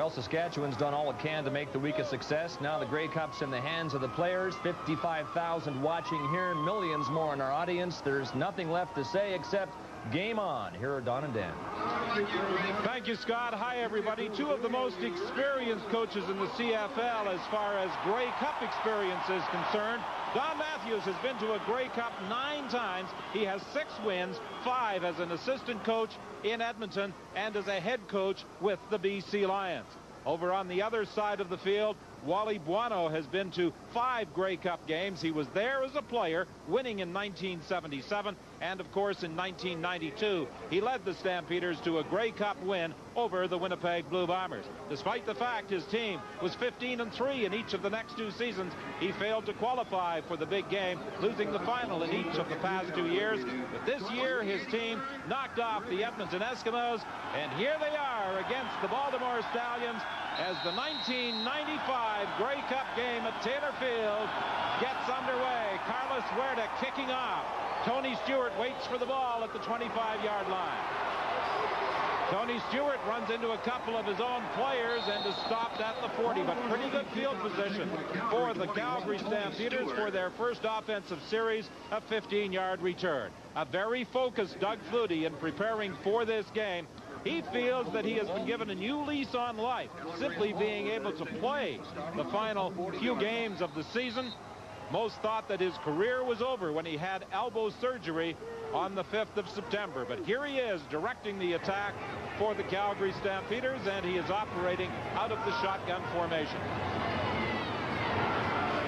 Well, Saskatchewan's done all it can to make the week a success. Now the Grey Cup's in the hands of the players. 55,000 watching here, millions more in our audience. There's nothing left to say except game on. Here are Don and Dan. Thank you, Scott. Hi, everybody. Two of the most experienced coaches in the CFL as far as Grey Cup experience is concerned. Don Matthews has been to a Grey Cup 9 times. He has 6 wins, 5 as an assistant coach in Edmonton and as a head coach with the BC Lions. Over on the other side of the field, Wally Buono has been to 5 Grey Cup games. He was there as a player, winning in 1977, and of course in 1992. He led the Stampeders to a Grey Cup win over the Winnipeg Blue Bombers. Despite the fact his team was 15-3 in each of the next 2 seasons, he failed to qualify for the big game, losing the final in each of the past 2 years. But this year, his team knocked off the Edmonton Eskimos, and here they are against the Baltimore Stallions as the 1995 Grey Cup game at Taylor Field gets underway. Carlos Huerta kicking off. Tony Stewart waits for the ball at the 25-yard line. Tony Stewart runs into a couple of his own players and is stopped at the 40, but pretty good field position for the Calgary Stampeders for their first offensive series, a 15-yard return. A very focused Doug Flutie in preparing for this game. He feels that he has been given a new lease on life, simply being able to play the final few games of the season. Most thought that his career was over when he had elbow surgery on the 5th of September. But here he is directing the attack for the Calgary Stampeders, and he is operating out of the shotgun formation.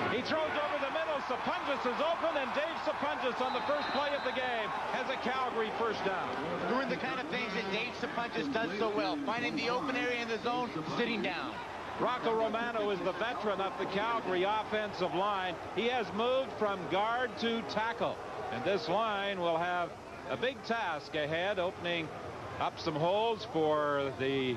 He throws over the middle. Sapungis is open, and Dave Sapungis on the first play of the game has a Calgary first down. Doing the kind of things that Dave Sapungis does so well, finding the open area in the zone, sitting down. Rocco Romano is the veteran of the Calgary offensive line. He has moved from guard to tackle, and this line will have a big task ahead, opening up some holes for the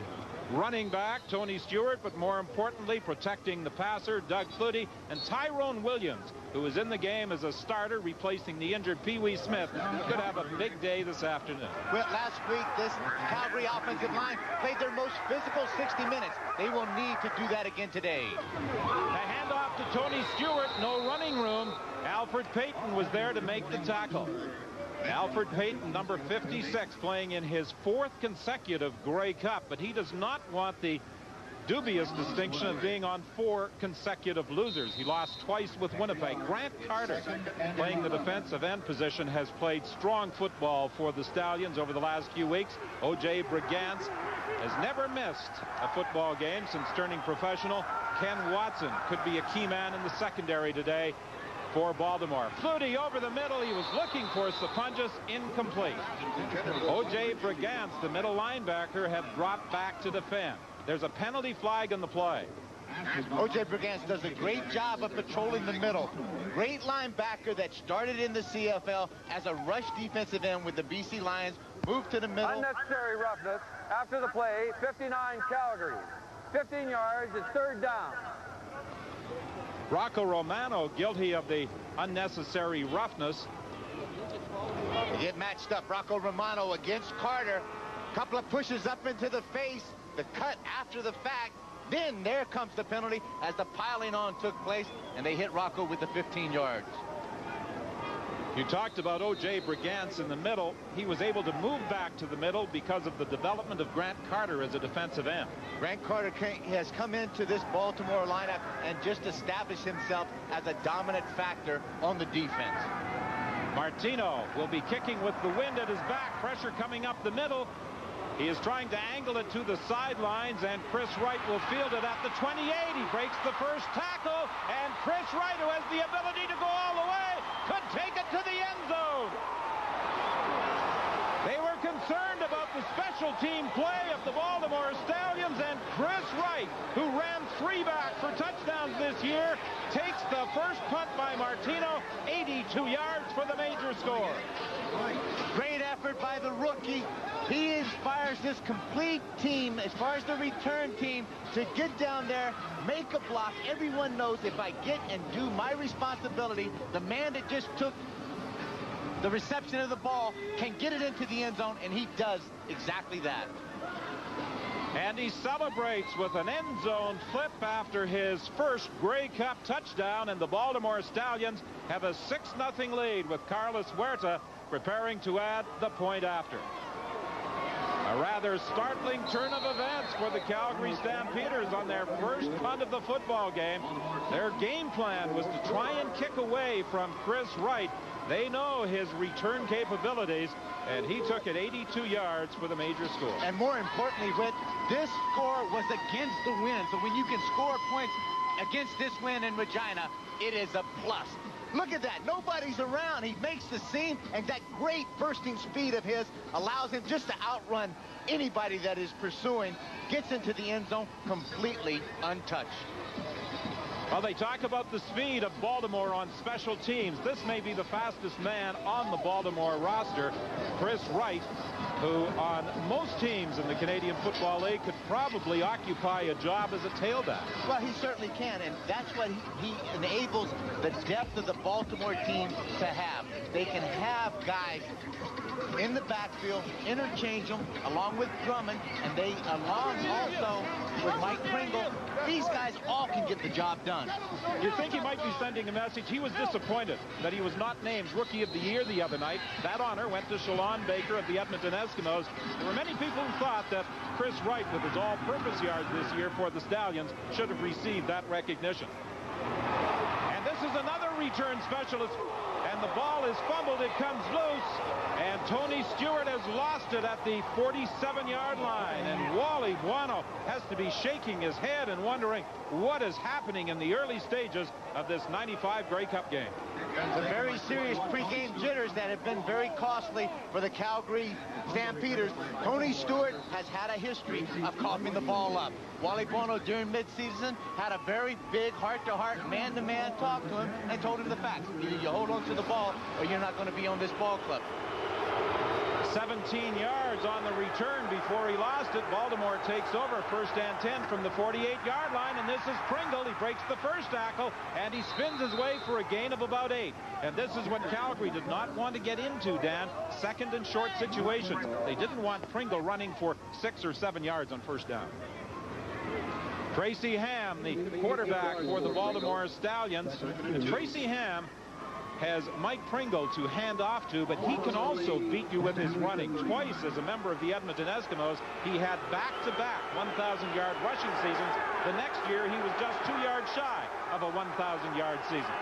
running back, Tony Stewart, but more importantly, protecting the passer, Doug Flutie, and Tyrone Williams, who is in the game as a starter, replacing the injured Pee Wee Smith, could have a big day this afternoon. Well, last week, this Calgary offensive line played their most physical 60 minutes. They will need to do that again today. A handoff to Tony Stewart, no running room. Alfred Payton was there to make the tackle. Alfred Payton, number 56, playing in his 4th consecutive Grey Cup, but he does not want the dubious distinction of being on 4 consecutive losers. He lost twice with Winnipeg. Grant Carter, playing the defensive end position, has played strong football for the Stallions over the last few weeks. O.J. Brigance has never missed a football game since turning professional. Ken Watson could be a key man in the secondary today for Baltimore. Flutie over the middle. He was looking for Sapungis, incomplete. O.J. Brigance, the middle linebacker, had dropped back to defend. There's a penalty flag on the play. O.J. Brigance does a great job of patrolling the middle. Great linebacker that started in the CFL as a rush defensive end with the BC Lions, moved to the middle. Unnecessary roughness. After the play, 59 Calgary. 15 yards, it's 3rd down. Rocco Romano guilty of the unnecessary roughness. They get matched up. Rocco Romano against Carter. Couple of pushes up into the face. The cut after the fact. Then there comes the penalty as the piling on took place, and they hit Rocco with the 15 yards. You talked about O.J. Brigance in the middle. He was able to move back to the middle because of the development of Grant Carter as a defensive end. Grant Carter has come into this Baltimore lineup and just established himself as a dominant factor on the defense. Martino will be kicking with the wind at his back. Pressure coming up the middle. He is trying to angle it to the sidelines, and Chris Wright will field it at the 28. He breaks the first tackle, and Chris Wright, who has the ability to go all the way, could take it to the end zone. They were concerned about the special team play of the Baltimore Stallions, and Chris Wright, who ran 3 back for touchdowns this year, takes the first punt by Martino, 82 yards for the major score. Great effort by the rookie. He inspires this complete team, as far as the return team, to get down there, make a block. Everyone knows if I get and do my responsibility, the man that just took the reception of the ball can get it into the end zone, and he does exactly that. And he celebrates with an end zone flip after his first Grey Cup touchdown, and the Baltimore Stallions have a 6-0 lead with Carlos Huerta preparing to add the point after. A rather startling turn of events for the Calgary Stampeders on their first punt of the football game. Their game plan was to try and kick away from Chris Wright. They know his return capabilities, and he took it 82 yards for the major score. And more importantly, Whit, this score was against the win. So when you can score points against this win in Regina, it is a plus. Look at that. Nobody's around. He makes the seam, and that great bursting speed of his allows him just to outrun anybody that is pursuing. Gets into the end zone completely untouched. Well, they talk about the speed of Baltimore on special teams. This may be the fastest man on the Baltimore roster, Chris Wright, who on most teams in the Canadian Football League could probably occupy a job as a tailback. Well, he certainly can, and that's what he enables the depth of the Baltimore team to have. They can have guys in the backfield, interchange them along with Drummond, and they along also with Mike Pringle. These guys all can get the job done. You think he might be sending a message? He was disappointed that he was not named Rookie of the Year the other night. That honor went to Shalon Baker of the Edmonton Eskimos. There were many people who thought that Chris Wright, with his all-purpose yards this year for the Stallions, should have received that recognition. And this is another return specialist. And the ball is fumbled. It comes loose. And Tony Stewart has lost it at the 47-yard line. And Wally Buono has to be shaking his head and wondering what is happening in the early stages of this 95 Grey Cup game. Some very serious pregame jitters that have been very costly for the Calgary Stampeders. Tony Stewart has had a history of coughing the ball up. Wally Buono during midseason had a very big heart-to-heart, man-to-man talk to him and told him the facts. Either you hold on to the ball or you're not going to be on this ball club. 17 yards on the return before he lost it. Baltimore takes over, 1st and 10 from the 48-yard line, and this is Pringle. He breaks the first tackle, and he spins his way for a gain of about 8. And this is what Calgary did not want to get into, Dan. 2nd and short situations. They didn't want Pringle running for 6 or 7 yards on 1st down. Tracy Ham, the quarterback for the Baltimore Stallions. And Tracy Ham has Mike Pringle to hand off to, but he can also beat you with his running. Twice as a member of the Edmonton Eskimos, he had back-to-back 1,000-yard rushing seasons. The next year, he was just 2 yards shy of a 1,000-yard season.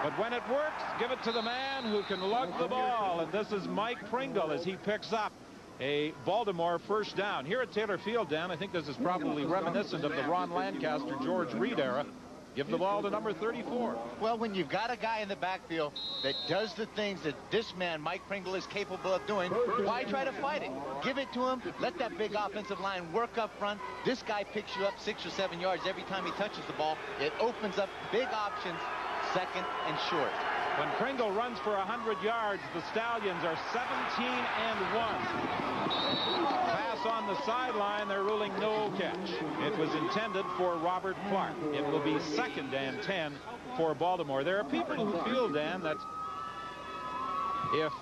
But when it works, give it to the man who can lug the ball, and this is Mike Pringle as he picks up a Baltimore 1st down. Here at Taylor Field, Dan, I think this is probably reminiscent of the Ron Lancaster, George Reed era. Give the ball to number 34. Well, when you've got a guy in the backfield that does the things that this man, Mike Pringle, is capable of doing, why try to fight it? Give it to him. Let that big offensive line work up front. This guy picks you up 6 or 7 yards every time he touches the ball. It opens up big options, 2nd and short. When Pringle runs for 100 yards, the Stallions are 17 and 1. Pass on the sideline, they're ruling no catch. It was intended for Robert Clark. It will be 2nd and 10 for Baltimore. There are people who feel, Dan, that if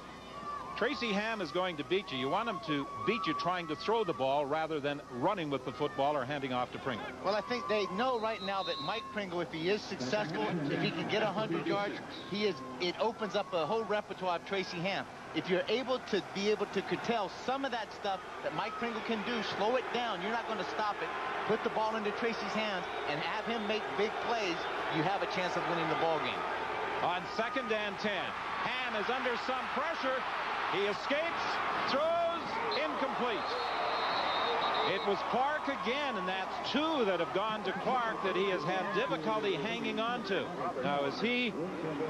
Tracy Ham is going to beat you, you want him to beat you trying to throw the ball rather than running with the football or handing off to Pringle. Well, I think they know right now that Mike Pringle, if he is successful, if he can get 100 yards, it opens up a whole repertoire of Tracy Ham. If you're able to curtail some of that stuff that Mike Pringle can do, slow it down, you're not going to stop it, put the ball into Tracy's hands and have him make big plays, you have a chance of winning the ball game. On 2nd and 10, Ham is under some pressure. He escapes, throws, incomplete. It was Clark again, and that's 2 that have gone to Clark that he has had difficulty hanging on to. Now, is he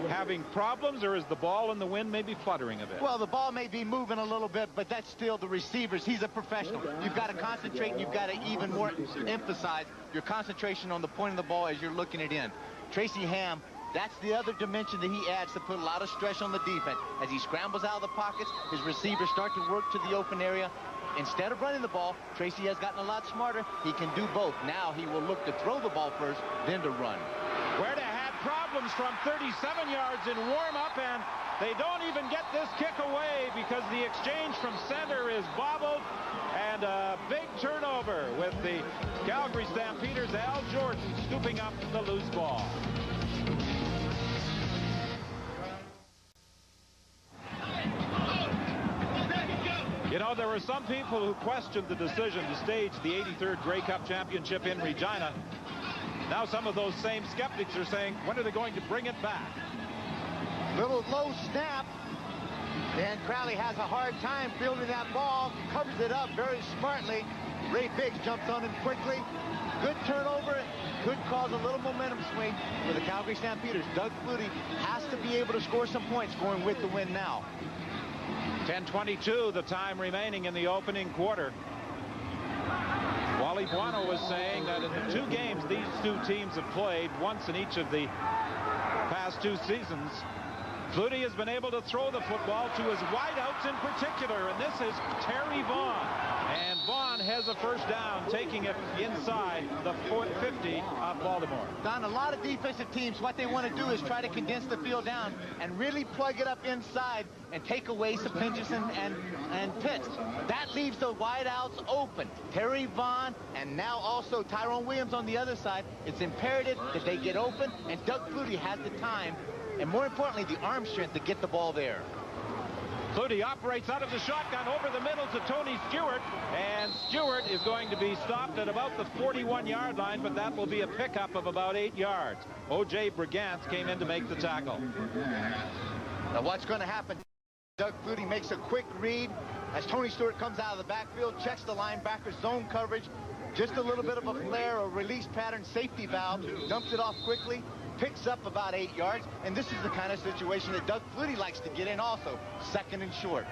having problems, or is the ball in the wind maybe fluttering a bit? Well, the ball may be moving a little bit, but that's still the receivers. He's a professional. You've got to concentrate, and you've got to even more emphasize your concentration on the point of the ball as you're looking it in. Tracy Ham, that's the other dimension that he adds to put a lot of stress on the defense. As he scrambles out of the pockets, his receivers start to work to the open area. Instead of running the ball, Tracy has gotten a lot smarter. He can do both. Now he will look to throw the ball first, then to run. Huerta had problems from 37 yards in warm-up, and They don't even get this kick away because the exchange from center is bobbled, and a big turnover with the Calgary Stampeders. Al Jordan scooping up the loose ball. You know, there were some people who questioned the decision to stage the 83rd Grey Cup Championship in Regina. Now some of those same skeptics are saying, when are they going to bring it back? Little low snap. Dan Crowley has a hard time fielding that ball, covers it up very smartly. Ray Biggs jumps on him quickly. Good turnover, could cause a little momentum swing for the Calgary Stampeders. Doug Flutie has to be able to score some points going with the win now. 10:22 the time remaining in the opening quarter. Wally Buono was saying that in the 2 games these 2 teams have played, once in each of the past 2 seasons, Flutie has been able to throw the football to his wideouts in particular, and this is Terry Vaughn. And Vaughn has a first down, taking it inside the 50 of Baltimore. Don, a lot of defensive teams, what they want to do is try to condense the field down and really plug it up inside and take away Sapunjas and Pitts. That leaves the wideouts open. Terry Vaughn and now also Tyrone Williams on the other side. It's imperative that they get open, and Doug Flutie has the time and, more importantly, the arm strength to get the ball there. Flutie operates out of the shotgun over the middle to Tony Stewart, and Stewart is going to be stopped at about the 41-yard line, but that will be a pickup of about 8 yards. O.J. Brigance came in to make the tackle. Now what's going to happen? Doug Flutie makes a quick read as Tony Stewart comes out of the backfield, checks the linebacker's zone coverage, just a little bit of a flare, a release pattern, safety valve, dumps it off quickly, picks up about 8 yards, and this is the kind of situation that Doug Flutie likes to get in also, 2nd and short.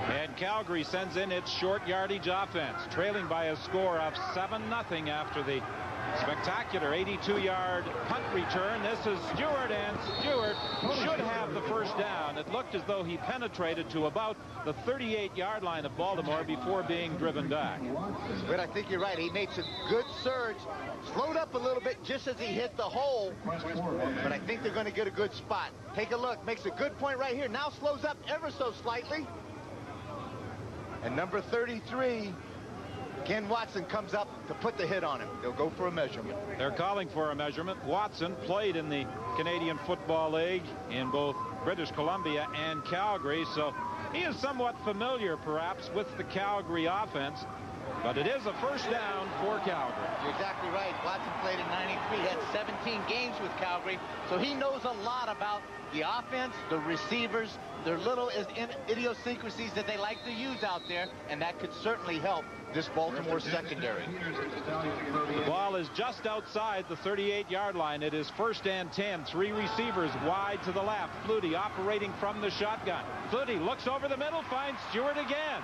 And Calgary sends in its short yardage offense, trailing by a score of 7-0 after the spectacular 82-yard punt return. This is Stewart, and Stewart should have the first down. It looked as though he penetrated to about the 38-yard line of Baltimore before being driven back. But I think you're right. He makes a good surge, slowed up a little bit just as he hit the hole, but I think they're going to get a good spot. Take a look. Makes a good point right here. Now slows up ever so slightly. And number 33, Ken Watson, comes up to put the hit on him. They'll go for a measurement. They're calling for a measurement. Watson played in the Canadian Football League in both British Columbia and Calgary, so he is somewhat familiar perhaps with the Calgary offense, but it is a first down for Calgary. You're exactly right. Watson played in '93. He had 17 games with Calgary, so he knows a lot about the offense, the receivers, their little idiosyncrasies that they like to use out there, and that could certainly help this Baltimore secondary. The ball is just outside the 38-yard line. It is 1st and 10. 3 receivers wide to the left. Flutie operating from the shotgun. Flutie looks over the middle, finds Stewart again.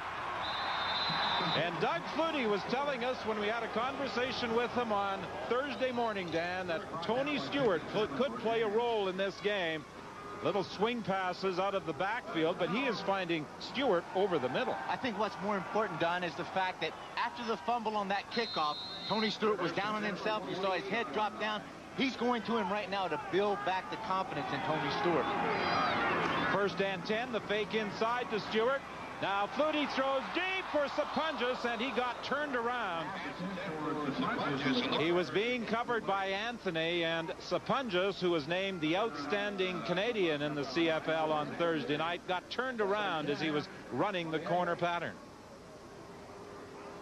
And Doug Flutie was telling us when we had a conversation with him on Thursday morning, Dan, that Tony Stewart could play a role in this game. Little swing passes out of the backfield, but he is finding Stewart over the middle. I think what's more important, Don, is the fact that after the fumble on that kickoff, Tony Stewart was down on himself. You saw his head drop down. He's going to him right now to build back the confidence in Tony Stewart. 1st and 10, the fake inside to Stewart. Now Flutie throws deep for Sapunjas, and he got turned around. He was being covered by Anthony, and Sapunjas, who was named the outstanding Canadian in the CFL on Thursday night, got turned around as he was running the corner pattern.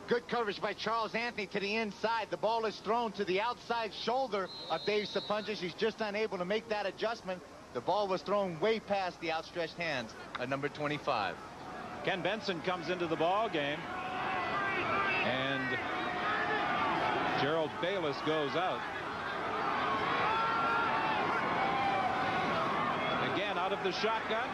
Good coverage by Charles Anthony to the inside. The ball is thrown to the outside shoulder of Dave Sapunjas. He's just unable to make that adjustment. The ball was thrown way past the outstretched hands of number 25. Ken Benson comes into the ball game, and Gerald Bayless goes out. Again, out of the shotgun.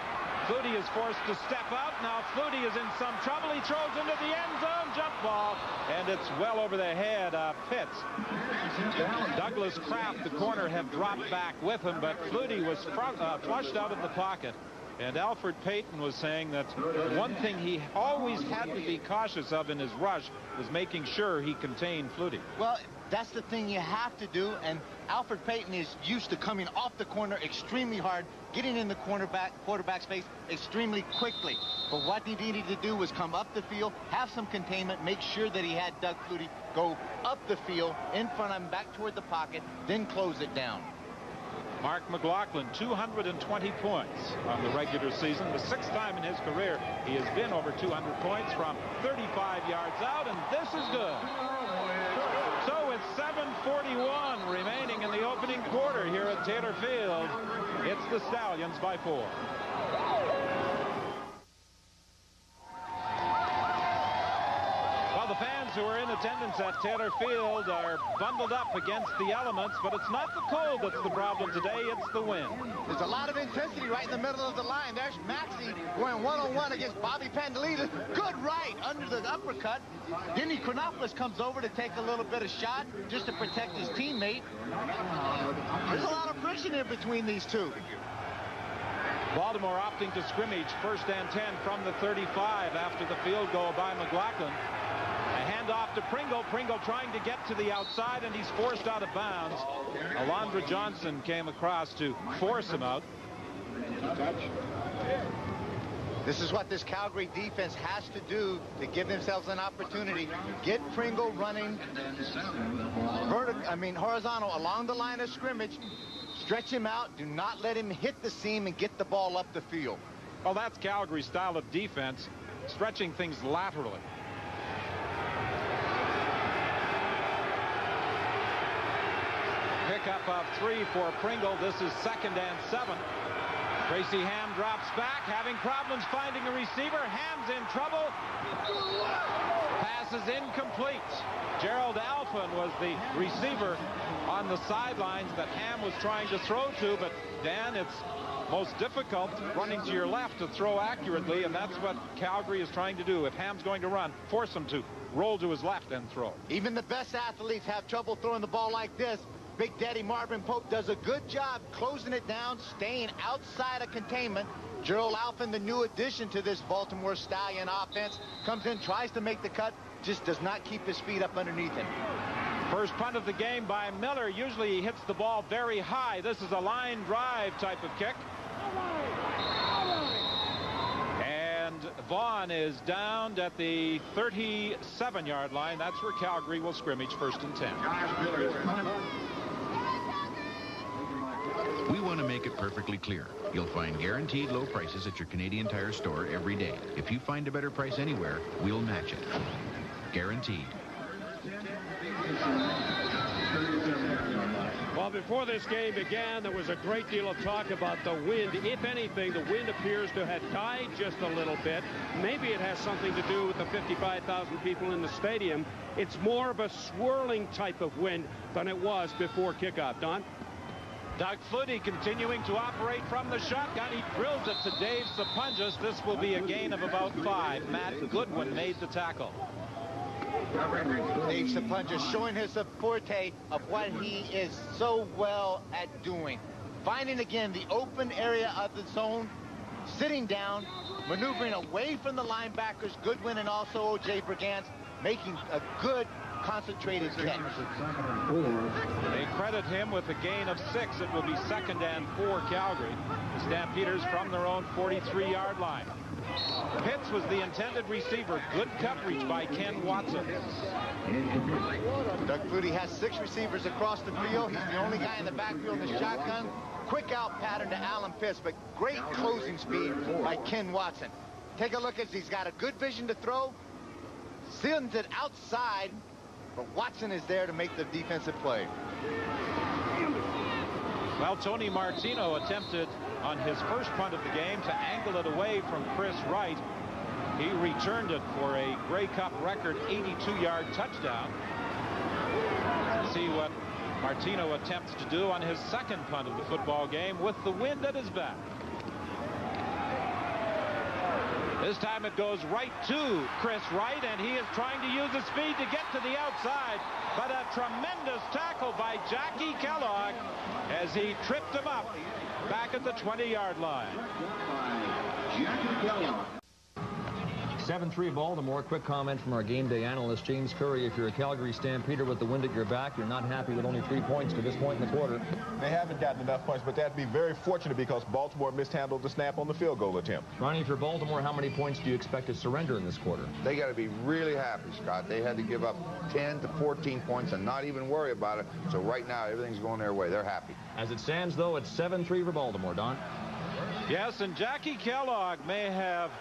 Flutie is forced to step out. Now Flutie is in some trouble. He throws into the end zone, jump ball, and it's well over the head of Pitts. Douglas Kraft, the corner, had dropped back with him, but Flutie was flushed out of the pocket. And Alfred Payton was saying that one thing he always had to be cautious of in his rush was making sure he contained Flutie. Well, That's the thing you have to do, and Alfred Payton is used to coming off the corner extremely hard, getting in the quarterback space extremely quickly. But what he needed to do was come up the field, have some containment, make sure that he had Doug Flutie go up the field, in front of him, back toward the pocket, then close it down. Mark McLaughlin, 220 points on the regular season. The 6th time in his career he has been over 200 points from 35 yards out, and this is good. So it's 7:41 remaining in the opening quarter here at Taylor Field. It's the Stallions by 4. Well, the fans who are in attendance at Taylor Field are bundled up against the elements, but it's not the cold that's the problem today, it's the wind. There's a lot of intensity right in the middle of the line. There's Maxey going one-on-one against Bobby Pandolita. Good right under the uppercut. Denny Chronopoulos comes over to take a little bit of shot just to protect his teammate. There's a lot of friction in between these two. Baltimore opting to scrimmage 1st and 10 from the 35 after the field goal by McLaughlin. A handoff to Pringle. Pringle trying to get to the outside, and he's forced out of bounds. Alondra Johnson came across to force him out. This is what this Calgary defense has to do to give themselves an opportunity. Get Pringle running horizontal along the line of scrimmage. Stretch him out. Do not let him hit the seam and get the ball up the field. Well, that's Calgary's style of defense, stretching things laterally. Pickup of 3 for Pringle. This is 2nd and 7. Tracy Ham drops back, having problems finding a receiver. Ham's in trouble. Pass is incomplete. Gerald Alphen was the receiver on the sidelines that Ham was trying to throw to, but Dan, it's most difficult running to your left to throw accurately, and that's what Calgary is trying to do. If Ham's going to run, force him to roll to his left and throw. Even the best athletes have trouble throwing the ball like this. Big Daddy Marvin Pope does a good job closing it down, staying outside of containment. Gerald Alphen, the new addition to this Baltimore Stallion offense, comes in, tries to make the cut, just does not keep his feet up underneath him. First punt of the game by Miller. Usually he hits the ball very high. This is a line drive type of kick. And Vaughn is down at the 37-yard line. That's where Calgary will scrimmage 1st and 10. We want to make it perfectly clear. You'll find guaranteed low prices at your Canadian Tire store every day. If you find a better price anywhere, we'll match it. Guaranteed. Well, before this game began, there was a great deal of talk about the wind. If anything, the wind appears to have died just a little bit. Maybe it has something to do with the 55,000 people in the stadium. It's more of a swirling type of wind than it was before kickoff. Don? Doug Flutie continuing to operate from the shotgun. He drills it to Dave Sapunjas. This will be a gain of about 5. Matt Goodwin made the tackle. Dave Sapunjas showing his forte of what he is so well at doing. Finding again the open area of the zone, sitting down, maneuvering away from the linebackers, Goodwin and also O.J. Brigance, making a good concentrated catch. They credit him with a gain of 6. It will be 2nd and 4 Calgary. The Stampeders from their own 43-yard line. Pitts was the intended receiver. Good coverage by Ken Watson. Doug Flutie has 6 receivers across the field. He's the only guy in the backfield in the shotgun. Quick out pattern to Alan Pitts, but great closing speed by Ken Watson. Take a look as he's got a good vision to throw. Sends it outside, but Watson is there to make the defensive play. Well, Tony Martino attempted on his first punt of the game to angle it away from Chris Wright. He returned it for a Grey Cup record 82-yard touchdown. Let's see what Martino attempts to do on his second punt of the football game with the wind at his back. This time it goes right to Chris Wright, and he is trying to use his speed to get to the outside. But a tremendous tackle by Jackie Kellogg as he tripped him up back at the 20-yard line. 7-3 Baltimore. Quick comment from our game day analyst, James Curry. If you're a Calgary Stampeder with the wind at your back, you're not happy with only 3 points to this point in the quarter. They haven't gotten enough points, but that'd be very fortunate because Baltimore mishandled the snap on the field goal attempt. Ronnie, for Baltimore, how many points do you expect to surrender in this quarter? They got to be really happy, Scott. They had to give up 10 to 14 points and not even worry about it. So right now, everything's going their way. They're happy. As it stands, though, it's 7-3 for Baltimore. Don? Yes, and Jackie Kellogg may have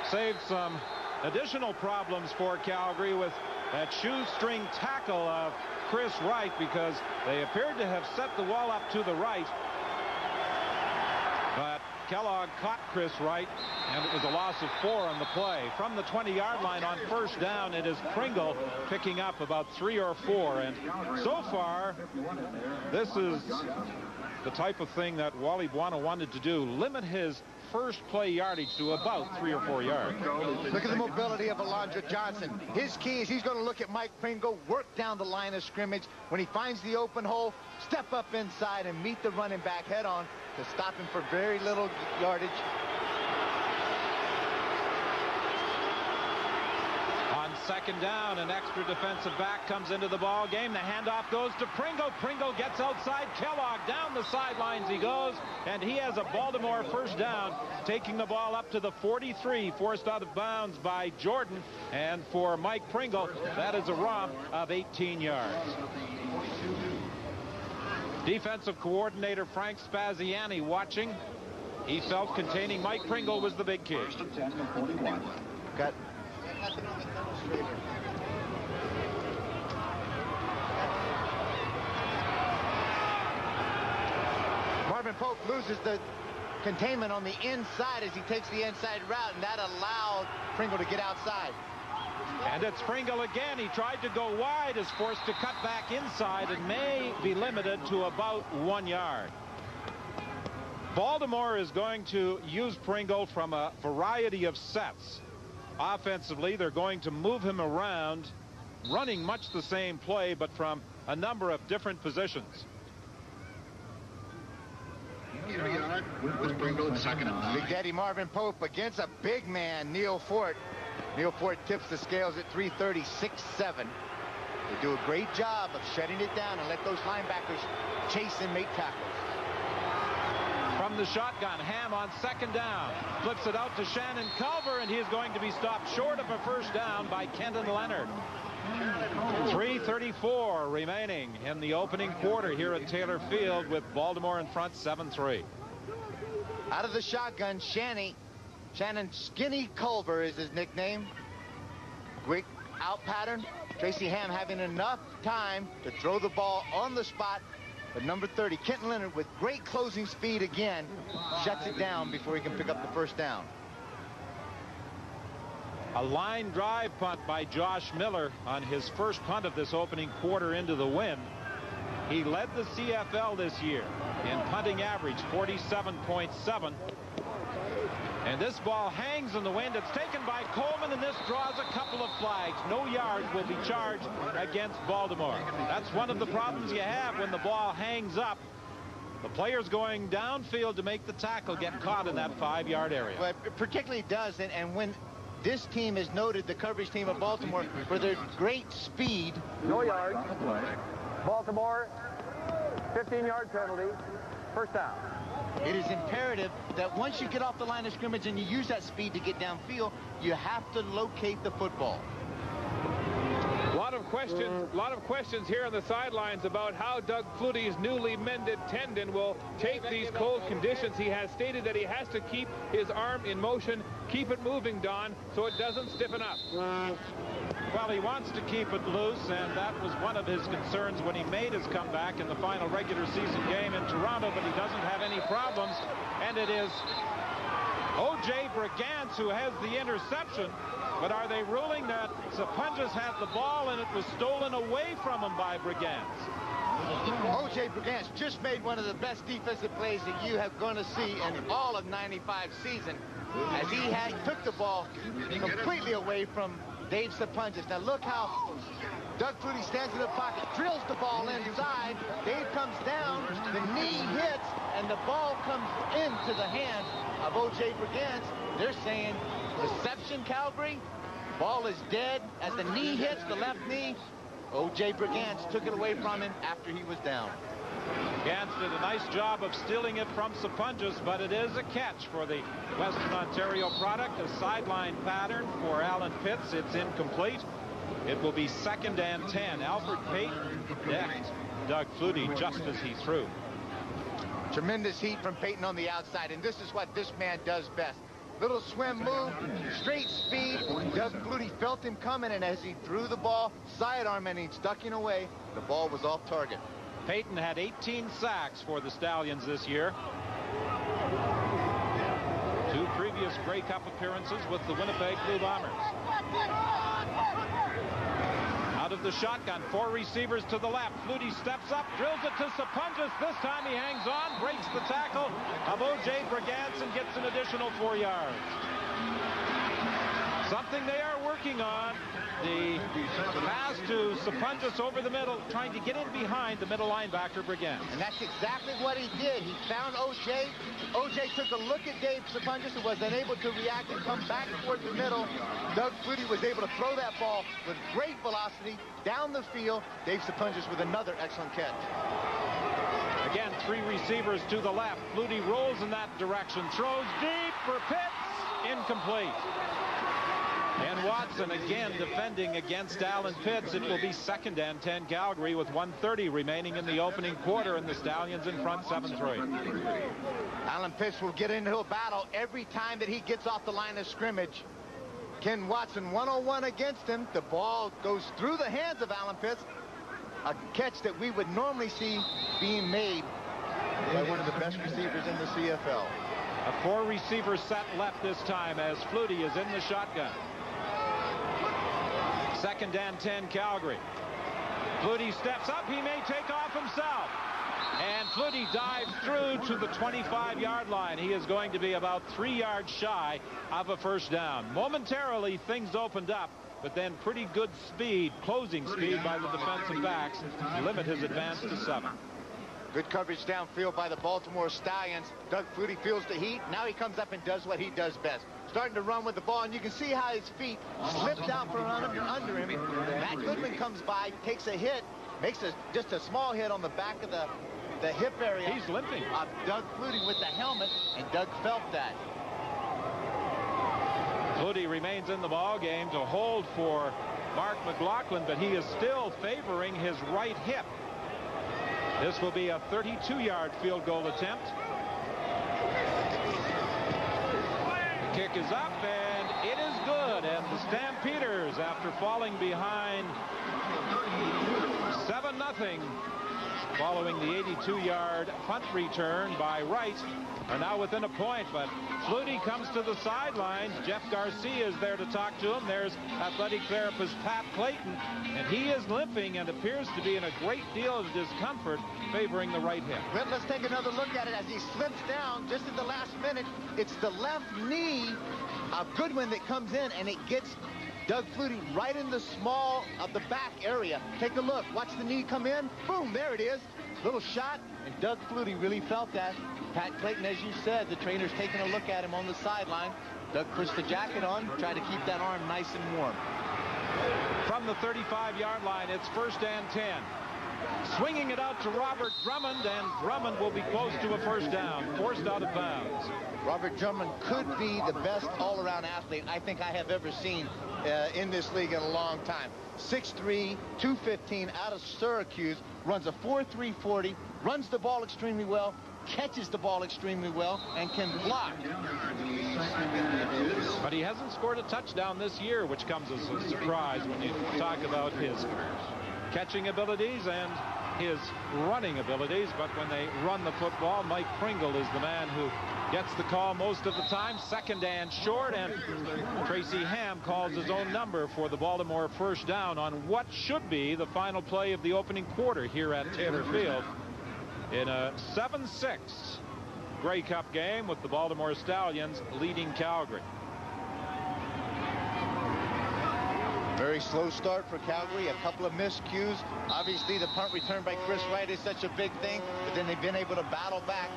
saved some additional problems for Calgary with that shoestring tackle of Chris Wright, because they appeared to have set the wall up to the right. But Kellogg caught Chris Wright, and it was a loss of 4 on the play. From the 20-yard line on first down, it is Pringle picking up about 3 or 4. And so far, this is the type of thing that Wally Buono wanted to do, limit his first play yardage to about 3 or 4 yards. Look at the mobility of Alondra Johnson. His key is he's going to look at Mike Pringle, work down the line of scrimmage. When he finds the open hole, step up inside and meet the running back head on to stop him for very little yardage. On second down, an extra defensive back comes into the ball game. The handoff goes to Pringle. Pringle gets outside Kellogg. Down the sidelines he goes, and he has a Baltimore first down, taking the ball up to the 43, forced out of bounds by Jordan. And for Mike Pringle, that is a romp of 18 yards. Defensive coordinator Frank Spaziani watching. He felt containing Mike Pringle was the big key. Got Marvin Pope loses the containment on the inside as he takes the inside route, and that allowed Pringle to get outside. And it's Pringle again. He tried to go wide, is forced to cut back inside, and may be limited to about 1 yard. Baltimore is going to use Pringle from a variety of sets. Offensively, they're going to move him around, running much the same play, but from a number of different positions. Big Daddy Marvin Pope against a big man, Neil Fort. Neil Fort tips the scales at 336.7. They do a great job of shutting it down and let those linebackers chase and make tackles. From the shotgun, Ham on second down, flips it out to Shannon Culver, and he is going to be stopped short of a first down by Kenton Leonard. 3:34 remaining in the opening quarter here at Taylor Field, with Baltimore in front 7-3. Out of the shotgun, Shannon Skinny Culver is his nickname. Quick out pattern. Tracy Ham having enough time to throw the ball on the spot. But number 30, Kenton Leonard, with great closing speed again, shuts it down before he can pick up the first down. A line drive punt by Josh Miller on his first punt of this opening quarter into the wind. He led the CFL this year in punting average, 47.7. And this ball hangs in the wind. It's taken by Coleman, and this draws a couple of flags. No yards will be charged against Baltimore. That's one of the problems you have when the ball hangs up. The players going downfield to make the tackle get caught in that 5-yard area. Well, it particularly does, and when this team is noted, the coverage team of Baltimore, for their great speed. No yards. Baltimore, 15-yard penalty, first down. It is imperative that once you get off the line of scrimmage and you use that speed to get downfield, you have to locate the football. A lot of questions here on the sidelines about how Doug Flutie's newly mended tendon will take these cold conditions. He has stated that he has to keep his arm in motion, keep it moving, Don, so it doesn't stiffen up. Well, he wants to keep it loose, and that was one of his concerns when he made his comeback in the final regular season game in Toronto, but he doesn't have any problems. And it is O.J. Brigance who has the interception. But are they ruling that Sapunjas had the ball and it was stolen away from him by Brigance? O.J. Brigance just made one of the best defensive plays that you have going to see in all of 95 season, as he took the ball completely away from Dave Sapunjas. Now look how Doug Flutie stands in the pocket, drills the ball inside. Dave comes down, the knee hits, and the ball comes into the hands of O.J. Brigance. They're saying Reception, Calgary. Ball is dead. As the knee hits, the left knee, O.J. Brigance took it away from him after he was down. Gantz did a nice job of stealing it from Sapunjas, but it is a catch for the Western Ontario product. A sideline pattern for Alan Pitts. It's incomplete. It will be 2nd and 10. Alfred Payton decked Doug Flutie just as he threw. Tremendous heat from Payton on the outside, and this is what this man does best. Little swim move, straight speed. Doug Flutie felt him coming, and as he threw the ball, sidearm and he's ducking away, the ball was off target. Payton had 18 sacks for the Stallions this year. 2 previous Grey Cup appearances with the Winnipeg Blue Bombers. Out of the shotgun, 4 receivers to the left. Flutie steps up, drills it to Sapunjas. This time he hangs on, breaks the tackle of O.J. Brigance and gets an additional 4 yards. Something they are working on. The pass to Sapunjas over the middle, trying to get in behind the middle linebacker, Brigance. And that's exactly what he did. He found O.J. O.J. took a look at Dave Sapunjas and was unable to react and come back toward the middle. Doug Flutie was able to throw that ball with great velocity down the field. Dave Sapunjas with another excellent catch. Again, 3 receivers to the left. Flutie rolls in that direction, throws deep for Pitts, incomplete. And Watson again defending against Alan Pitts. It will be 2nd and 10 Calgary with 1:30 remaining in the opening quarter, and the Stallions in front 7-3. Alan Pitts will get into a battle every time that he gets off the line of scrimmage. Ken Watson 1-on-1 against him. The ball goes through the hands of Alan Pitts. A catch that we would normally see being made by one of the best receivers in the CFL. A 4-receiver set left this time as Flutie is in the shotgun. 2nd and 10 Calgary. Flutie steps up. He may take off himself. And Flutie dives through to the 25-yard line. He is going to be about 3 yards shy of a first down. Momentarily, things opened up, but then pretty good speed, closing speed by the defensive backs, limit his advance to 7. Good coverage downfield by the Baltimore Stallions. Doug Flutie feels the heat. Now he comes up and does what he does best. Starting to run with the ball, and you can see how his feet slipped out from under him. Matt Goodman comes by, takes a hit, makes just a small hit on the back of the hip area. He's limping. Doug Flutie with the helmet, and Doug felt that. Flutie remains in the ball game to hold for Mark McLaughlin, but he is still favoring his right hip. This will be a 32-yard field goal attempt. The kick is up, and it is good. And the Stampeders, after falling behind 7-0, following the 82-yard punt return by Wright, are now within a point. But Flutie comes to the sidelines. Jeff Garcia is there to talk to him. There's athletic therapist Pat Clayton, and he is limping and appears to be in a great deal of discomfort, favoring the right hip. Well, let's take another look at it as he slips down just at the last minute. It's the left knee of Goodwin that comes in, and it gets Doug Flutie right in the small of the back area. Take a look. Watch the knee come in. Boom, there it is. Little shot, and Doug Flutie really felt that. Pat Clayton, as you said, the trainer's taking a look at him on the sideline. Doug puts the jacket on, try to keep that arm nice and warm. From the 35-yard line, it's 1st and 10. Swinging it out to Robert Drummond, and Drummond will be close to a first down, forced out of bounds. Robert Drummond could be the best all-around athlete I think I have ever seen in this league in a long time. 6'3", 215, out of Syracuse, runs a 4.3 40, runs the ball extremely well, catches the ball extremely well, and can block. But he hasn't scored a touchdown this year, which comes as a surprise when you talk about his catching abilities and his running abilities. But when they run the football, Mike Pringle is the man who gets the call most of the time. 2nd and short, and Tracy Ham calls his own number for the Baltimore first down on what should be the final play of the opening quarter here at Taylor Field in a 7-6 Grey Cup game with the Baltimore Stallions leading Calgary. Very slow start for Calgary, a couple of miscues. Obviously, the punt return by Chris Wright is such a big thing, but then they've been able to battle back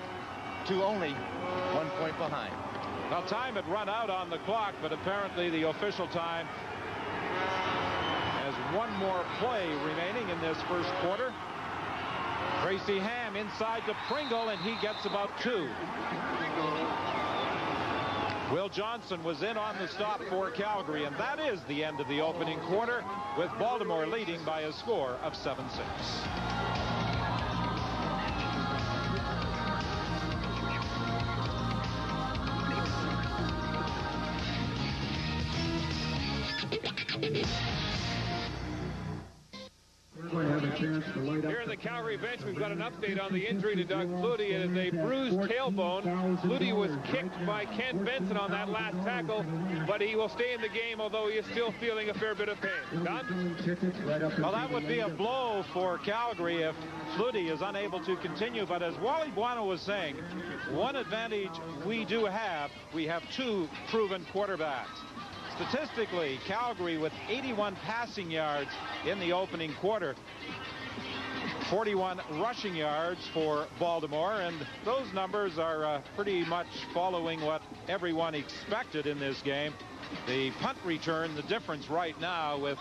to only 1 point behind. Well, time had run out on the clock, but apparently the official time has one more play remaining in this first quarter. Tracy Ham inside to Pringle, and he gets about 2. Will Johnson was in on the stop for Calgary, and that is the end of the opening quarter, with Baltimore leading by a score of 7-6. Here in the Calgary bench, we've got an update on the injury to Doug Flutie. It is a bruised tailbone. Flutie was kicked by Ken Benson on that last tackle, but he will stay in the game, although he is still feeling a fair bit of pain. Don? Well, that would be a blow for Calgary if Flutie is unable to continue. But as Wally Buono was saying, one advantage we do have, we have 2 proven quarterbacks. Statistically, Calgary with 81 passing yards in the opening quarter, 41 rushing yards for Baltimore, and those numbers are pretty much following what everyone expected in this game. The punt return, the difference right now with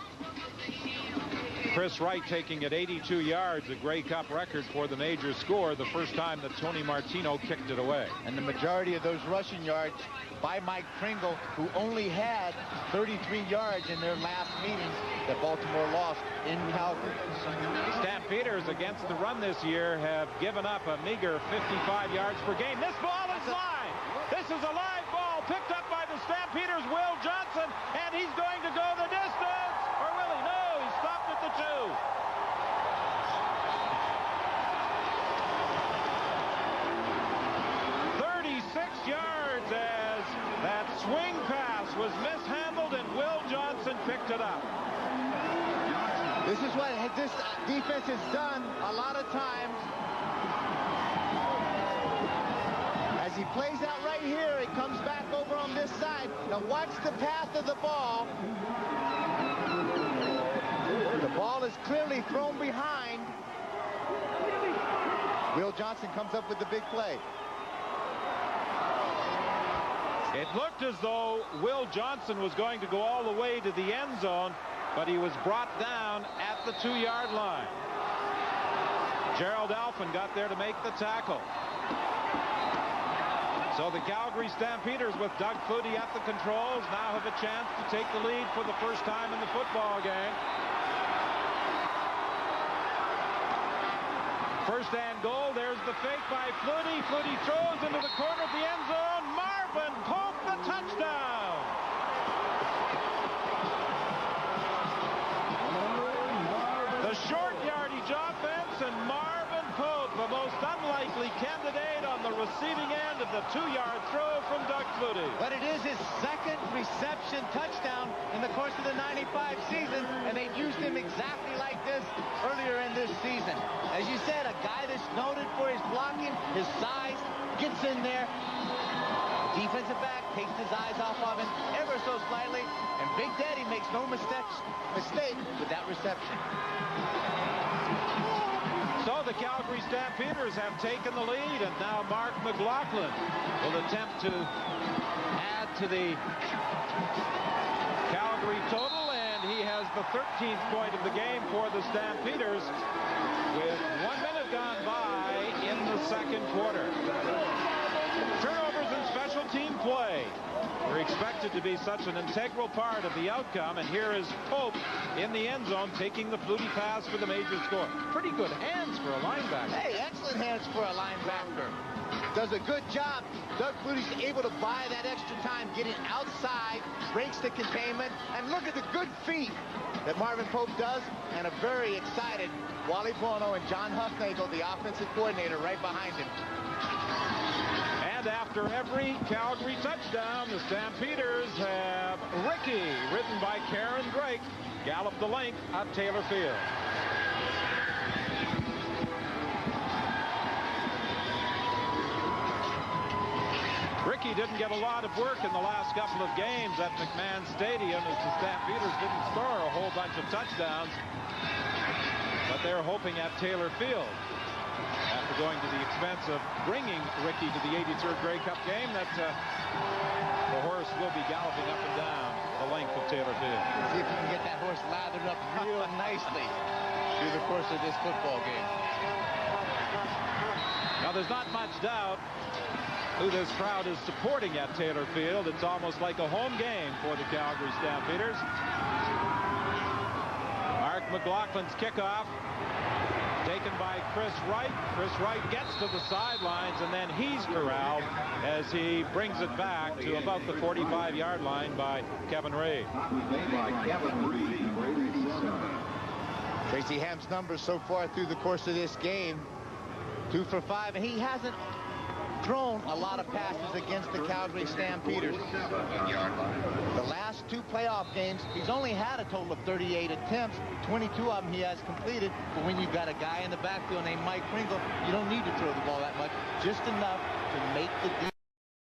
Chris Wright taking it 82 yards, a Grey Cup record for the major score, the first time that Tony Martino kicked it away. And the majority of those rushing yards by Mike Pringle, who only had 33 yards in their last meetings that Baltimore lost in Calgary. Stampeders against the run this year have given up a meager 55 yards per game. This ball is live. This is a live ball picked up by the Stampeders' Will Johnson, and he's going to go the distance. Or will he? No, he stopped at the 2. Yards as that swing pass was mishandled, and Will Johnson picked it up. This is what this defense has done a lot of times. As he plays out right here, it comes back over on this side. Now watch the path of the ball. The ball is clearly thrown behind. Will Johnson comes up with the big play. It looked as though Will Johnson was going to go all the way to the end zone, but he was brought down at the 2-yard line. Gerald Alphin got there to make the tackle. So the Calgary Stampeders, with Doug Flutie at the controls, now have a chance to take the lead for the first time in the football game. First and goal. There's the fake by Flutie. Flutie throws into the corner of the end zone. Marvin Pope, the touchdown. The short yardage offense, and Marvin Pope, the most unlikely candidate on the receiving end of the 2-yard throw from Doug Flutie. But it is his second reception touchdown in the course of the 95 season, and they've used him exactly like this earlier in this season. As you said, a guy that's noted for his blocking, his size, gets in there. The defensive back takes his eyes off of him ever so slightly, and Big Daddy makes no mistake with that reception. So the Calgary Stampeders have taken the lead, and now Mark McLaughlin will attempt to add to the Calgary total, and he has the 13th point of the game for the Stampeders with 1 minute gone by in the second quarter. Turnovers and special team play are expected to be such an integral part of the outcome, and here is Pope in the end zone taking the Flutie pass for the major score. Pretty good hands for a linebacker. Hey, excellent hands for a linebacker. Does a good job. Doug Flutie's able to buy that extra time, getting outside, breaks the containment, and look at the good feet that Marvin Pope does, and a very excited Wally Buono and John Huffnagel, the offensive coordinator, right behind him. And after every Calgary touchdown, the Stampeders have Ricky, ridden by Karen Drake, gallop the length at Taylor Field. Ricky didn't get a lot of work in the last couple of games at McMahon Stadium, as the Stampeders didn't score a whole bunch of touchdowns, but they're hoping at Taylor Field. After going to the expense of bringing Ricky to the 83rd Grey Cup game, that the horse will be galloping up and down the length of Taylor Field. See if you can get that horse lathered up real nicely through the course of this football game. Now, there's not much doubt who this crowd is supporting at Taylor Field. It's almost like a home game for the Calgary Stampeders. Mark McLaughlin's kickoff taken by Chris Wright. Chris Wright gets to the sidelines, and then he's corralled as he brings it back to about the 45-yard line by Kevin Reed. Tracy Ham's numbers so far through the course of this game, 2 for 5, and he hasn't thrown a lot of passes against the Calgary Stampeders. The last 2 playoff games, he's only had a total of 38 attempts. 22 of them he has completed. But when you've got a guy in the backfield named Mike Pringle, you don't need to throw the ball that much, just enough to make the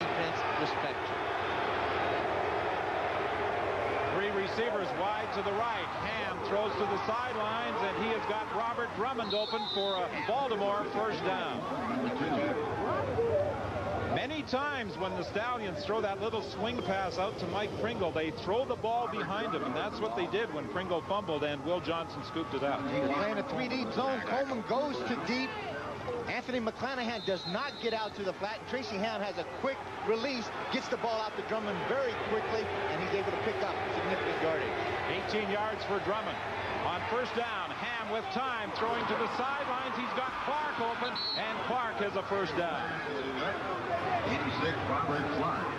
defense respect you. 3 receivers wide to the right. Ham throws to the sidelines, and he has got Robert Drummond open for a Baltimore first down. Many times when the Stallions throw that little swing pass out to Mike Pringle, they throw the ball behind him, and that's what they did when Pringle fumbled and Will Johnson scooped it out. He's playing a 3-deep zone. Coleman goes to deep. Anthony McClanahan does not get out to the flat. Tracy Ham has a quick release, gets the ball out to Drummond very quickly, and he's able to pick up significant yardage. 18 yards for Drummond. On first down, Ham with time, throwing to the sidelines. He's got Clark open, and Clark has a first down.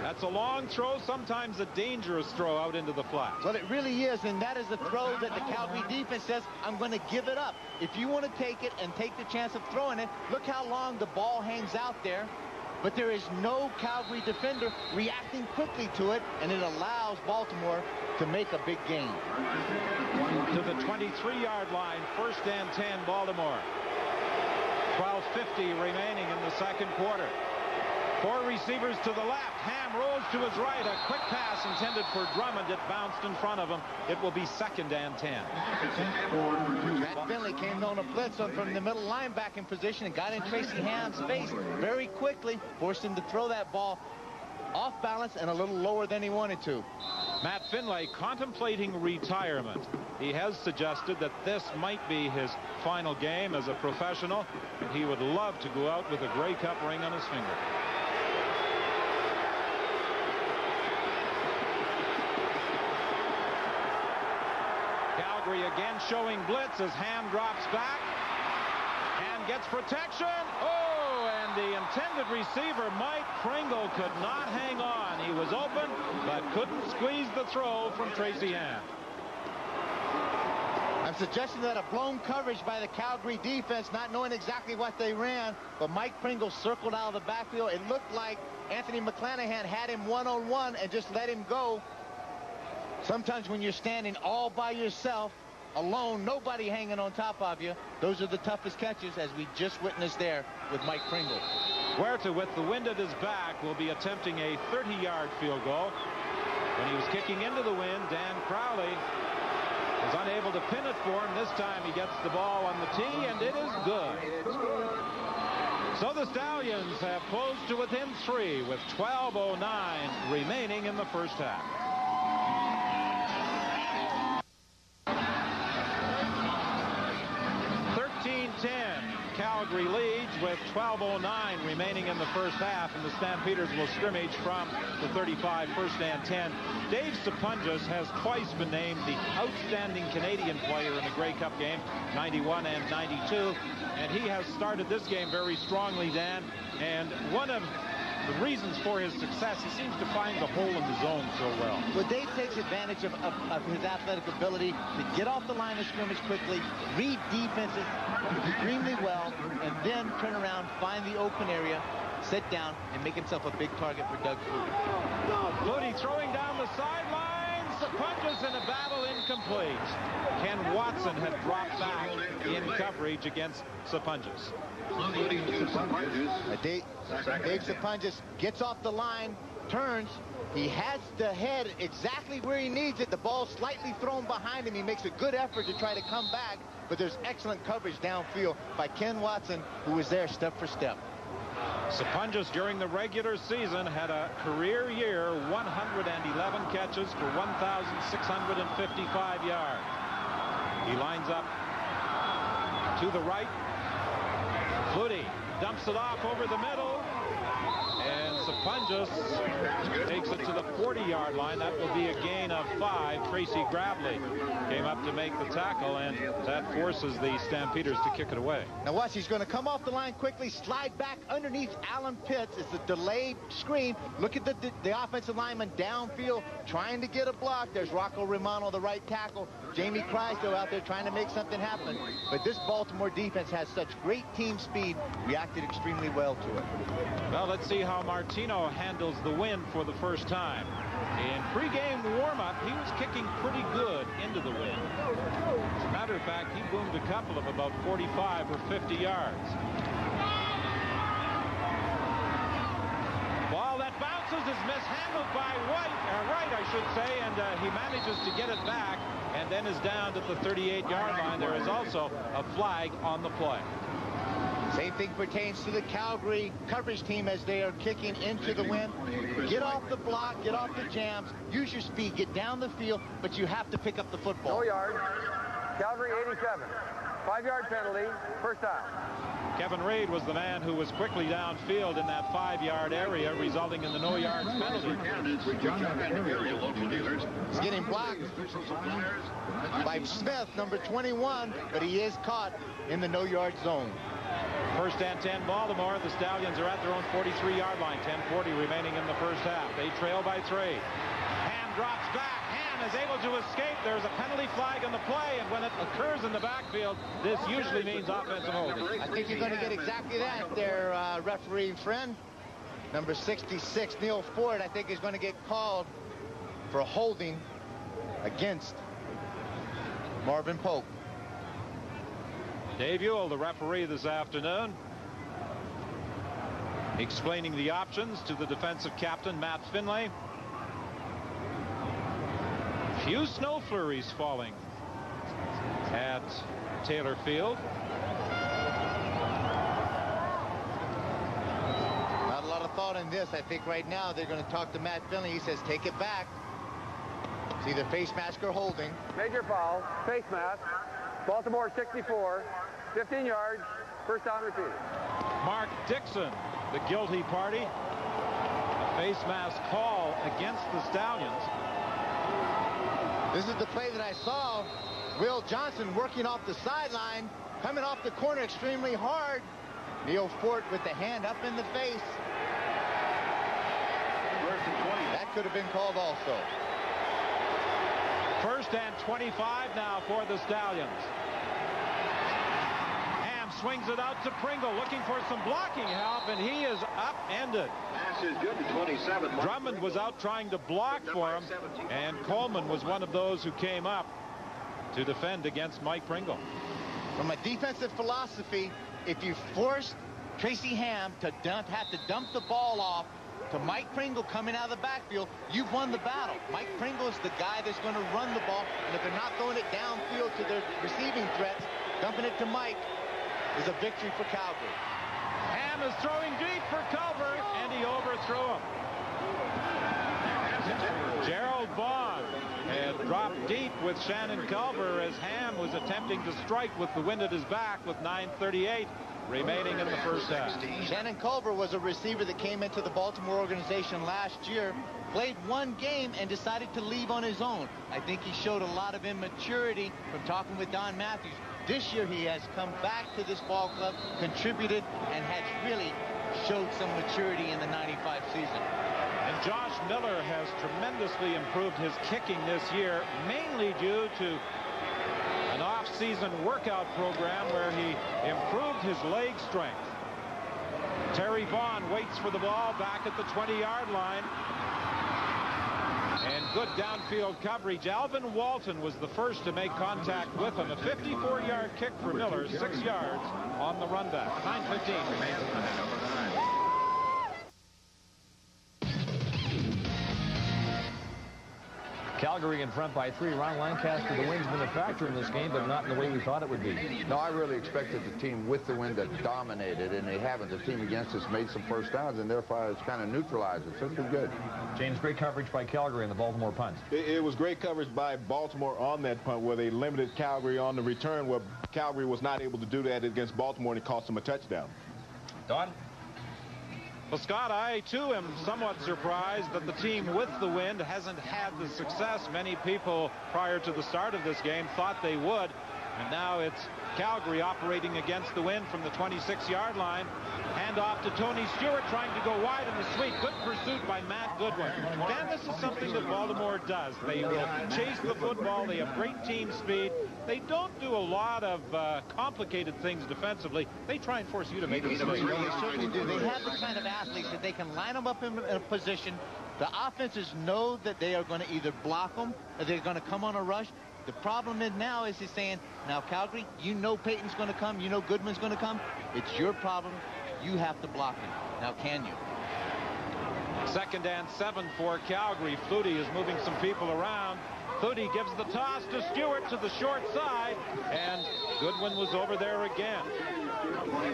That's a long throw, sometimes a dangerous throw out into the flat. Well, it really is, and that is the throw that the Calgary defense says, I'm going to give it up. If you want to take it and take the chance of throwing it, look how long the ball hangs out there. But there is no Calgary defender reacting quickly to it, and it allows Baltimore to make a big gain. To the 23-yard line, first and 10, Baltimore. 12:50 remaining in the second quarter. 4 receivers to the left. Ham rolls to his right. A quick pass intended for Drummond. It bounced in front of him. It will be second and 10. Matt Finley came on a blitz from the middle linebacking position and got in Tracy Ham's face very quickly, forced him to throw that ball off balance and a little lower than he wanted to. Matt Finley contemplating retirement. He has suggested that this might be his final game as a professional, and he would love to go out with a Grey Cup ring on his finger. Calgary again showing blitz as Ham drops back and gets protection. Oh, and the intended receiver, Mike Pringle, could not hang on. He was open, but couldn't squeeze the throw from Tracy Ham. I'm suggesting that a blown coverage by the Calgary defense, not knowing exactly what they ran, but Mike Pringle circled out of the backfield. It looked like Anthony McClanahan had him one-on-one and just let him go. Sometimes when you're standing all by yourself, alone, nobody hanging on top of you, those are the toughest catches, as we just witnessed there with Mike Pringle. Huerta, with the wind at his back, will be attempting a 30-yard field goal. When he was kicking into the wind, Dan Crowley was unable to pin it for him. This time he gets the ball on the tee, and it is good. So the Stallions have closed to within 3 with 12:09 remaining in the first half. Calgary leads with 12:09 remaining in the first half, and the Stampeders will scrimmage from the 35, first and 10. Dave Sapunjas has twice been named the outstanding Canadian player in the Grey Cup game, 91 and 92, and he has started this game very strongly, Dan, and one of the reasons for his success, he seems to find the hole in the zone so well. Well, Dave takes advantage of his athletic ability to get off the line of scrimmage quickly, read defenses extremely well, and then turn around, find the open area, sit down, and make himself a big target for Doug Flutie. Flutie throwing down the sidelines. Sapunjas in a battle, incomplete. Ken Watson had dropped back in coverage against Sapunjas. Dave Sapunjas gets off the line, turns, He has the head exactly where he needs it. The ball slightly thrown behind him. He makes a good effort to try to come back, but there's excellent coverage downfield by Ken Watson, who was there step for step. Sapunjas during the regular season had a career year, 111 catches for 1,655 yards. He lines up to the right. Flutie dumps it off over the middle. And Sapunjas takes it to the 40-yard line. That will be a gain of 5. Tracy Gravely came up to make the tackle, and that forces the Stampeders to kick it away. Now watch, he's going to come off the line quickly, slide back underneath Alan Pitts. It's a delayed screen. Look at the offensive lineman downfield trying to get a block. There's Rocco Romano, the right tackle. Jamie Crystal out there trying to make something happen. But this Baltimore defense has such great team speed, reacted extremely well to it. Well, let's see how Martino handles the wind for the first time. In pregame warm-up, he was kicking pretty good into the wind. As a matter of fact, he boomed a couple of about 45 or 50 yards. Ball that bounces is mishandled by Wright, I should say, and he manages to get it back and then is down to the 38-yard line. There is also a flag on the play. Same thing pertains to the Calgary coverage team as they are kicking into the wind. Get off the block, get off the jams, use your speed, get down the field, but you have to pick up the football. No yard. Calgary 87. 5-yard penalty. First down. Kevin Reed was the man who was quickly downfield in that 5-yard area, resulting in the no yards penalty. He's getting blocked by Smith, number 21, but he is caught in the no yard zone. First and 10 Baltimore. The Stallions are at their own 43-yard line. 10:40 remaining in the first half. They trail by 3. Ham drops back. Ham is able to escape. There's a penalty flag on the play, and when it occurs in the backfield, this usually means offensive holding. I think you're going to get exactly that there, referee friend. Number 66, Neil Ford, I think is going to get called for holding against Marvin Pope. Dave Ewell, the referee this afternoon, explaining the options to the defensive captain, Matt Finlay. Few snow flurries falling at Taylor Field. Not a lot of thought in this. I think right now they're going to talk to Matt Finlay. He says, take it back. It's either face mask or holding. Major foul. Face mask. Baltimore 64. 15 yards. First down repeated. Mark Dixon, the guilty party. A face mask call against the Stallions. This is the play that I saw. Will Johnson working off the sideline, coming off the corner extremely hard. Neil Fort with the hand up in the face. That could have been called also. First and 25 now for the Stallions. Ham swings it out to Pringle, looking for some blocking help, and he is upended. Pass is good to 27. Drummond was out trying to block for him, and Coleman was one of those who came up to defend against Mike Pringle. From a defensive philosophy, if you force Tracy Ham to have to dump the ball off to Mike Pringle coming out of the backfield, you've won the battle. Mike Pringle is the guy that's going to run the ball, and if they're not throwing it downfield to their receiving threats, dumping it to Mike is a victory for Calgary. Ham is throwing deep for Culver, and he overthrew him. Gerald Vaughn had dropped deep with Shannon Culver as Ham was attempting to strike with the wind at his back with 9:38 remaining in the first half. Shannon Culver was a receiver that came into the Baltimore organization last year, played one game and decided to leave on his own. I think he showed a lot of immaturity from talking with Don Matthews. This year he has come back to this ball club, contributed, and has really showed some maturity in the 95 season. And Josh Miller has tremendously improved his kicking this year, mainly due to an off-season workout program where he improved his leg strength. Terry Vaughn waits for the ball back at the 20-yard line. And good downfield coverage. Alvin Walton was the first to make contact with him. A 54-yard kick for Miller, 6 yards on the runback. 9:15 remains in the half. Calgary in front by 3. Ron Lancaster, the wind's been a factor in this game, but not in the way we thought it would be. No, I really expected the team with the wind to dominate it, and they haven't. The team against us made some first downs, and therefore it's kind of neutralized it. So it's been good. James, great coverage by Calgary in the Baltimore punt. It was great coverage by Baltimore on that punt, where they limited Calgary on the return, where Calgary was not able to do that against Baltimore, and it cost them a touchdown. Don? Well, Scott, I, too, am somewhat surprised that the team with the wind hasn't had the success many people prior to the start of this game thought they would. And now it's Calgary operating against the wind from the 26-yard line. Hand off to Tony Stewart, trying to go wide in the sweep. Good pursuit by Matt Goodwin. Dan, this is something that Baltimore does. They will chase the football. They have great team speed. They don't do a lot of complicated things defensively. They try and force you to make a mistake. They certainly do. They have the kind of athletes that they can line them up in a position. The offenses know that they are going to either block them or they're going to come on a rush. The problem is now is he's saying, now, Calgary, you know Peyton's going to come. You know Goodman's going to come. It's your problem. You have to block him. Now, can you? 2nd and 7 for Calgary. Flutie is moving some people around. Flutie gives the toss to Stewart to the short side, and Goodwin was over there again.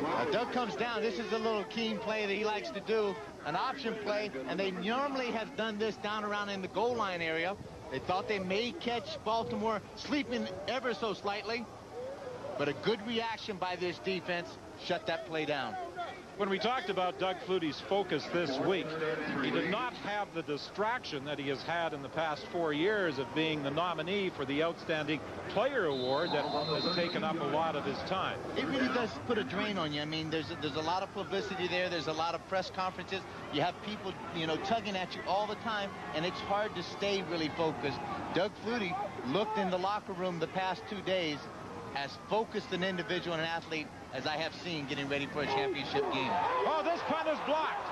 Now, Doug comes down. This is a little keen play that he likes to do, an option play, and they normally have done this down around in the goal line area. They thought they may catch Baltimore sleeping ever so slightly, but a good reaction by this defense shut that play down. When we talked about Doug Flutie's focus this week, he did not have the distraction that he has had in the past 4 years of being the nominee for the Outstanding Player Award that has taken up a lot of his time. It really does put a drain on you. I mean, there's a lot of publicity there. There's a lot of press conferences. You have people, you know, tugging at you all the time, and it's hard to stay really focused. Doug Flutie looked in the locker room the past 2 days as focused an individual and an athlete as I have seen getting ready for a championship game. Oh, this punt is blocked.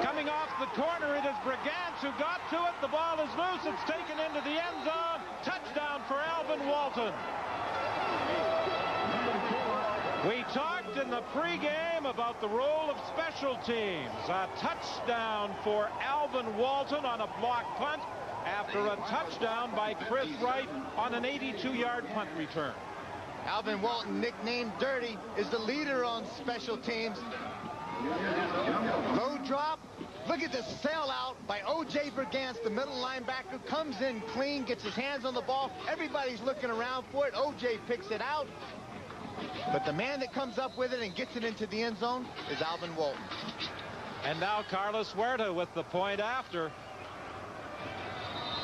Coming off the corner, it is Brigance who got to it. The ball is loose. It's taken into the end zone. Touchdown for Alvin Walton. We talked in the pregame about the role of special teams. A touchdown for Alvin Walton on a blocked punt after a touchdown by Chris Wright on an 82-yard punt return. Alvin Walton, nicknamed Dirty, is the leader on special teams. Low drop. Look at the sellout by O.J. Brigance, the middle linebacker. Comes in clean, gets his hands on the ball. Everybody's looking around for it. O.J. picks it out. But the man that comes up with it and gets it into the end zone is Alvin Walton. And now Carlos Huerta with the point after.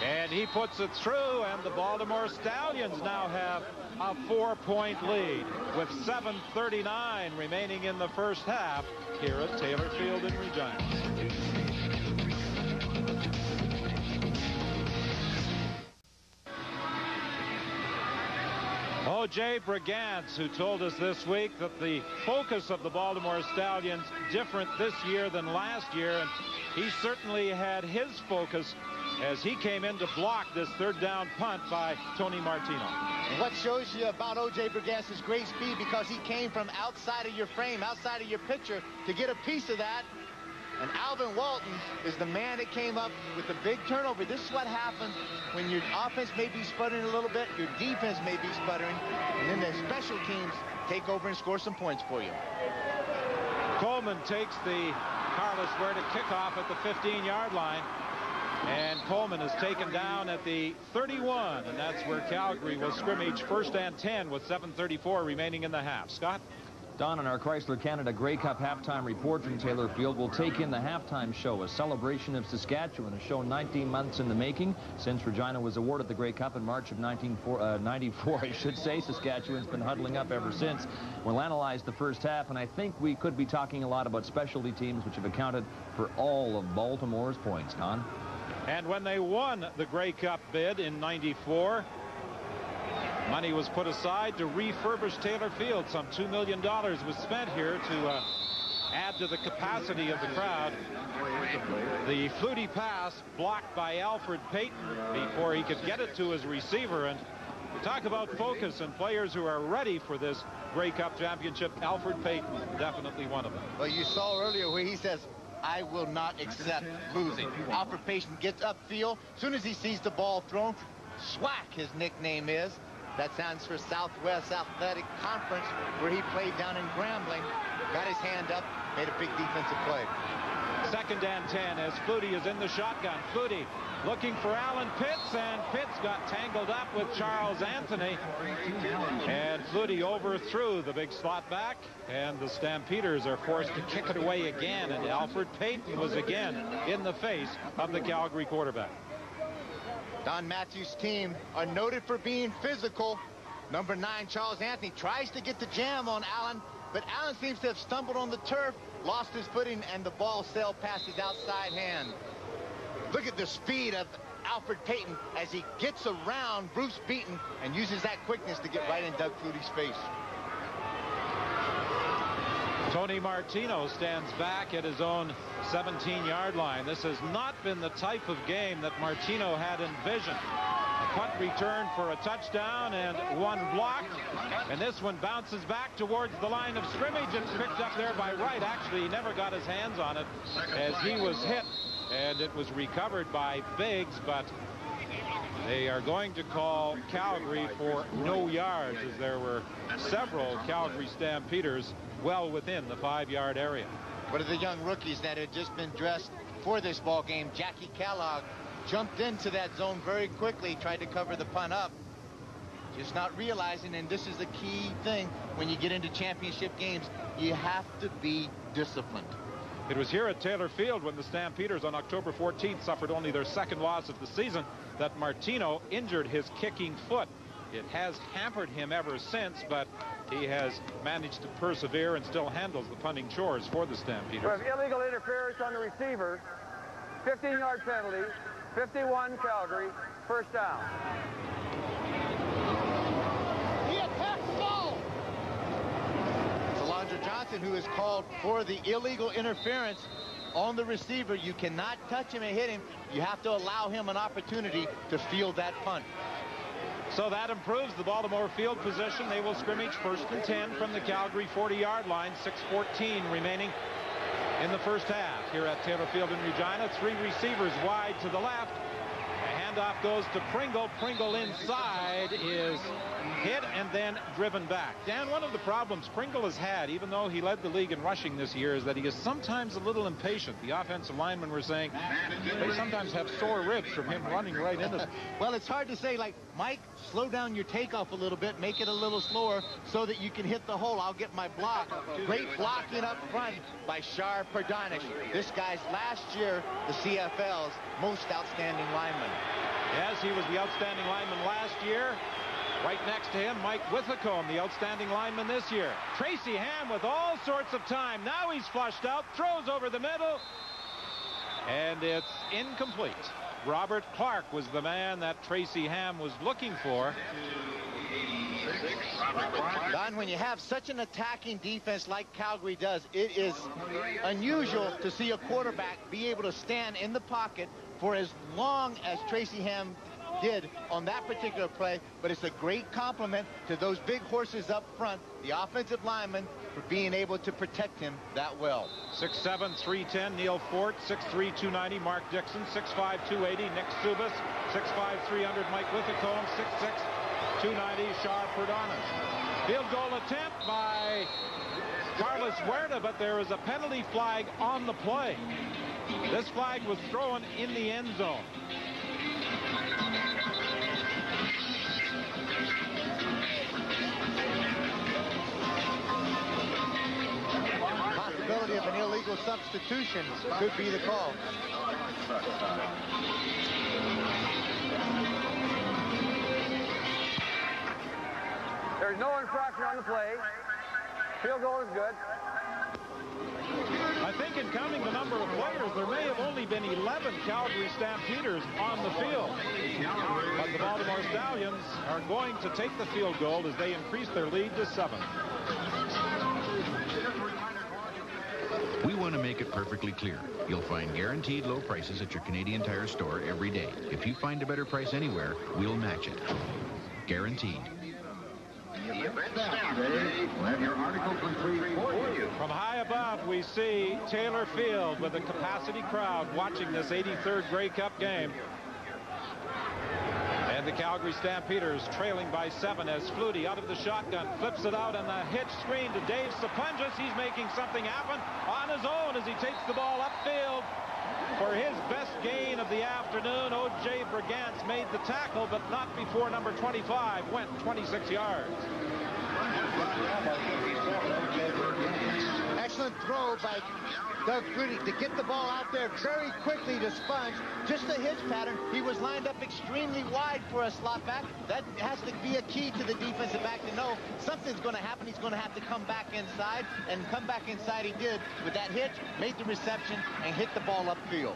And he puts it through, and the Baltimore Stallions now have a 4-point lead with 7:39 remaining in the first half here at Taylor Field in Regina. O.J. Brigance, who told us this week that the focus of the Baltimore Stallions different this year than last year, and he certainly had his focus as he came in to block this 3rd down punt by Tony Martino. And what shows you about O.J. Brigance's great speed, because he came from outside of your frame, outside of your picture, to get a piece of that. And Alvin Walton is the man that came up with the big turnover. This is what happens when your offense may be sputtering a little bit, your defense may be sputtering, and then the special teams take over and score some points for you. Coleman takes the Carlos Huerta kickoff at the 15-yard line. And Coleman is taken down at the 31, and that's where Calgary will scrimmage 1st and 10 with 7:34 remaining in the half. Scott? Don, in our Chrysler Canada Grey Cup halftime report from Taylor Field, we'll take in the halftime show, a celebration of Saskatchewan, a show 19 months in the making. Since Regina was awarded the Grey Cup in March of 1994, I should say, Saskatchewan's been huddling up ever since. We'll analyze the first half, and I think we could be talking a lot about specialty teams, which have accounted for all of Baltimore's points. Don? And when they won the Grey Cup bid in '94, money was put aside to refurbish Taylor Field. Some $2 million was spent here to add to the capacity of the crowd. The Flutie pass blocked by Alfred Payton before he could get it to his receiver. And we talk about focus and players who are ready for this Grey Cup championship. Alfred Payton, definitely one of them. Well, you saw earlier where he says, I will not accept losing. Alfred Payton gets upfield. As soon as he sees the ball thrown, SWAC, his nickname is. That stands for Southwest Athletic Conference, where he played down in Grambling. Got his hand up, made a big defensive play. 2nd and 10 as Flutie is in the shotgun. Flutie looking for Alan Pitts, and Pitts got tangled up with Charles Anthony. And Flutie overthrew the big slot back, and the Stampeders are forced to kick it away again, and Alfred Payton was again in the face of the Calgary quarterback. Don Matthews' team are noted for being physical. Number 9, Charles Anthony, tries to get the jam on Allen, but Allen seems to have stumbled on the turf, lost his footing, and the ball sailed past his outside hand. Look at the speed of Alfred Payton as he gets around Bruce Beaton and uses that quickness to get right in Doug Flutie's face. Tony Martino stands back at his own 17-yard line. This has not been the type of game that Martino had envisioned. A punt return for a touchdown and one block. And this one bounces back towards the line of scrimmage. It's picked up there by Wright. Actually, he never got his hands on it as he was hit. And it was recovered by Biggs, but they are going to call Calgary for no yards, as there were several Calgary Stampeders well within the 5-yard area. One of the young rookies that had just been dressed for this ball game, Jackie Kellogg, jumped into that zone very quickly, tried to cover the punt up, just not realizing, and this is the key thing when you get into championship games, you have to be disciplined. It was here at Taylor Field when the Stampeders on October 14th suffered only their 2nd loss of the season that Martino injured his kicking foot. It has hampered him ever since, but he has managed to persevere and still handles the punting chores for the Stampeders. We have illegal interference on the receiver, 15-yard penalty, 51 Calgary, 1st down. He attacked the ball. Alondra Johnson, who is called for the illegal interference on the receiver. You cannot touch him and hit him. You have to allow him an opportunity to field that punt. So that improves the Baltimore field position. They will scrimmage 1st and 10 from the Calgary 40-yard line. 6:14 remaining in the first half here at Taylor Field in Regina. 3 receivers wide to the left. The handoff goes to Pringle. Pringle inside is hit and then driven back. Dan, one of the problems Pringle has had, even though he led the league in rushing this year, is that he is sometimes a little impatient. The offensive linemen were saying they sometimes have sore ribs from him running right into them. Well, it's hard to say, like, Mike, slow down your takeoff a little bit, make it a little slower so that you can hit the hole. I'll get my block. Great blocking up front by Shar Perdanish. This guy's last year the CFL's most outstanding lineman. Yes, he was the outstanding lineman last year. Right next to him, Mike Withacombe, the outstanding lineman this year. Tracy Ham with all sorts of time. Now he's flushed out, throws over the middle, and it's incomplete. Robert Clark was the man that Tracy Ham was looking for. Don, when you have such an attacking defense like Calgary does, it is unusual to see a quarterback be able to stand in the pocket for as long as Tracy Ham did on that particular play, but it's a great compliment to those big horses up front, the offensive linemen, for being able to protect him that well. 6'7", 310, Neil Fort. 6'3", 290, Mark Dixon. 6'5", 280, Nick Subas. 6'5", 300, Mike Withacombe. 6'6", 290, Shar Perdanish. Field goal attempt by Carlos Huerta, but there is a penalty flag on the play. This flag was thrown in the end zone. Possibility of an illegal substitution could be the call. There's no infraction on the play. Field goal is good. I think in counting the number of players, there may have only been 11 Calgary Stampeders on the field. But the Baltimore Stallions are going to take the field goal as they increase their lead to 7. We want to make it perfectly clear. You'll find guaranteed low prices at your Canadian Tire store every day. If you find a better price anywhere, we'll match it. Guaranteed. The event Saturday will have your article complete for you. From high above, we see Taylor Field with a capacity crowd watching this 83rd Grey Cup game. And the Calgary Stampeders trailing by 7 as Flutie out of the shotgun flips it out on the hitch screen to Dave Sapunjas. He's making something happen on his own as he takes the ball upfield for his best gain of the afternoon. O.J. Brigance made the tackle, but not before number 25 went 26 yards. Excellent throw by Doug Flutie to get the ball out there very quickly to Sponge. Just a hitch pattern. He was lined up extremely wide for a slot back. That has to be a key to the defensive back to know something's going to happen. He's going to have to come back inside, and come back inside he did with that hitch, made the reception, and hit the ball upfield.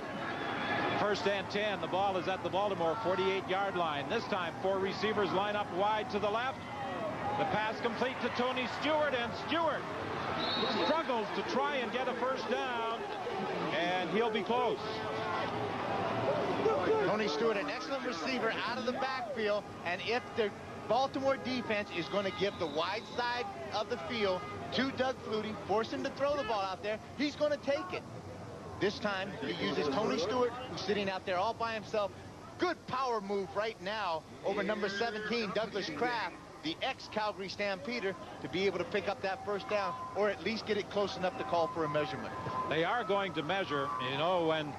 First and 10. The ball is at the Baltimore 48-yard line. This time 4 receivers line up wide to the left. The pass complete to Tony Stewart, and Stewart struggles to try and get a first down, and he'll be close. Tony Stewart, an excellent receiver out of the backfield, and if the Baltimore defense is going to give the wide side of the field to Doug Flutie, force him to throw the ball out there, he's going to take it. This time he uses Tony Stewart, who's sitting out there all by himself. Good power move right now over number 17, Douglas Kraft, the ex-Calgary Stampeder, to be able to pick up that first down, or at least get it close enough to call for a measurement. They are going to measure. You know, when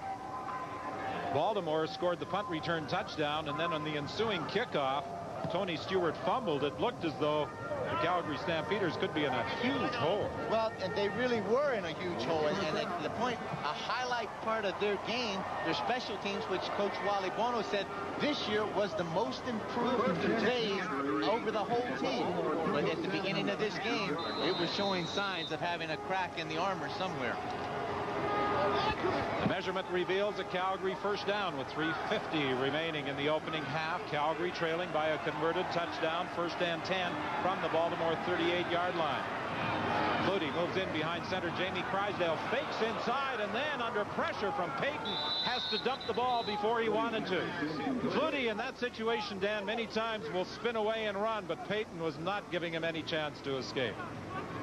Baltimore scored the punt return touchdown, and then on the ensuing kickoff, Tony Stewart fumbled, it looked as though the Calgary Stampeders could be in a huge hole. Well, and they really were in a huge hole. And at the point, a highlight part of their game, their special teams, which Coach Wally Bono said this year was the most improved phase over the whole team. But at the beginning of this game, it was showing signs of having a crack in the armor somewhere. The measurement reveals a Calgary first down with 3:50 remaining in the opening half. Calgary trailing by a converted touchdown. First and 10 from the Baltimore 38-yard line. Flutie moves in behind center. Jamie Crysdale fakes inside, and then under pressure from Payton has to dump the ball before he wanted to. Flutie in that situation, Dan, many times will spin away and run, but Payton was not giving him any chance to escape.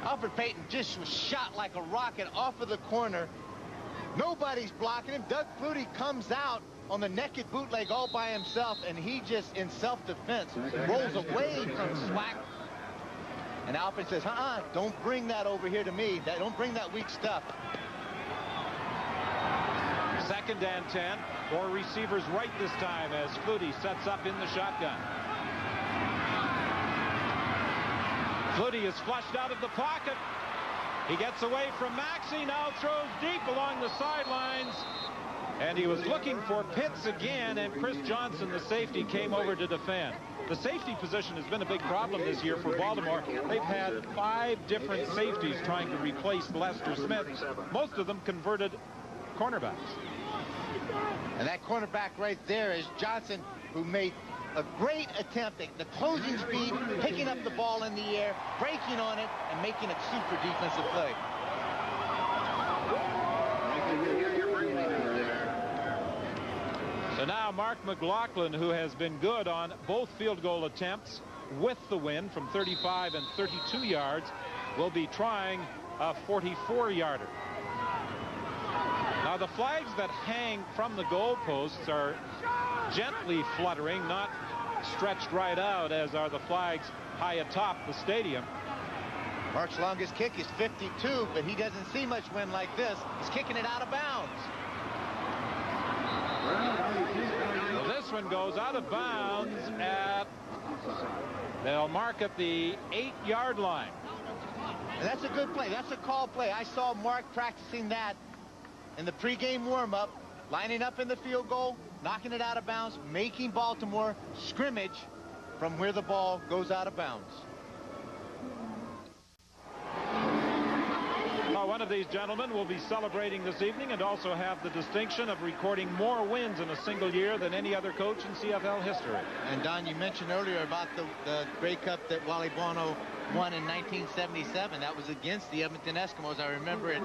Alfred Payton just was shot like a rocket off of the corner. Nobody's blocking him. Doug Flutie comes out on the naked bootleg all by himself, and he just, in self-defense, rolls away from Swack. And Alfred says, don't bring that over here to me. Don't bring that weak stuff. Second and 10. 4 receivers right this time as Flutie sets up in the shotgun. Flutie is flushed out of the pocket. He gets away from Maxey, now throws deep along the sidelines. And he was looking for Pitts again, and Chris Johnson, the safety, came over to defend. The safety position has been a big problem this year for Baltimore. They've had 5 different safeties trying to replace Lester Smith. Most of them converted cornerbacks. And that cornerback right there is Johnson, who made a great attempt at the closing speed, picking up the ball in the air, breaking on it, and making a super defensive play. So now Mark McLaughlin, who has been good on both field goal attempts with the win from 35 and 32 yards, will be trying a 44-yarder. Now the flags that hang from the goalposts are gently fluttering, not stretched right out, as are the flags high atop the stadium. Mark's longest kick is 52, but he doesn't see much wind like this. He's kicking it out of bounds. Well, this one goes out of bounds at, they'll mark at the 8-yard line. And that's a good play. That's a call play. I saw Mark practicing that in the pregame warm-up, lining up in the field goal, knocking it out of bounds, making Baltimore scrimmage from where the ball goes out of bounds. One of these gentlemen will be celebrating this evening and also have the distinction of recording more wins in a single year than any other coach in CFL history. And Don, you mentioned earlier about the Grey Cup that Wally Bono won in 1977. That was against the Edmonton Eskimos. I remember it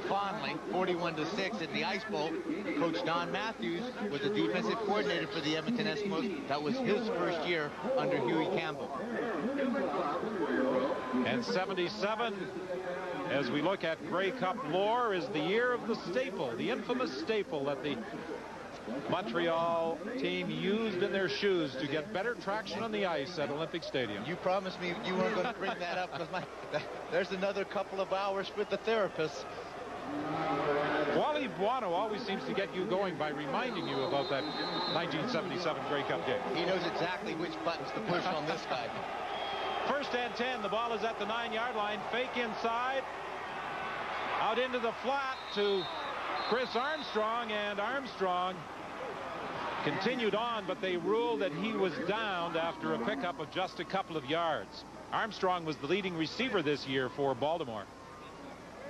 fondly, 41-6 at the Ice Bowl. Coach Don Matthews was the defensive coordinator for the Edmonton Eskimos. That was his first year under Huey Campbell. And 77 as we look at Grey Cup lore, is the year of the staple, the infamous staple that the Montreal team used in their shoes to get better traction on the ice at Olympic Stadium. You promised me you weren't going to bring that up, because there's another couple of hours with the therapist. Wally Buono always seems to get you going by reminding you about that 1977 Grey Cup game. He knows exactly which buttons to push on this guy. First and 10. The ball is at the 9-yard line. Fake inside. Out into the flat to Chris Armstrong, and Armstrong continued on, but they ruled that he was downed after a pickup of just a couple of yards. Armstrong was the leading receiver this year for Baltimore.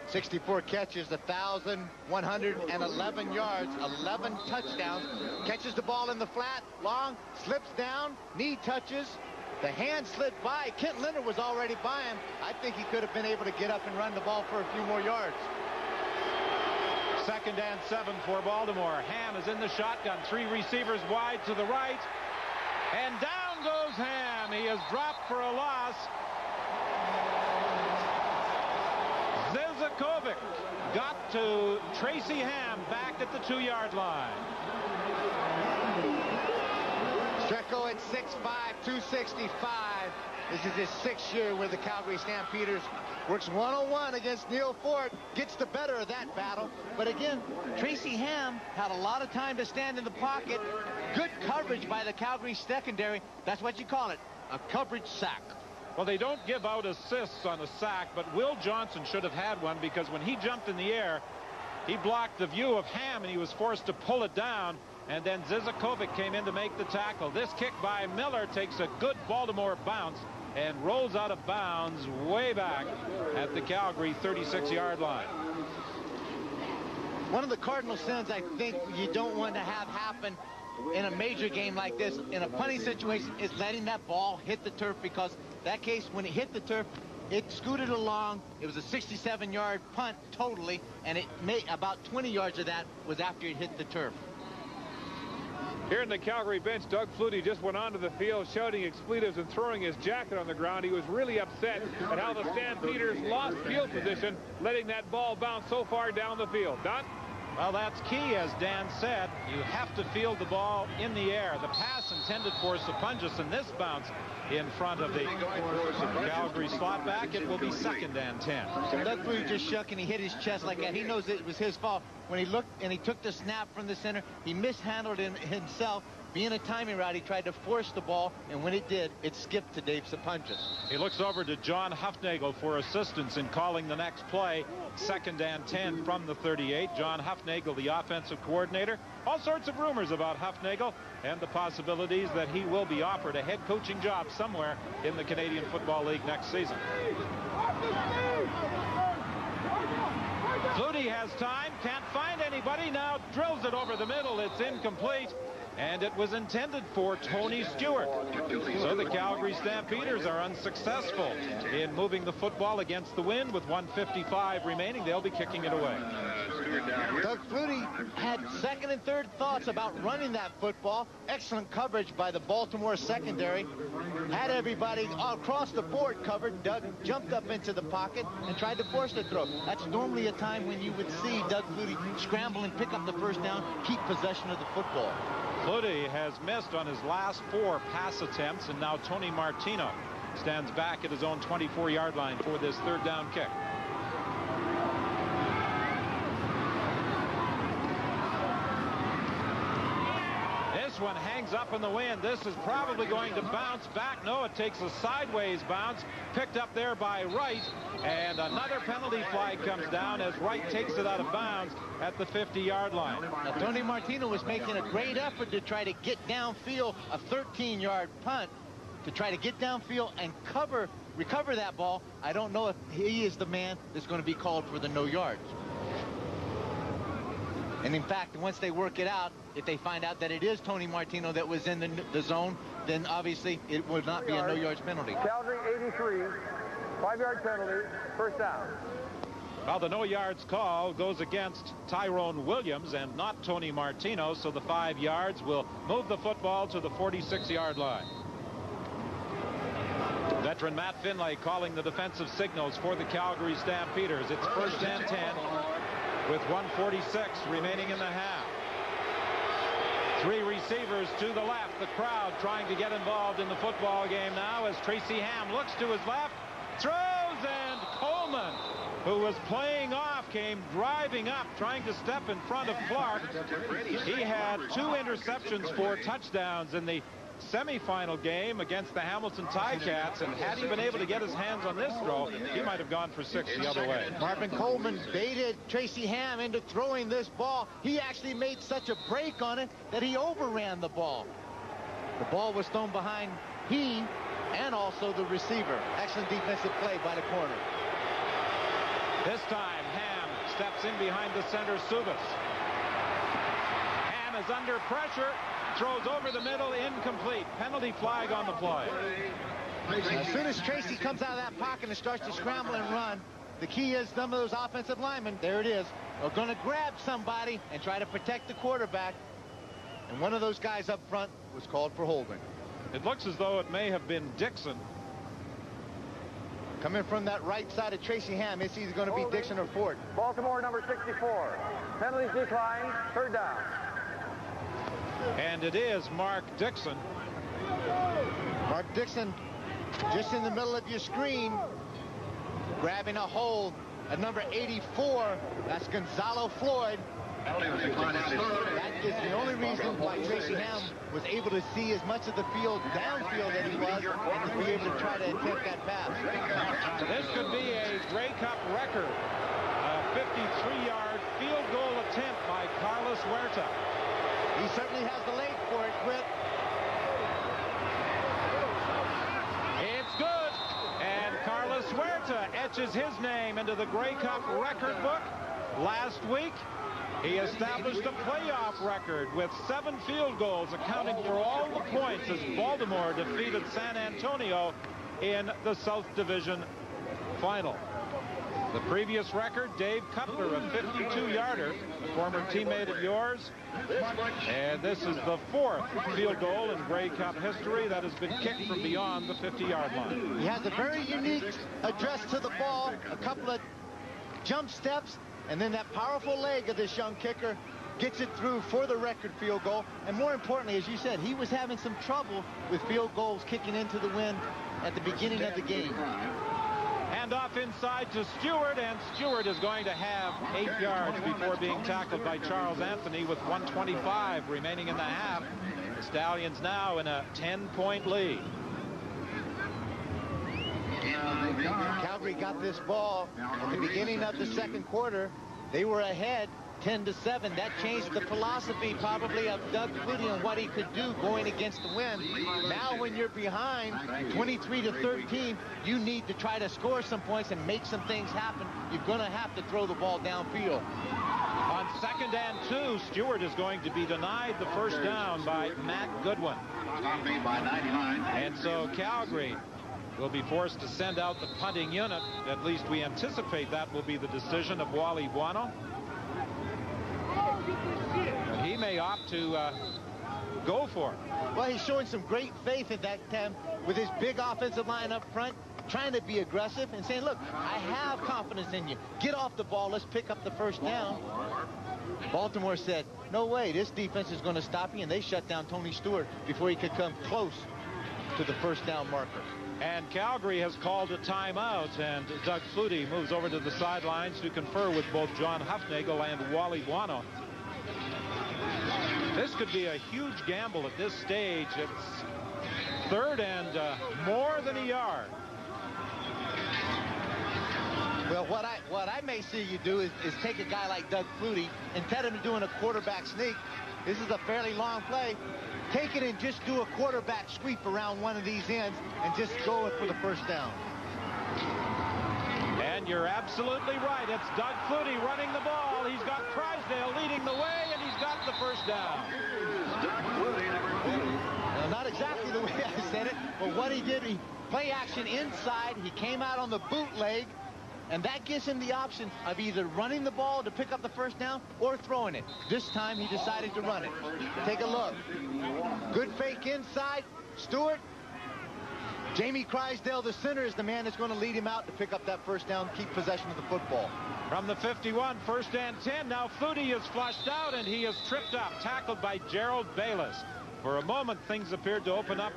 64 catches, 1,111 yards, 11 touchdowns. Catches the ball in the flat, long, slips down, knee touches. The hand slid by. Kent Leonard was already by him. I think he could have been able to get up and run the ball for a few more yards. 2nd and 7 for Baltimore. Ham is in the shotgun. 3 receivers wide to the right. And down goes Ham. He is dropped for a loss. Zizakovic got to Tracy Ham back at the 2-yard line. Strecko at 6'5", 265. This is his 6th year with the Calgary Stampeders. Works one-on-one against Neil Ford. Gets the better of that battle. But again, Tracy Ham had a lot of time to stand in the pocket. Good coverage by the Calgary secondary. That's what you call it, a coverage sack. Well, they don't give out assists on a sack, but Will Johnson should have had one, because when he jumped in the air, he blocked the view of Ham, and he was forced to pull it down. And then Zizakovic came in to make the tackle. This kick by Miller takes a good Baltimore bounce and rolls out of bounds way back at the Calgary 36-yard line. One of the cardinal sins I think you don't want to have happen in a major game like this, in a punting situation, is letting that ball hit the turf, because that case, when it hit the turf, it scooted along. It was a 67-yard punt totally, and it made about 20 yards of that was after it hit the turf. Here in the Calgary bench, Doug Flutie just went onto the field shouting expletives and throwing his jacket on the ground. He was really upset at how the Stampeders lost field position, letting that ball bounce so far down the field. Don? Well, that's key, as Dan said. You have to field the ball in the air. The pass intended for Sapunjas, and this bounce in front of the Calgary slot back. It will be 2nd and 10. So Doug Flutie just shook and he hit his chest like that. He knows it was his fault. When he looked and he took the snap from the center, he mishandled it himself. Being a timing route, he tried to force the ball, and when it did, it skipped to Dave Sapunjas. He looks over to John Hufnagel for assistance in calling the next play. 2nd and 10 from the 38. John Hufnagel, the offensive coordinator. All sorts of rumors about Hufnagel and the possibilities that he will be offered a head coaching job somewhere in the Canadian Football League next season. Flutie has time, can't find anybody, now drills it over the middle. It's incomplete, and it was intended for Tony Stewart. So the Calgary Stampeders are unsuccessful in moving the football against the wind. With 1:55 remaining, they'll be kicking it away. Doug Flutie had 2nd and 3rd thoughts about running that football. Excellent coverage by the Baltimore secondary. Had everybody all across the board covered. Doug jumped up into the pocket and tried to force the throw. That's normally a time when you would see Doug Flutie scramble and pick up the 1st down, keep possession of the football. Flutie has missed on his last 4 pass attempts, and now Tony Martino stands back at his own 24-yard line for this 3rd down kick. This one hangs up in the wind. This is probably going to bounce back. No, it takes a sideways bounce, picked up there by Wright, and another penalty flag comes down as Wright takes it out of bounds at the 50-yard line. Now, Tony Martino was making a great effort to try to get downfield, a 13-yard punt, to try to get downfield and recover that ball. I don't know if he is the man that's going to be called for the no yards. And in fact, once they work it out, if they find out that it is Tony Martino that was in the zone, then obviously it would not be a no yards penalty. Calgary 83, 5-yard penalty, 1st down. Well, the no yards call goes against Tyrone Williams and not Tony Martino, so the 5 yards will move the football to the 46-yard line. That Veteran Matt Finlay calling the defensive signals for the Calgary Stampeders. It's first and 10 with 1:46 remaining in the half. 3 receivers to the left. The crowd trying to get involved in the football game now as Tracy Ham looks to his left, throws, and Coleman, who was playing off, came driving up, trying to step in front of Clark. He had 2 interceptions for touchdowns in the semifinal game against the Hamilton Ticats, and had he been able to get his hands on this throw, he might have gone for 6 the other way. Marvin Coleman baited Tracy Ham into throwing this ball. He actually made such a break on it that he overran the ball. The ball was thrown behind he and also the receiver. Excellent defensive play by the corner. This time Ham steps in behind the center, Subas. Ham is under pressure, throws over the middle, incomplete. Penalty flag on the play. As soon as Tracy comes out of that pocket and starts to scramble and run, the key is some of those offensive linemen, there it is, are going to grab somebody and try to protect the quarterback. And one of those guys up front was called for holding. It looks as though it may have been Dixon. Coming from that right side of Tracy Ham, it's either going to be Dixon or Ford. Baltimore number 64. Penalties declined. Third down. And it is Mark Dixon. Mark Dixon just in the middle of your screen, grabbing a hold at number 84. That's Gonzalo Floyd. That is the only reason why Tracy Ham was able to see as much of the field downfield that he was, and to be able to try to attempt that pass. This could be a Grey Cup record. A 53-yard field goal attempt by Carlos Huerta. He certainly has the leg for it, Britt. It's good. And Carlos Huerta etches his name into the Grey Cup record book. Last week, he established a playoff record with 7 field goals, accounting for all the points as Baltimore defeated San Antonio in the South Division final. The previous record, Dave Cutler, a 52-yarder, a former teammate of yours. And this is the 4th field goal in Grey Cup history that has been kicked from beyond the 50-yard line. He has a very unique address to the ball, a couple of jump steps, and then that powerful leg of this young kicker gets it through for the record field goal. And more importantly, as you said, he was having some trouble with field goals kicking into the wind at the beginning of the game. Hand off inside to Stewart, and Stewart is going to have 8 yards before being tackled by Charles Anthony with 1:25 remaining in the half. The Stallions now in a 10-point lead. Calgary got this ball at the beginning of the second quarter. They were ahead 10-7. That changed the philosophy probably of Doug Flutie and what he could do going against the wind. Now when you're behind 23-13, you need to try to score some points and make some things happen. You're going to have to throw the ball downfield. On 2nd and 2, Stewart is going to be denied the first down by Matt Goodwin. And so Calgary will be forced to send out the punting unit. At least we anticipate that will be the decision of Wally Buono. He may opt to go for it. Well, he's showing some great faith at that time with his big offensive line up front, trying to be aggressive and saying, look, I have confidence in you. Get off the ball. Let's pick up the first down. Baltimore said, no way, this defense is going to stop you, and they shut down Tony Stewart before he could come close to the first down marker. And Calgary has called a timeout, and Doug Flutie moves over to the sidelines to confer with both John Hufnagel and Wally Buono. This could be a huge gamble at this stage. It's 3rd and more than a yard. Well, what I may see you do is take a guy like Doug Flutie, instead of doing a quarterback sneak, this is a fairly long play, take it and just do a quarterback sweep around one of these ends and just go for the first down. And you're absolutely right. It's Doug Flutie running the ball. He's got Crysdale leading the way, and he's got the first down. Well, not exactly the way I said it, but what he did, he play action inside. He came out on the bootleg, and that gives him the option of either running the ball to pick up the first down or throwing it. This time he decided to run it. Take a look. Good fake inside. Stewart Jamie Crysdale, the center, is the man that's going to lead him out to pick up that first down, keep possession of the football. From the 51, 1st and 10. Now Flutie is flushed out, and he is tripped up, tackled by Gerald Bayless. For a moment, things appeared to open up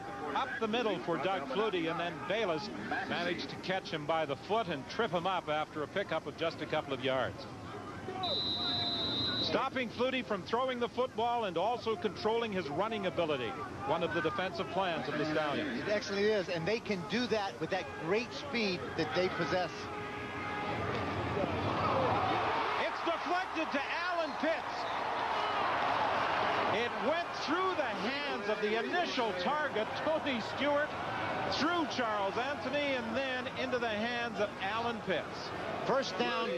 the middle for Doug Flutie, and then Bayless managed to catch him by the foot and trip him up after a pickup of just a couple of yards. Stopping Flutie from throwing the football and also controlling his running ability. One of the defensive plans of the Stallions. It actually is, and they can do that with that great speed that they possess. It's deflected to Alan Pitts. It went through the hands of the initial target, Tony Stewart, through Charles Anthony, and then into the hands of Alan Pitts. First down.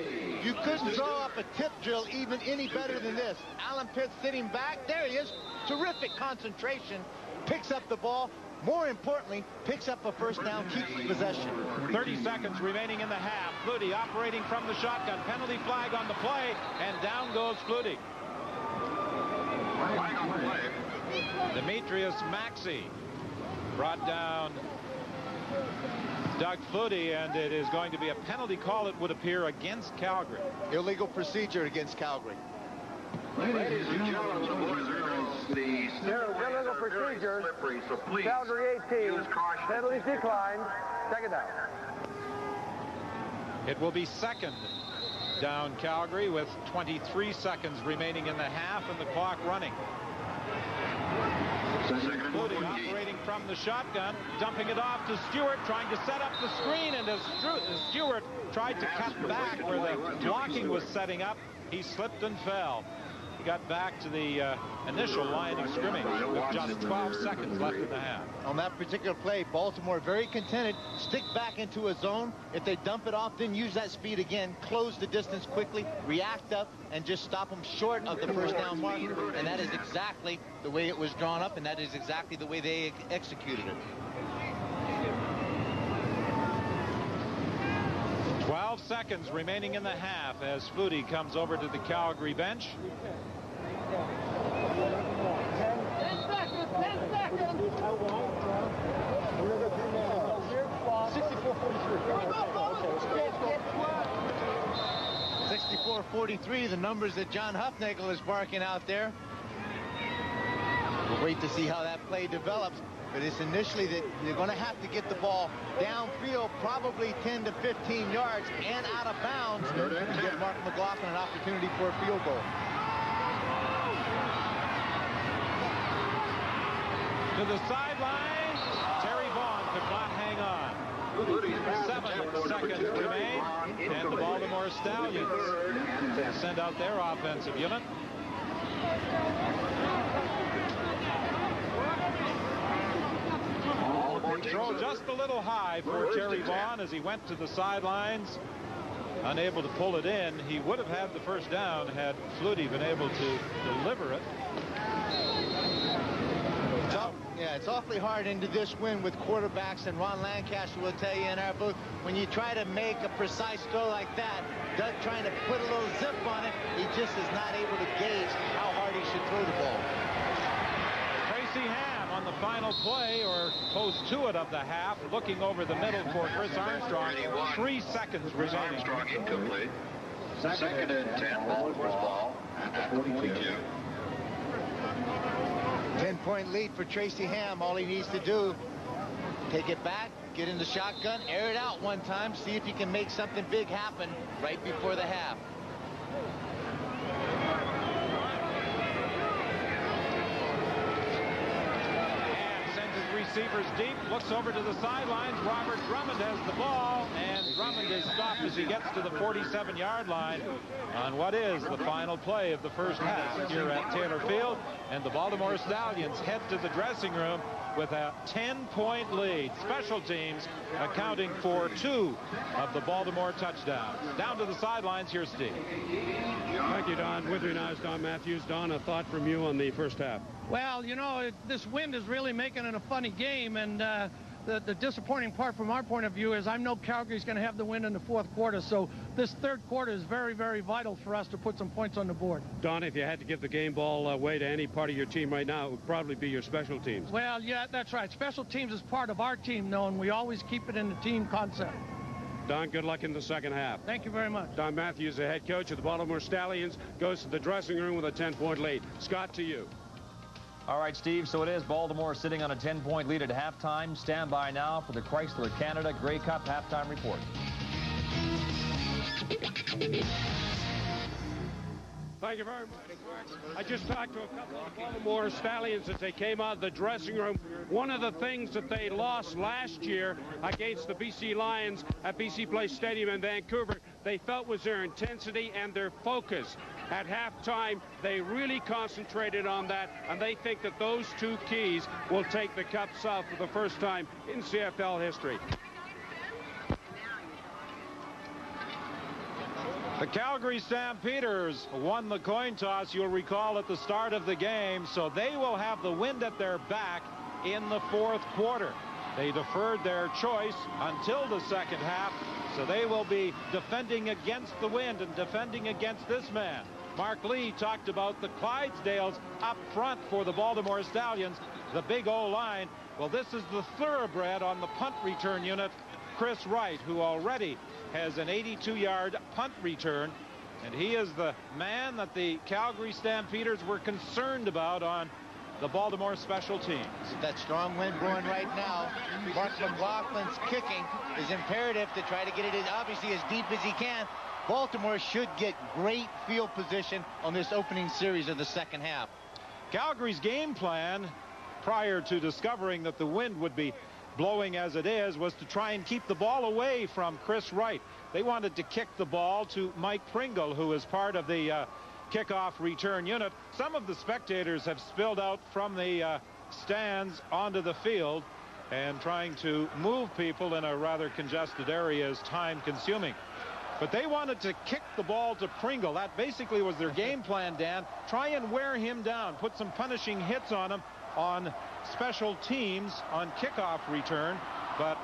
You couldn't throw up a tip drill even any better than this. Alan Pitts sitting back. There he is. Terrific concentration. Picks up the ball. More importantly, picks up a first down, keeps possession. 30 seconds remaining in the half. Flutie operating from the shotgun. Penalty flag on the play, and down goes Flutie. Demetrius Maxey brought down Doug Flutie, and it is going to be a penalty call, it would appear, against Calgary. Illegal procedure against Calgary. Ladies and gentlemen, the boys and girls, the stairway illegal are very procedure. slippery, so please Calgary 18. use caution. Penalties declined. Second down. It will be second down Calgary with 23 seconds remaining in the half and the clock running. Flutie operating from the shotgun, dumping it off to Stewart, trying to set up the screen, and as Stewart tried to cut back where the blocking was setting up, he slipped and fell. He got back to the initial line of scrimmage with just 12 seconds left in the half. On that particular play, Baltimore very contented, stick back into a zone. If they dump it off, then use that speed again, close the distance quickly, react up, and just stop them short of the first down mark. And that is exactly the way it was drawn up, and that is exactly the way they executed it. 12 seconds remaining in the half as Flutie comes over to the Calgary bench. 10 seconds. 10 seconds. 64-43, the numbers that John Huffnagel is barking out there. We'll wait to see how that play develops. But it's initially that they're going to have to get the ball downfield, probably 10 to 15 yards and out of bounds to give Mark McLaughlin an opportunity for a field goal. To the sideline, Terry Vaughn could not hang on. 7 seconds remain, and the Baltimore Stallions send out their offensive unit. Throw just a little high for Terry Vaughn as he went to the sidelines, unable to pull it in. He would have had the first down had Flutie been able to deliver it. Yeah, it's awfully hard into this win with quarterbacks, and Ron Lancaster will tell you in our booth, when you try to make a precise throw like that, Doug trying to put a little zip on it, he just is not able to gauge how hard he should throw the ball. Tracy Ham on the final play, or close to it, of the half, looking over the middle for Chris Armstrong. 3 seconds remaining. Armstrong incomplete. Second and 10, Baltimore's ball at 42. 10-point lead for Tracy Ham. All he needs to do, take it back, get in the shotgun, air it out one time, see if he can make something big happen right before the half. And sends his receivers deep, looks over to the sidelines. Robert Drummond has the ball, and Drummond is stopped as he gets to the 47-yard line on what is the final play of the first half here at Taylor Field. And the Baltimore Stallions head to the dressing room with a 10-point lead. Special teams accounting for 2 of the Baltimore touchdowns. Down to the sidelines, here's Steve. Thank you, Don. With you now is Don Matthews. Don, a thought from you on the first half. Well, you know, this wind is really making it a funny game, and the the disappointing part from our point of view is I know Calgary's going to have the win in the fourth quarter, so this third quarter is very, very vital for us to put some points on the board. Don, if you had to give the game ball away to any part of your team right now, it would probably be your special teams. Well, yeah, that's right. Special teams is part of our team, though, and we always keep it in the team concept. Don, good luck in the second half. Thank you very much. Don Matthews, the head coach of the Baltimore Stallions, goes to the dressing room with a 10-point lead. Scott, to you. All right, Steve, so it is Baltimore sitting on a 10-point lead at halftime. Stand by now for the Chrysler Canada Grey Cup halftime report. Thank you very much. I just talked to a couple of Baltimore Stallions as they came out of the dressing room. One of the things that they lost last year against the BC Lions at BC Place Stadium in Vancouver, they felt was their intensity and their focus. At halftime, they really concentrated on that, and they think that those two keys will take the Cup south for the first time in CFL history. The Calgary Stampeders won the coin toss, you'll recall, at the start of the game, so they will have the wind at their back in the fourth quarter. They deferred their choice until the second half, so they will be defending against the wind and defending against this man. Mark Lee talked about the Clydesdales up front for the Baltimore Stallions, the big O-line. Well, this is the thoroughbred on the punt return unit, Chris Wright, who already has an 82-yard punt return, and he is the man that the Calgary Stampeders were concerned about on the Baltimore special teams. That strong wind blowing right now. Mark McLaughlin's kicking is imperative to try to get it in, obviously, as deep as he can. Baltimore should get great field position on this opening series of the second half. Calgary's game plan, prior to discovering that the wind would be blowing as it is, was to try and keep the ball away from Chris Wright. They wanted to kick the ball to Mike Pringle, who is part of the kickoff return unit. Some of the spectators have spilled out from the stands onto the field, and trying to move people in a rather congested area is time-consuming. But they wanted to kick the ball to Pringle. That basically was their game plan, Dan. Try and wear him down, put some punishing hits on him on special teams on kickoff return, but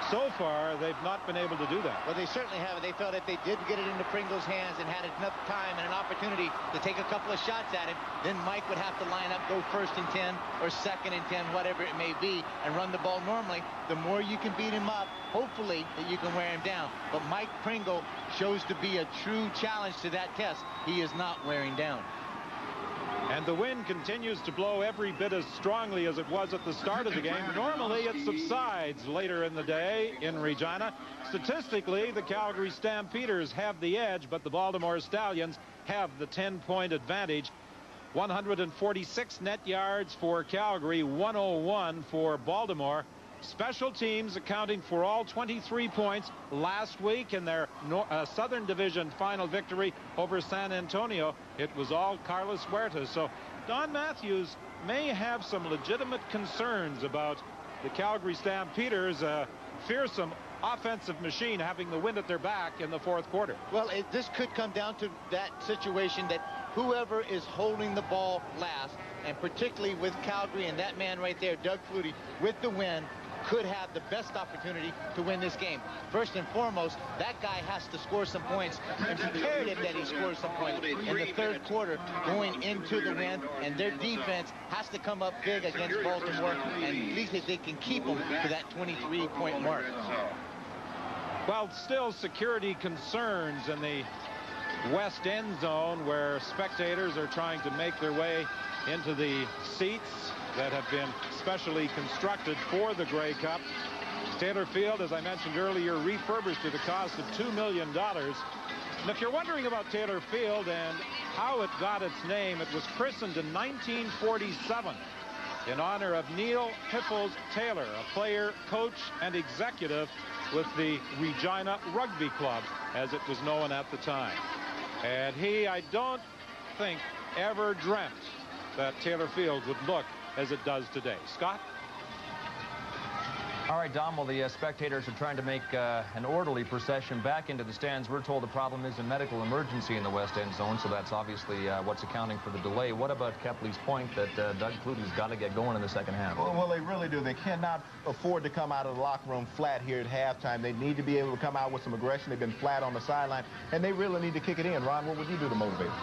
so far they've not been able to do that. Well, they certainly haven't. They felt if they did get it into Pringle's hands and had enough time and an opportunity to take a couple of shots at him, then Mike would have to line up, go 1st and 10 or 2nd and 10, whatever it may be, and run the ball normally. The more you can beat him up, hopefully that you can wear him down. But Mike Pringle shows to be a true challenge to that test. He is not wearing down. And the wind continues to blow every bit as strongly as it was at the start of the game. Normally it subsides later in the day in Regina. Statistically, the Calgary Stampeders have the edge, but the Baltimore Stallions have the 10-point advantage. 146 net yards for Calgary, 101 for Baltimore. Special teams accounting for all 23 points last week in their Southern Division final victory over San Antonio. It was all Carlos Huerta. So Don Matthews may have some legitimate concerns about the Calgary Stampeders, a fearsome offensive machine having the wind at their back in the fourth quarter. Well, this could come down to that situation that whoever is holding the ball last, and particularly with Calgary and that man right there, Doug Flutie, with the wind, could have the best opportunity to win this game. First and foremost, that guy has to score some points, and imperative that he scores some points in the third quarter going into the wind, and their defense has to come up big against Baltimore, and at least if they can keep them to that 23-point mark. Well, still security concerns in the west end zone, where spectators are trying to make their way into the seats that have been specially constructed for the Grey Cup. Taylor Field, as I mentioned earlier, refurbished at a cost of $2 million. And if you're wondering about Taylor Field and how it got its name, it was christened in 1947 in honor of Neil Hiffles Taylor, a player, coach, and executive with the Regina Rugby Club, as it was known at the time. And he, I don't think, ever dreamt that Taylor Field would look as it does today. Scott? All right, Dom, well, the spectators are trying to make an orderly procession back into the stands. We're told the problem is a medical emergency in the West End zone, so that's obviously what's accounting for the delay. What about Kepley's point that Doug Flutie's got to get going in the second half? Well, they really do. They cannot afford to come out of the locker room flat here at halftime. They need to be able to come out with some aggression. They've been flat on the sideline, and they really need to kick it in. Ron, what would you do to motivate them?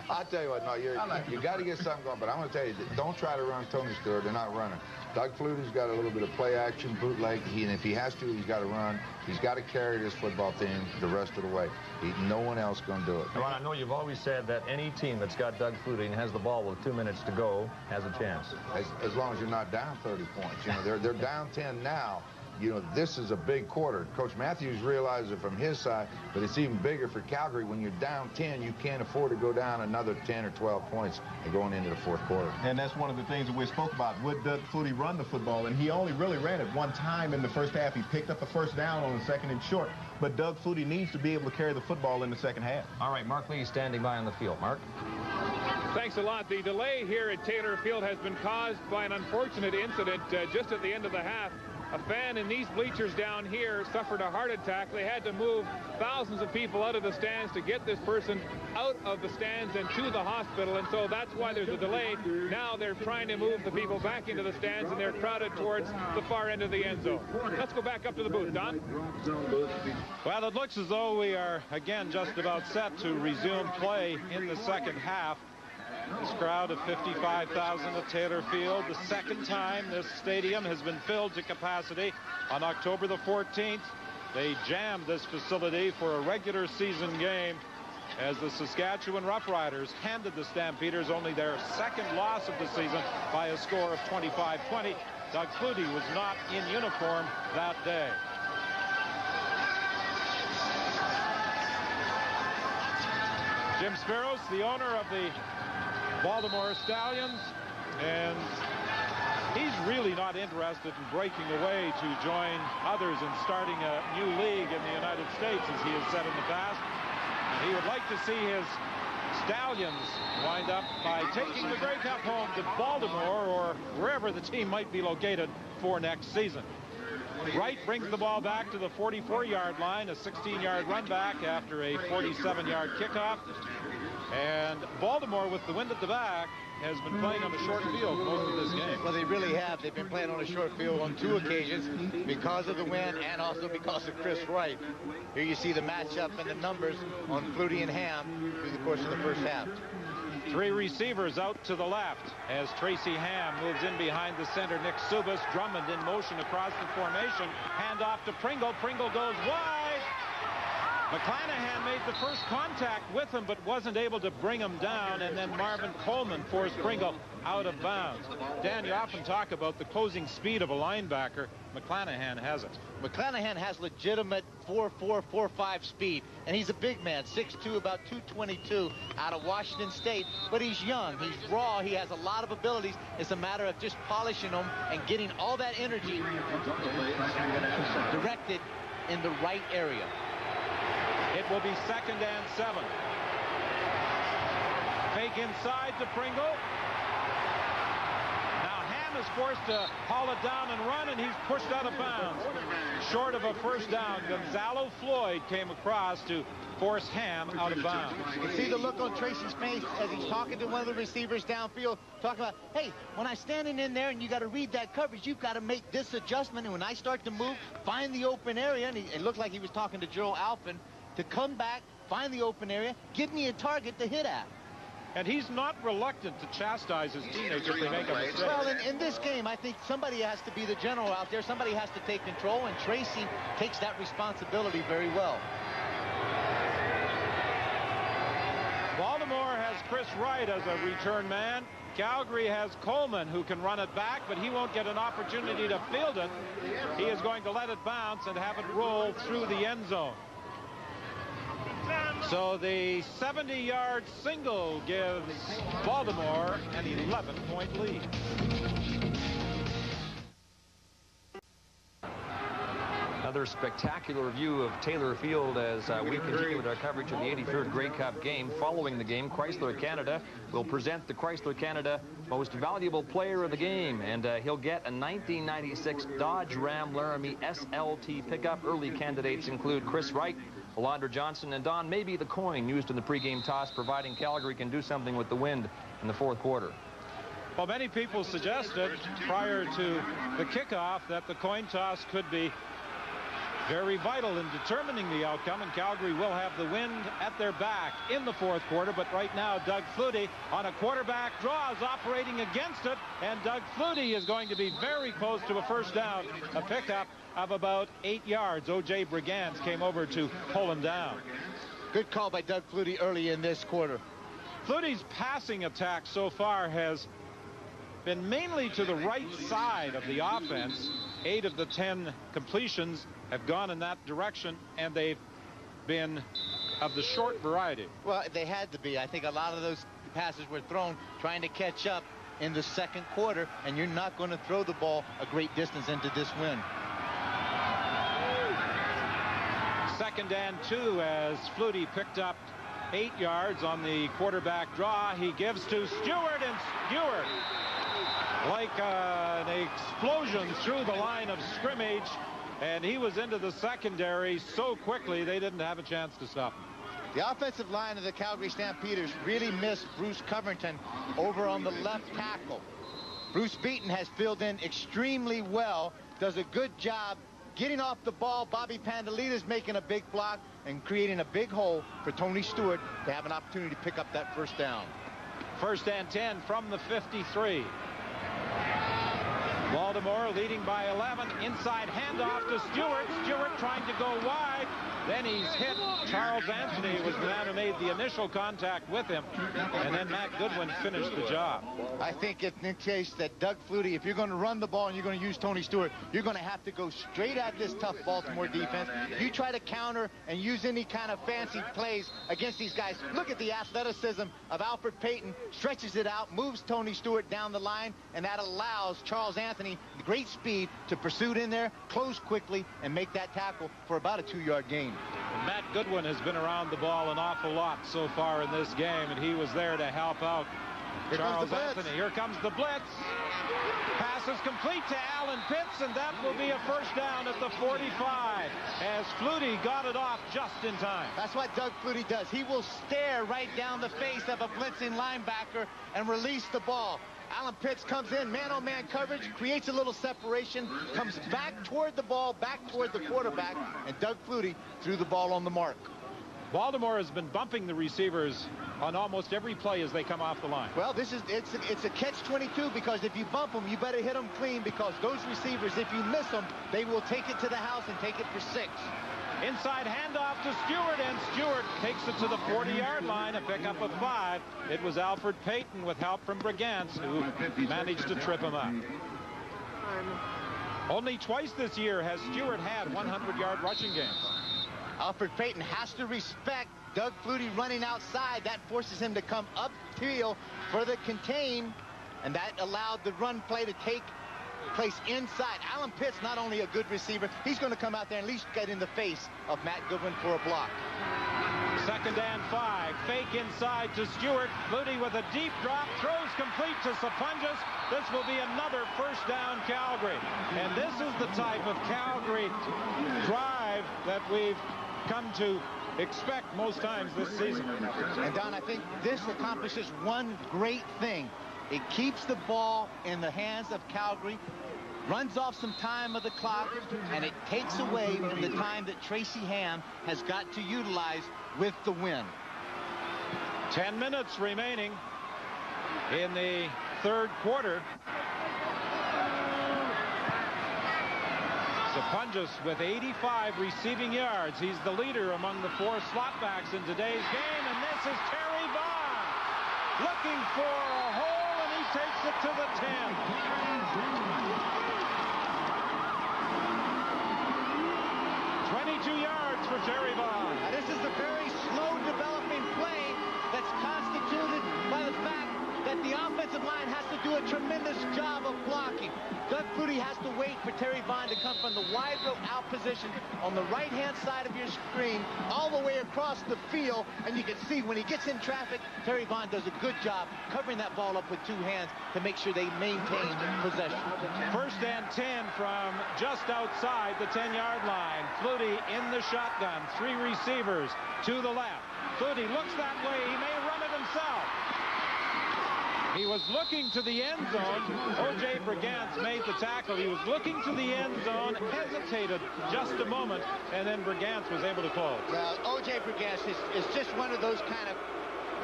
I'll tell you what, no, you got to get something going, but I'm going to tell you, don't try to run Tony Stewart. They're not running. Doug Flutie's got a little bit of play action, bootleg, and if he has to, he's got to run. He's got to carry this football team the rest of the way. No one else going to do it. Ron, I know you've always said that any team that's got Doug Flutie and has the ball with 2 minutes to go has a chance. As long as you're not down 30 points. You know, they're down 10 now. You know, this is a big quarter. Coach Matthews realizes it from his side, but it's even bigger for Calgary. When you're down 10, you can't afford to go down another 10 or 12 points going into the fourth quarter. And that's one of the things that we spoke about. Would Doug Flutie run the football? And he only really ran it one time in the first half. He picked up a first down on the second and short. But Doug Flutie needs to be able to carry the football in the second half. All right, Mark Lee standing by on the field. Mark? Thanks a lot. The delay here at Taylor Field has been caused by an unfortunate incident just at the end of the half. A fan in these bleachers down here suffered a heart attack. They had to move thousands of people out of the stands to get this person out of the stands and to the hospital, and so that's why there's a delay. Now they're trying to move the people back into the stands, and they're crowded towards the far end of the end zone. Let's go back up to the booth, Don. Well, it looks as though we are, again, just about set to resume play in the second half. This crowd of 55,000 at Taylor Field, the second time this stadium has been filled to capacity. On October the 14th, they jammed this facility for a regular season game as the Saskatchewan Roughriders handed the Stampeders only their second loss of the season by a score of 25-20. Doug Flutie was not in uniform that day. Jim Spiros, the owner of the Baltimore Stallions, and he's really not interested in breaking away to join others and starting a new league in the United States, as he has said in the past. And he would like to see his Stallions wind up by taking the Grey Cup home to Baltimore or wherever the team might be located for next season. Wright brings the ball back to the 44-yard line, a 16-yard run back after a 47-yard kickoff. And Baltimore, with the wind at the back, has been playing on a short field most of this game. Well, they really have. They've been playing on a short field on 2 occasions because of the wind and also because of Chris Wright. Here you see the matchup and the numbers on Flutie and Ham through the course of the first half. 3 receivers out to the left as Tracy Ham moves in behind the center. Nick Subas, Drummond in motion across the formation. Hand off to Pringle. Pringle goes wide. McClanahan made the first contact with him but wasn't able to bring him down, and then Marvin Coleman forced Pringle out of bounds. Dan, you often talk about the closing speed of a linebacker. McClanahan has it. McClanahan has legitimate 4.4, 4.5 speed, and he's a big man, 6'2", about 222, out of Washington State, but he's young, he's raw, he has a lot of abilities. It's a matter of just polishing him and getting all that energy directed in the right area. It will be 2nd and 7. Fake inside to Pringle. Now Ham is forced to haul it down and run, and he's pushed out of bounds. Short of a first down, Gonzalo Floyd came across to force Ham out of bounds. You can see the look on Tracy's face as he's talking to one of the receivers downfield, talking about, hey, when I'm standing in there and you got to read that coverage, you've got to make this adjustment, and when I start to move, find the open area. And it looked like he was talking to Joe Alpin, to come back, find the open area, give me a target to hit at. And he's not reluctant to chastise his teammates if they make a mistake. Well, in this game, I think somebody has to be the general out there. Somebody has to take control, and Tracy takes that responsibility very well. Baltimore has Chris Wright as a return man. Calgary has Coleman, who can run it back, but he won't get an opportunity to field it. He is going to let it bounce and have it roll through the end zone. So the 70-yard single gives Baltimore an 11-point lead. Another spectacular view of Taylor Field as we continue with our coverage of the 83rd Grey Cup game. Following the game, Chrysler Canada will present the Chrysler Canada Most Valuable Player of the Game, and he'll get a 1996 Dodge Ram Laramie SLT pickup. Early candidates include Chris Wright, Alondra Johnson, and Don Maybe the coin used in the pregame toss, providing Calgary can do something with the wind in the fourth quarter. Well, many people suggested prior to the kickoff that the coin toss could be very vital in determining the outcome, and Calgary will have the wind at their back in the fourth quarter. But right now, Doug Flutie on a quarterback draw is operating against it, and Doug Flutie is going to be very close to a first down, a pickup of about 8 yards. O.J. Brigance came over to pull him down. Good call by Doug Flutie early in this quarter. Flutie's passing attack so far has been mainly to the right side of the offense. 8 of the 10 completions have gone in that direction, and they've been of the short variety. Well, they had to be. I think a lot of those passes were thrown trying to catch up in the second quarter, and you're not going to throw the ball a great distance into this wind. 2nd and 2 as Flutie picked up 8 yards on the quarterback draw. He gives to Stewart, and Stewart, like an explosion through the line of scrimmage, and he was into the secondary so quickly they didn't have a chance to stop him. The offensive line of the Calgary Stampeders really missed Bruce Covington over on the left tackle. Bruce Beaton has filled in extremely well, does a good job getting off the ball. Bobby Pandolita's making a big block and creating a big hole for Tony Stewart to have an opportunity to pick up that first down. 1st and 10 from the 53. Baltimore leading by 11. Inside handoff to Stewart. Stewart trying to go wide. Then he's hit. Charles Anthony was the man who made the initial contact with him. And then Matt Goodwin finished the job. I think it's in case that Doug Flutie, if you're going to run the ball and you're going to use Tony Stewart, you're going to have to go straight at this tough Baltimore defense. You try to counter and use any kind of fancy plays against these guys. Look at the athleticism of Alfred Payton. Stretches it out, moves Tony Stewart down the line, and that allows Charles Anthony great speed to pursue it in there, close quickly, and make that tackle for about a 2-yard gain. Matt Goodwin has been around the ball an awful lot so far in this game, and he was there to help out Charles Anthony. Here comes the blitz. Pass is complete to Alan Pitts, and that will be a first down at the 45 as Flutie got it off just in time. That's what Doug Flutie does. He will stare right down the face of a blitzing linebacker and release the ball. Alan Pitts comes in, man-on-man coverage, creates a little separation, comes back toward the ball, back toward the quarterback, and Doug Flutie threw the ball on the mark. Baltimore has been bumping the receivers on almost every play as they come off the line. Well, it's a catch-22, because if you bump them, you better hit them clean, because those receivers, if you miss them, they will take it to the house and take it for 6. Inside handoff to Stewart, and Stewart takes it to the 40-yard line, a pickup of 5. It was Alfred Payton with help from Brigance who managed to trip him up. Only twice this year has Stewart had 100-yard rushing games. Alfred Payton has to respect Doug Flutie running outside. That forces him to come upfield for the contain, and that allowed the run play to take place inside. Alan Pitts, not only a good receiver, he's going to come out there and at least get in the face of Matt Goodwin for a block. 2nd and 5. Fake inside to Stewart. Flutie with a deep drop. Throws complete to Sapunjas. This will be another first down Calgary. And this is the type of Calgary drive that we've come to expect most times this season. And Don, I think this accomplishes one great thing. It keeps the ball in the hands of Calgary, runs off some time of the clock, and it takes away from the time that Tracy Ham has got to utilize with the win. 10 minutes remaining in the third quarter. Sapunjas with 85 receiving yards. He's the leader among the 4 slotbacks in today's game, and this is Terry Vaughn looking for a hole, and he takes it to the 10. 22 yards for Terry Vaughn. Now, this is a very slow developing play that's constituted by the fact that But the offensive line has to do a tremendous job of blocking. Doug Flutie has to wait for Terry Vaughn to come from the wide out position on the right-hand side of your screen all the way across the field, and you can see when he gets in traffic, Terry Vaughn does a good job covering that ball up with 2 hands to make sure they maintain possession. 1st and 10 from just outside the 10-yard line. Flutie in the shotgun, 3 receivers to the left. Flutie looks that way. He may run it himself. He was looking to the end zone. O.J. Brigance made the tackle. He was looking to the end zone, hesitated just a moment, and then Brigance was able to close. Well, O.J. Brigance is just one of those kind of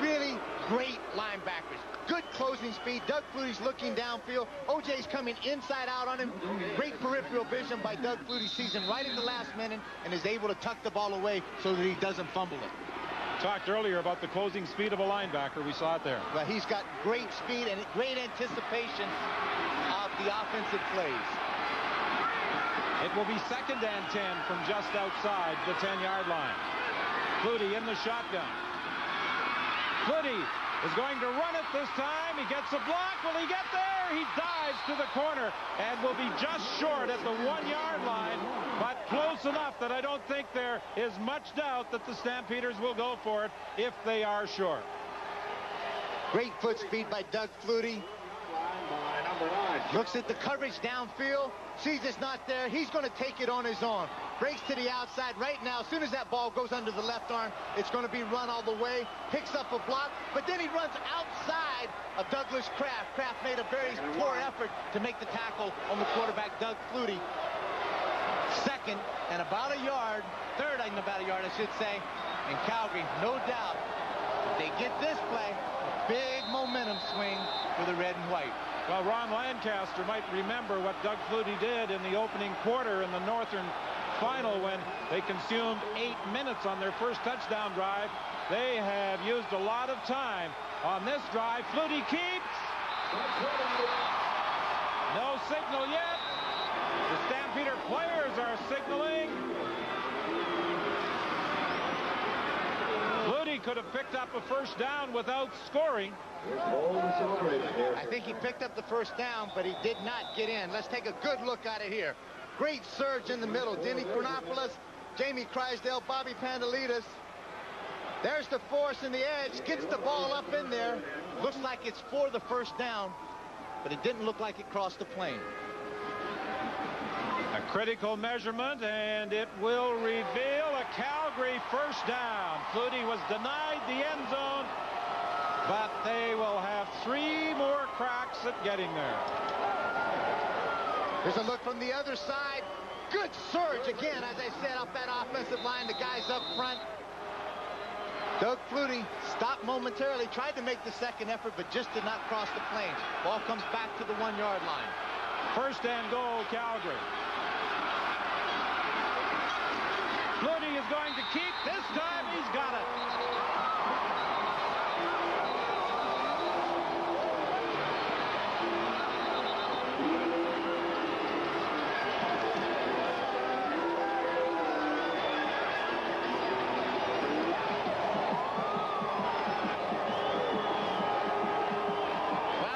really great linebackers. Good closing speed. Doug Flutie's looking downfield. O.J.'s coming inside out on him. Great peripheral vision by Doug Flutie. Sees him right at the last minute and is able to tuck the ball away so that he doesn't fumble it. Talked earlier about the closing speed of a linebacker. We saw it there. Well, he's got great speed and great anticipation of the offensive plays. It will be 2nd and 10 from just outside the 10-yard line. Flutie in the shotgun. Flutie is going to run it this time. He gets a block. Will he get there? He dives to the corner and will be just short at the 1-yard line, but close enough that I don't think there is much doubt that the Stampeders will go for it if they are short. Great foot speed by Doug Flutie. Looks at the coverage downfield, sees it's not there. He's going to take it on his own. Breaks to the outside right now. As soon as that ball goes under the left arm, it's going to be run all the way. Picks up a block, but then he runs outside of Douglas Kraft. Kraft made a very poor effort to make the tackle on the quarterback, Doug Flutie. 2nd and about a yard. 3rd and about a yard, I should say. And Calgary, no doubt, if they get this play, a big momentum swing for the red and white. Well, Ron Lancaster might remember what Doug Flutie did in the opening quarter in the Northern Final when they consumed 8 minutes on their first touchdown drive. They have used a lot of time on this drive. Flutie keeps. No signal yet. The Stampeder players are signaling. Flutie could have picked up a 1st down without scoring. I think he picked up the 1st down, but he did not get in. Let's take a good look at it here. Great surge in the middle. Denny Chronopoulos, Jamie Crysdale, Bobby Pandelides. There's the force in the edge. Gets the ball up in there. Looks like it's for the 1st down, but it didn't look like it crossed the plane. A critical measurement, and it will reveal a Calgary 1st down. Flutie was denied the end zone, but they will have 3 more cracks at getting there. There's a look from the other side. Good surge again, as I said, up that offensive line. The guys up front. Doug Flutie stopped momentarily, tried to make the 2nd effort, but just did not cross the plane. Ball comes back to the 1-yard line. 1st and goal, Calgary. Flutie is going to keep. This time he's got it.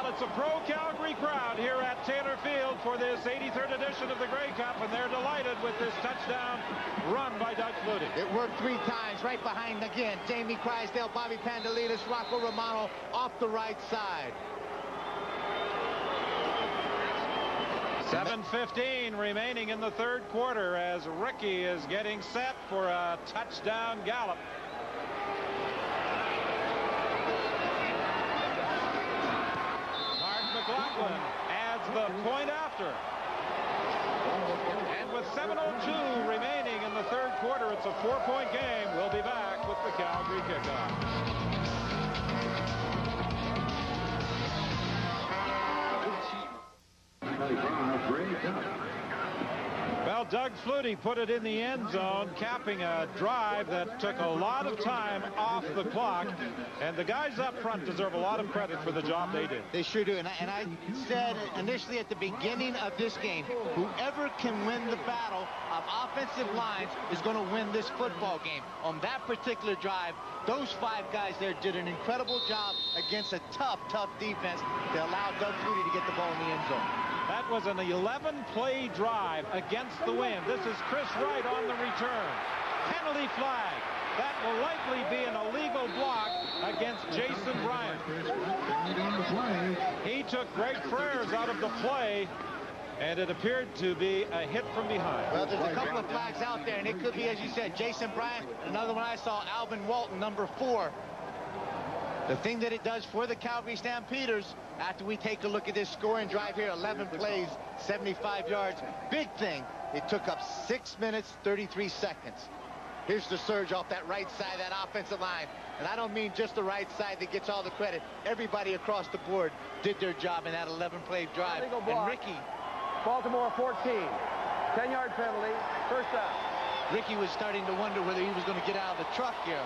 It's a pro-Calgary crowd here at Taylor Field for this 83rd edition of the Grey Cup, and they're delighted with this touchdown run by Doug Flutie. It worked 3 times, right behind, again, Jamie Crysdale, Bobby Pandelides, Rocco Romano off the right side. 7:15 remaining in the 3rd quarter as Ricky is getting set for a touchdown gallop. McLaughlin adds the point after. And with 7:02 remaining in the 3rd quarter, it's a 4-point game. We'll be back with the Calgary kickoff. Well, Doug Flutie put it in the end zone, capping a drive that took a lot of time off the clock. And the guys up front deserve a lot of credit for the job they did. They sure do. And I said initially at the beginning of this game, whoever can win the battle of offensive lines is going to win this football game. On that particular drive, those 5 guys there did an incredible job against a tough defense to allow Doug Flutie to get the ball in the end zone. That was an 11-play drive against the wind. This is Chris Wright on the return. Penalty flag. That will likely be an illegal block against Jason Bryant. He took Greg Frères out of the play, and it appeared to be a hit from behind. Well, there's a couple of flags out there, and it could be, as you said, Jason Bryant. Another one I saw, Alvin Walton, number 4. The thing that it does for the Calgary Stampeders, after we take a look at this scoring drive here, 11 plays, 75 yards, big thing, it took up 6 minutes, 33 seconds. Here's the surge off that right side of that offensive line. And I don't mean just the right side that gets all the credit. Everybody across the board did their job in that 11-play drive. And Ricky. Baltimore 14. 10-yard penalty. First down. Ricky was starting to wonder whether he was going to get out of the truck here.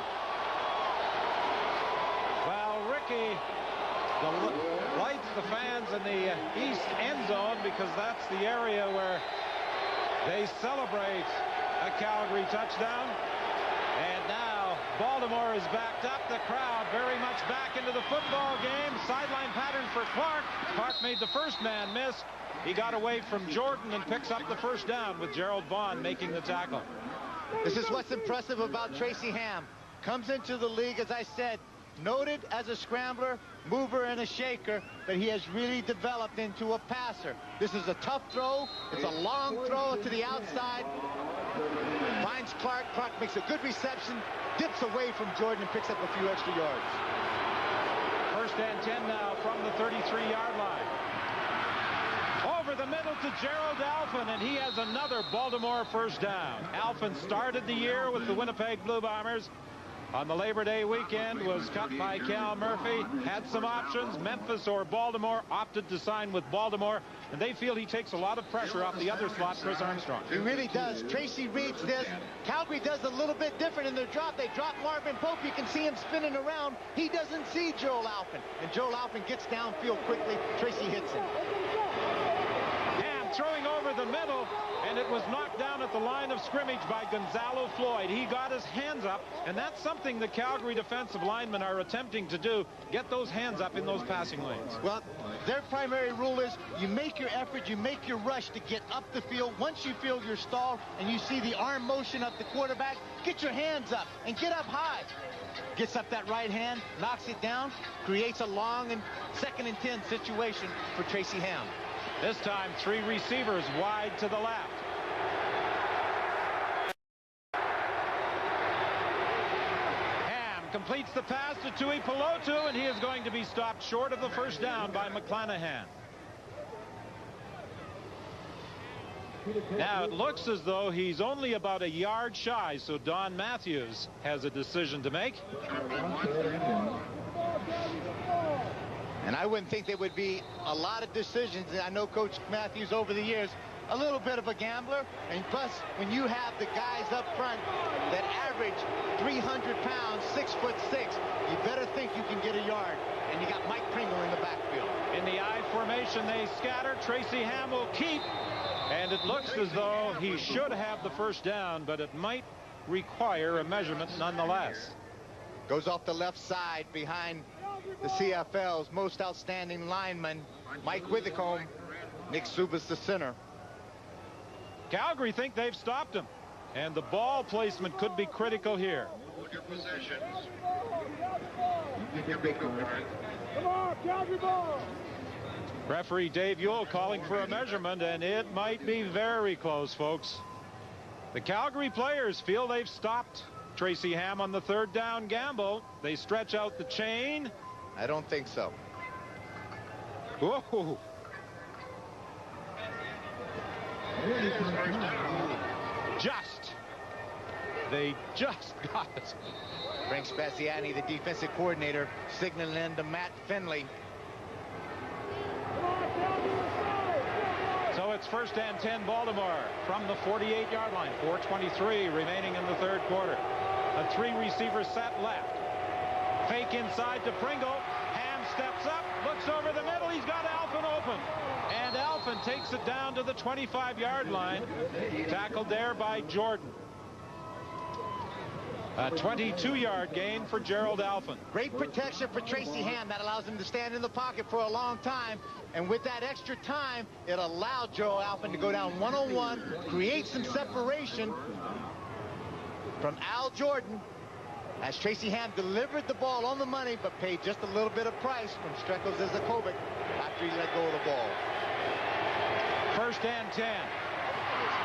Well, Ricky lights the fans in the east end zone because that's the area where they celebrate a Calgary touchdown. And now Baltimore is backed up. The crowd very much back into the football game. Sideline pattern for Clark. Clark made the first man miss. He got away from Jordan and picks up the first down with Gerald Vaughn making the tackle. This is what's impressive about Tracy Ham. Comes into the league, as I said, noted as a scrambler, mover, and a shaker, but he has really developed into a passer. This is a tough throw. It's a long throw to the outside. Finds Clark. Clark makes a good reception, dips away from Jordan, and picks up a few extra yards. First and 10 now from the 33-yard line. Over the middle to Gerald Alphin, and he has another Baltimore first down. Alphin started the year with the Winnipeg Blue Bombers. On the Labor Day weekend, was cut by Cal Murphy, had some options, Memphis or Baltimore, opted to sign with Baltimore, and they feel he takes a lot of pressure off the other slot, Chris Armstrong. He really does. Tracy reads this. Calgary does a little bit different in their drop. They drop Marvin Pope. You can see him spinning around. He doesn't see Joel Alphin, and Joel Alphin gets downfield quickly. Tracy hits him. Ham throwing over the middle, and it was knocked down at the line of scrimmage by Gonzalo Floyd. He got his hands up, and that's something the Calgary defensive linemen are attempting to do, get those hands up in those passing lanes. Well, their primary rule is you make your effort, you make your rush to get up the field. Once you feel you're stalled and you see the arm motion of the quarterback, get your hands up and get up high. Gets up that right hand, knocks it down, creates a long and 2nd and 10 situation for Tracy Ham. This time, 3 receivers wide to the left. Ham completes the pass to Tui Pelotu, and he is going to be stopped short of the first down by McClanahan. Now, it looks as though he's only about a yard shy, so Don Matthews has a decision to make. And I wouldn't think there would be a lot of decisions. I know Coach Matthews over the years, a little bit of a gambler. And plus, when you have the guys up front that average 300 pounds, 6'6", you better think you can get a yard. And you got Mike Pringle in the backfield. In the I formation, they scatter. Tracy Ham will keep. And it looks as though he should have the first down, but it might require a measurement nonetheless. Goes off the left side behind the CFL's most outstanding lineman, Mike Withicombe. Nick Subas, the center. Calgary think they've stopped him, and the ball placement could be critical here. Come on, Calgary ball. Referee Dave Ewell calling for a measurement, and it might be very close, folks. The Calgary players feel they've stopped Tracy Ham on the 3rd down gamble. They stretch out the chain. I don't think so. Whoa. They just got it. Frank Spaziani, the defensive coordinator, signaling in to Matt Finley. So It's 1st and 10 Baltimore from the 48-yard line. 4:23 remaining in the third quarter. A 3-receiver set left. Fake inside to Pringle. Ham steps up, looks over the middle. He's got Alphen open. And Alphen takes it down to the 25-yard line. Tackled there by Jordan. A 22-yard gain for Gerald Alphen. Great protection for Tracy Ham. That allows him to stand in the pocket for a long time. And with that extra time, it allowed Gerald Alphen to go down one-on-one, create some separation from Al Jordan, as Tracy Ham delivered the ball on the money, but paid just a little bit of price from Strekos Zakovic after he let go of the ball. 1st and 10.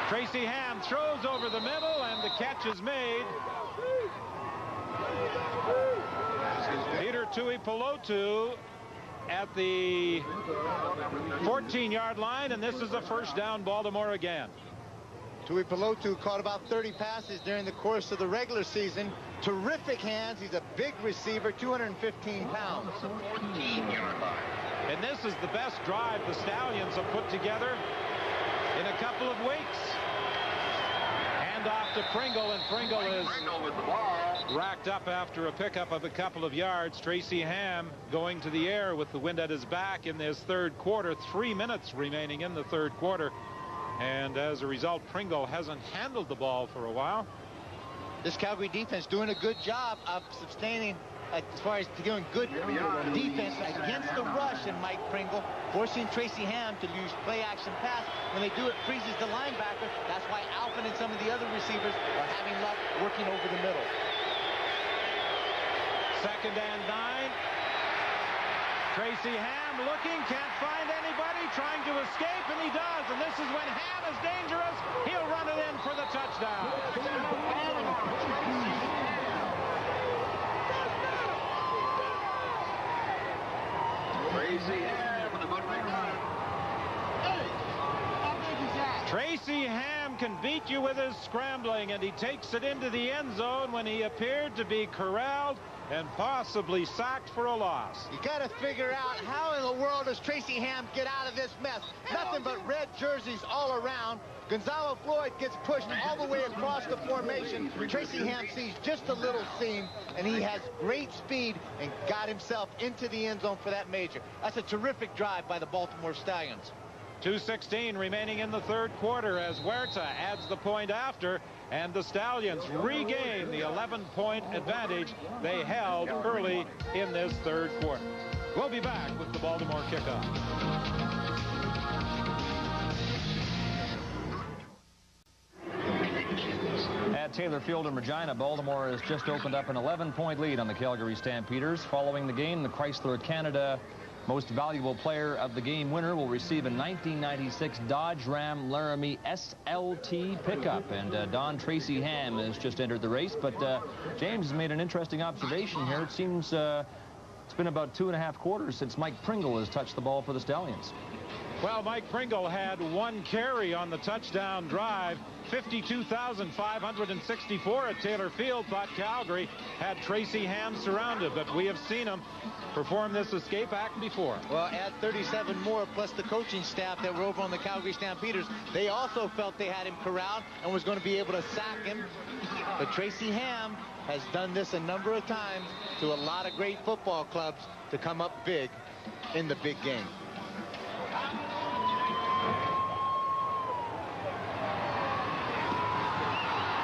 Tracy Ham throws over the middle, and the catch is made. Peter Tuipulotu at the 14-yard line, and this is a 1st down Baltimore again. Tuipulotu caught about 30 passes during the course of the regular season. Terrific hands. He's a big receiver, 215 pounds. And this is the best drive the Stallions have put together in a couple of weeks. Hand off to Pringle, and Pringle is racked up after a pickup of a couple of yards. Tracy Ham going to the air with the wind at his back in this third quarter. 3 minutes remaining in the third quarter. And as a result, Pringle hasn't handled the ball for a while. This Calgary defense doing a good job of sustaining, as far as doing good defense against the rush, and Mike Pringle forcing Tracy Ham to use play-action pass. When they do it, freezes the linebacker. That's why Alphen and some of the other receivers are having luck working over the middle. 2nd and 9. Tracy Ham looking, can't find anybody, trying to escape, and he does. And this is when Ham is dangerous. He'll run it in for the touchdown. Tracy Ham with a good big run. Tracy Ham can beat you with his scrambling, and he takes it into the end zone when he appeared to be corralled and possibly sacked for a loss. You got to figure out how in the world does Tracy Ham get out of this mess. Nothing but red jerseys all around. Gonzalo Floyd gets pushed all the way across the formation. Tracy Ham sees just a little seam, and he has great speed and got himself into the end zone for that major. That's a terrific drive by the Baltimore Stallions. 2:16 remaining in the third quarter as Huerta adds the point after, and the Stallions regain the 11-point advantage they held early in this third quarter. We'll be back with the Baltimore kickoff. At Taylor Field in Regina, Baltimore has just opened up an 11-point lead on the Calgary Stampeders. Following the game, the Chrysler Canada Most Valuable Player of the Game winner will receive a 1996 Dodge Ram Laramie SLT pickup. And Don Tracy Ham has just entered the race. But James has made an interesting observation here. It seems it's been about 2.5 quarters since Mike Pringle has touched the ball for the Stallions. Well, Mike Pringle had 1 carry on the touchdown drive. 52,564 at Taylor Field. Thought Calgary had Tracy Ham surrounded, but we have seen him perform this escape act before. Well, add 37 more, plus the coaching staff that were over on the Calgary Stampeders. They also felt they had him corralled and was going to be able to sack him. But Tracy Ham has done this a number of times to a lot of great football clubs to come up big in the big game.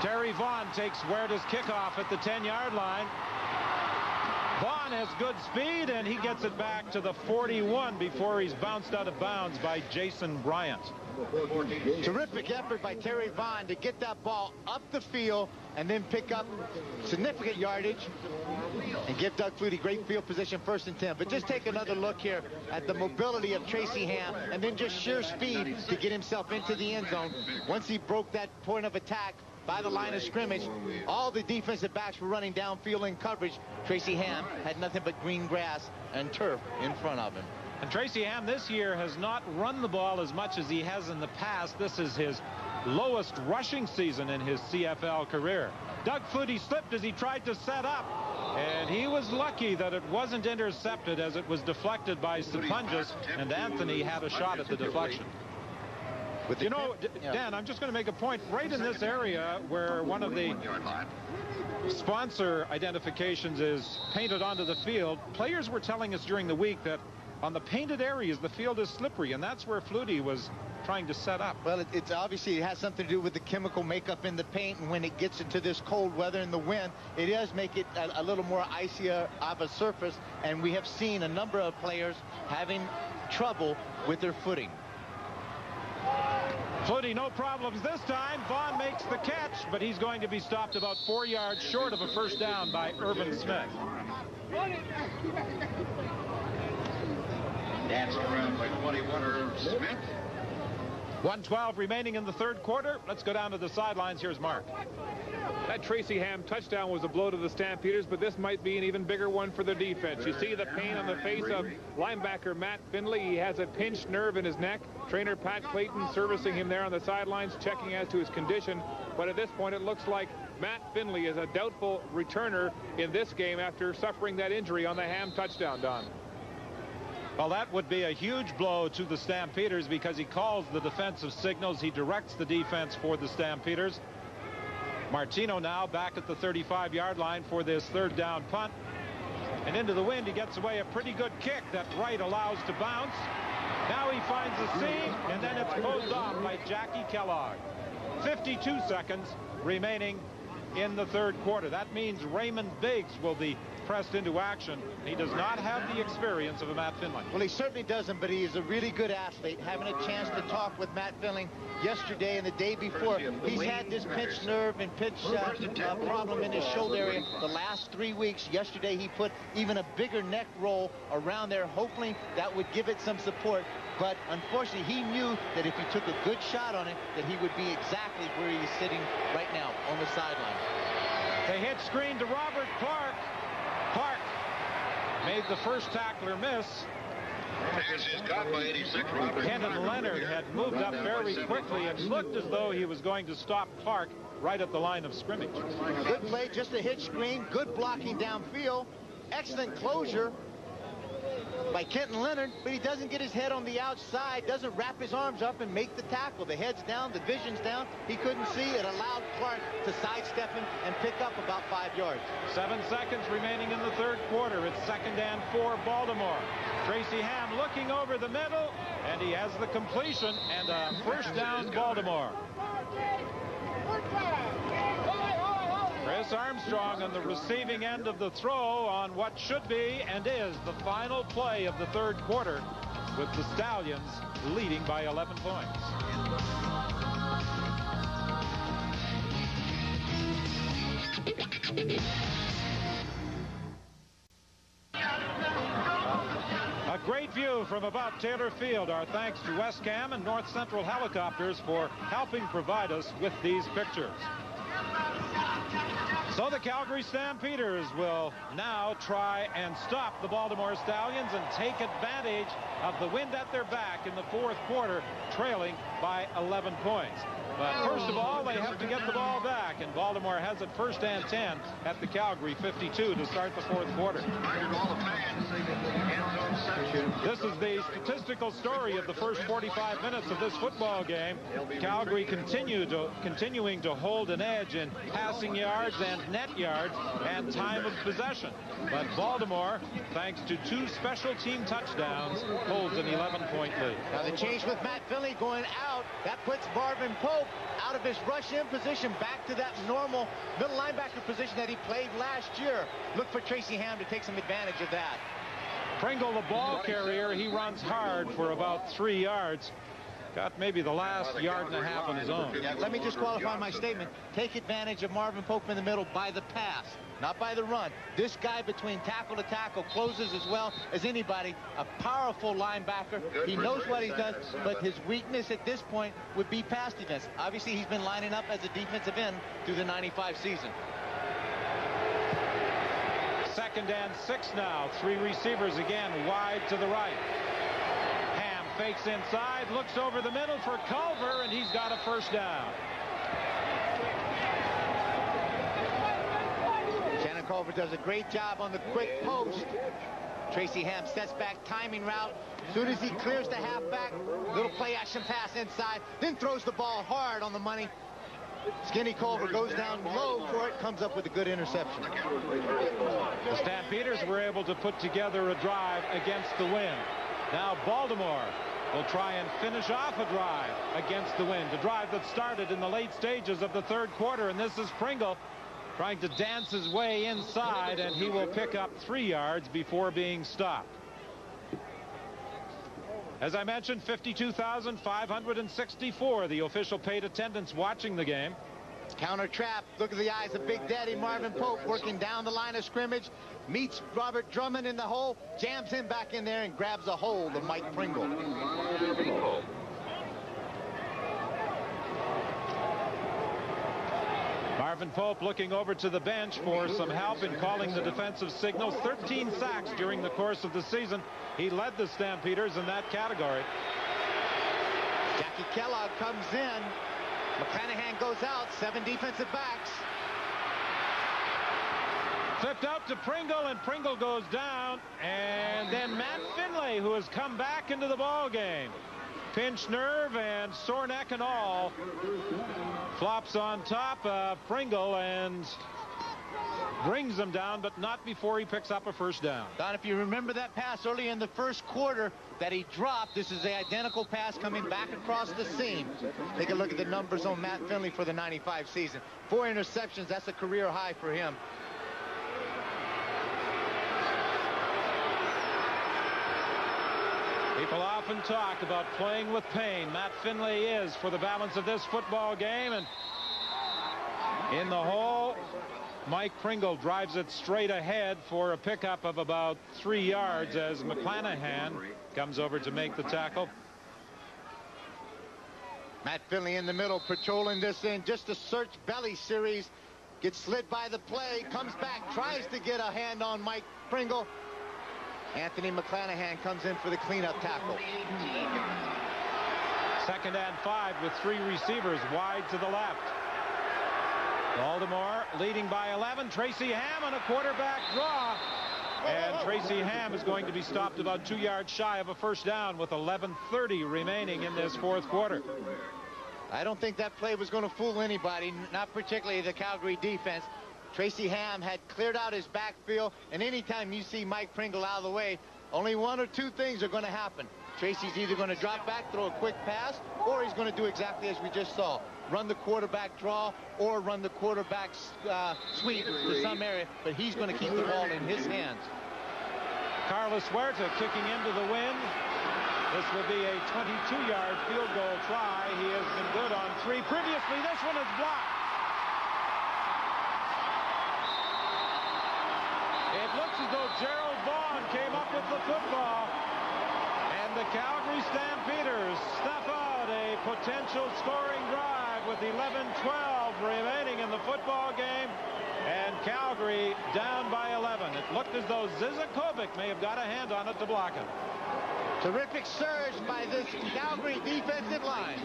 Terry Vaughn takes Huerta's kickoff at the 10-yard line. Vaughn has good speed, and he gets it back to the 41 before he's bounced out of bounds by Jason Bryant. Terrific effort by Terry Vaughn to get that ball up the field and then pick up significant yardage and give Doug Flutie great field position, 1st and 10. But just take another look here at the mobility of Tracy Ham and then just sheer speed to get himself into the end zone. Once he broke that point of attack by the line of scrimmage, all the defensive backs were running downfield in coverage. Tracy Ham had nothing but green grass and turf in front of him. And Tracy Ham this year has not run the ball as much as he has in the past. This is his lowest rushing season in his CFL career. Doug Flutie slipped as he tried to set up, and he was lucky that it wasn't intercepted as it was deflected by Sapunjas, and Anthony had a shot at the deflection. You know, Dan, I'm just going to make a point. Right in this area where one of the sponsor identifications is painted onto the field, players were telling us during the week that on the painted areas, the field is slippery, and that's where Flutie was trying to set up. Well, it's obviously it has something to do with the chemical makeup in the paint, and when it gets into this cold weather and the wind, it does make it a little more icier of a surface, and we have seen a number of players having trouble with their footing. Flutie, no problems this time. Vaughn makes the catch, but he's going to be stopped about 4 yards short of a first down by Irvin Smith. That's around by 21 Irv Smith. 1:12 remaining in the third quarter. Let's go down to the sidelines. Here's Mark. That Tracy Ham touchdown was a blow to the Stampeders, but this might be an even bigger one for the defense. You see the pain on the face of linebacker Matt Finley. He has a pinched nerve in his neck. Trainer Pat Clayton servicing him there on the sidelines, checking as to his condition. But at this point, it looks like Matt Finley is a doubtful returner in this game after suffering that injury on the Ham touchdown, Don. Well, that would be a huge blow to the Stampeders because he calls the defensive signals. He directs the defense for the Stampeders. Martino now back at the 35-yard line for this third down punt. And into the wind, he gets away a pretty good kick that Wright allows to bounce. Now he finds the seam, and then it's closed off by Jackie Kellogg. 52 seconds remaining in the third quarter. That means Raymond Biggs will be pressed into action. He does not have the experience of a Matt Finley. Well, he certainly doesn't, but he is a really good athlete. Having a chance to talk with Matt Finley yesterday and the day before, he's had this pinched nerve and pinch problem in his shoulder area the last 3 weeks. Yesterday, he put even a bigger neck roll around there, hoping that would give it some support. But unfortunately, he knew that if he took a good shot on it, that he would be exactly where he is sitting right now on the sideline. They hit screen to Robert Clark. Clark made the first tackler miss. Kenton Leonard had moved up very quickly and looked as though he was going to stop Clark right at the line of scrimmage. Good play, just a hitch screen, good blocking downfield, excellent closure by Kenton Leonard, but he doesn't get his head on the outside, doesn't wrap his arms up and make the tackle. The head's down, the vision's down. He couldn't see. It allowed Clark to sidestep him and pick up about 5 yards. 7 seconds remaining in the third quarter. It's 2nd and 4 Baltimore. Tracy Ham looking over the middle, and he has the completion and a first down Baltimore. Chris Armstrong on the receiving end of the throw on what should be and is the final play of the third quarter, with the Stallions leading by 11 points. A great view from about Taylor Field. Our thanks to Westcam and North Central Helicopters for helping provide us with these pictures. So the Calgary Stampeders will now try and stop the Baltimore Stallions and take advantage of the wind at their back in the fourth quarter, trailing by 11 points. But first of all, they have to get the ball back, and Baltimore has it 1st and 10 at the Calgary 52 to start the fourth quarter. This is the statistical story of the first 45 minutes of this football game. Calgary continuing to hold an edge in passing yards and net yards and time of possession. But Baltimore, thanks to 2 special team touchdowns, holds an 11-point lead. Now the change with Matt Finley going out, that puts Marvin Pope out of his rush-in position back to that normal middle linebacker position that he played last year. Look for Tracy Ham to take some advantage of that. Pringle, the ball carrier, he runs hard for about 3 yards. Got maybe the last yard and a half on his own. Yeah, let me just qualify my statement. Take advantage of Marvin Pope in the middle by the pass, not by the run. This guy between tackle to tackle closes as well as anybody. A powerful linebacker. He knows what he does, but his weakness at this point would be pass defense. Obviously, he's been lining up as a defensive end through the 95 season. 2nd and 6 now. 3 receivers again wide to the right. Ham fakes inside, looks over the middle for Culver, and he's got a first down. Shannon Culver does a great job on the quick post. Tracy Ham sets back, timing route. As soon as he clears the halfback, little play action pass inside, then throws the ball hard on the money. Skinny Culver goes down low for it, comes up with a good interception. The Stampeders were able to put together a drive against the wind. Now Baltimore will try and finish off a drive against the wind. A drive that started in the late stages of the third quarter, and this is Pringle trying to dance his way inside, and he will pick up 3 yards before being stopped. As I mentioned, 52,564 the official paid attendance watching the game. Counter trap. Look at the eyes of Big Daddy Marvin Pope working down the line of scrimmage. Meets Robert Drummond in the hole. Jams him back in there and grabs a hold of Mike Pringle. Marvin Pope looking over to the bench for some help in calling the defensive signals. 13 sacks during the course of the season. He led the Stampeders in that category. Jackie Kellogg comes in. McClanahan goes out. 7 defensive backs. Flipped out to Pringle, and Pringle goes down. And then Matt Finlay, who has come back into the ball game. Pinch nerve and sore neck and all. Flops on top of Pringle and brings him down, but not before he picks up a first down. Don, if you remember that pass early in the first quarter that he dropped, this is the identical pass coming back across the seam. Take a look at the numbers on Matt Finlay for the 95 season. 4 interceptions, that's a career high for him. People often talk about playing with pain. Matt Finlay is for the balance of this football game. And in the hole, Mike Pringle drives it straight ahead for a pickup of about 3 yards as McClanahan comes over to make the tackle. Matt Finlay in the middle, patrolling this in. Just a search belly series. Gets slid by the play, comes back, tries to get a hand on Mike Pringle. Anthony McClanahan comes in for the cleanup tackle. 2nd and 5 with 3 receivers wide to the left. Baltimore leading by 11. Tracy Ham on a quarterback draw. And Tracy Ham is going to be stopped about 2 yards shy of a first down with 11:30 remaining in this fourth quarter. I don't think that play was going to fool anybody, not particularly the Calgary defense. Tracy Ham had cleared out his backfield, and anytime you see Mike Pringle out of the way, only 1 or 2 things are going to happen. Tracy's either going to drop back, throw a quick pass, or he's going to do exactly as we just saw. Run the quarterback draw or run the quarterback sweep to some area, but he's going to keep the ball in his hands. Carlos Huerta kicking into the wind. This will be a 22-yard field goal try. He has been good on 3 previously. This one is blocked. It looks as though Gerald Vaughn came up with the football. And the Calgary Stampeders snuff out a potential scoring drive with 11:12 remaining in the football game. And Calgary down by 11. It looked as though Zizakovic may have got a hand on it to block it. Terrific surge by this Calgary defensive line.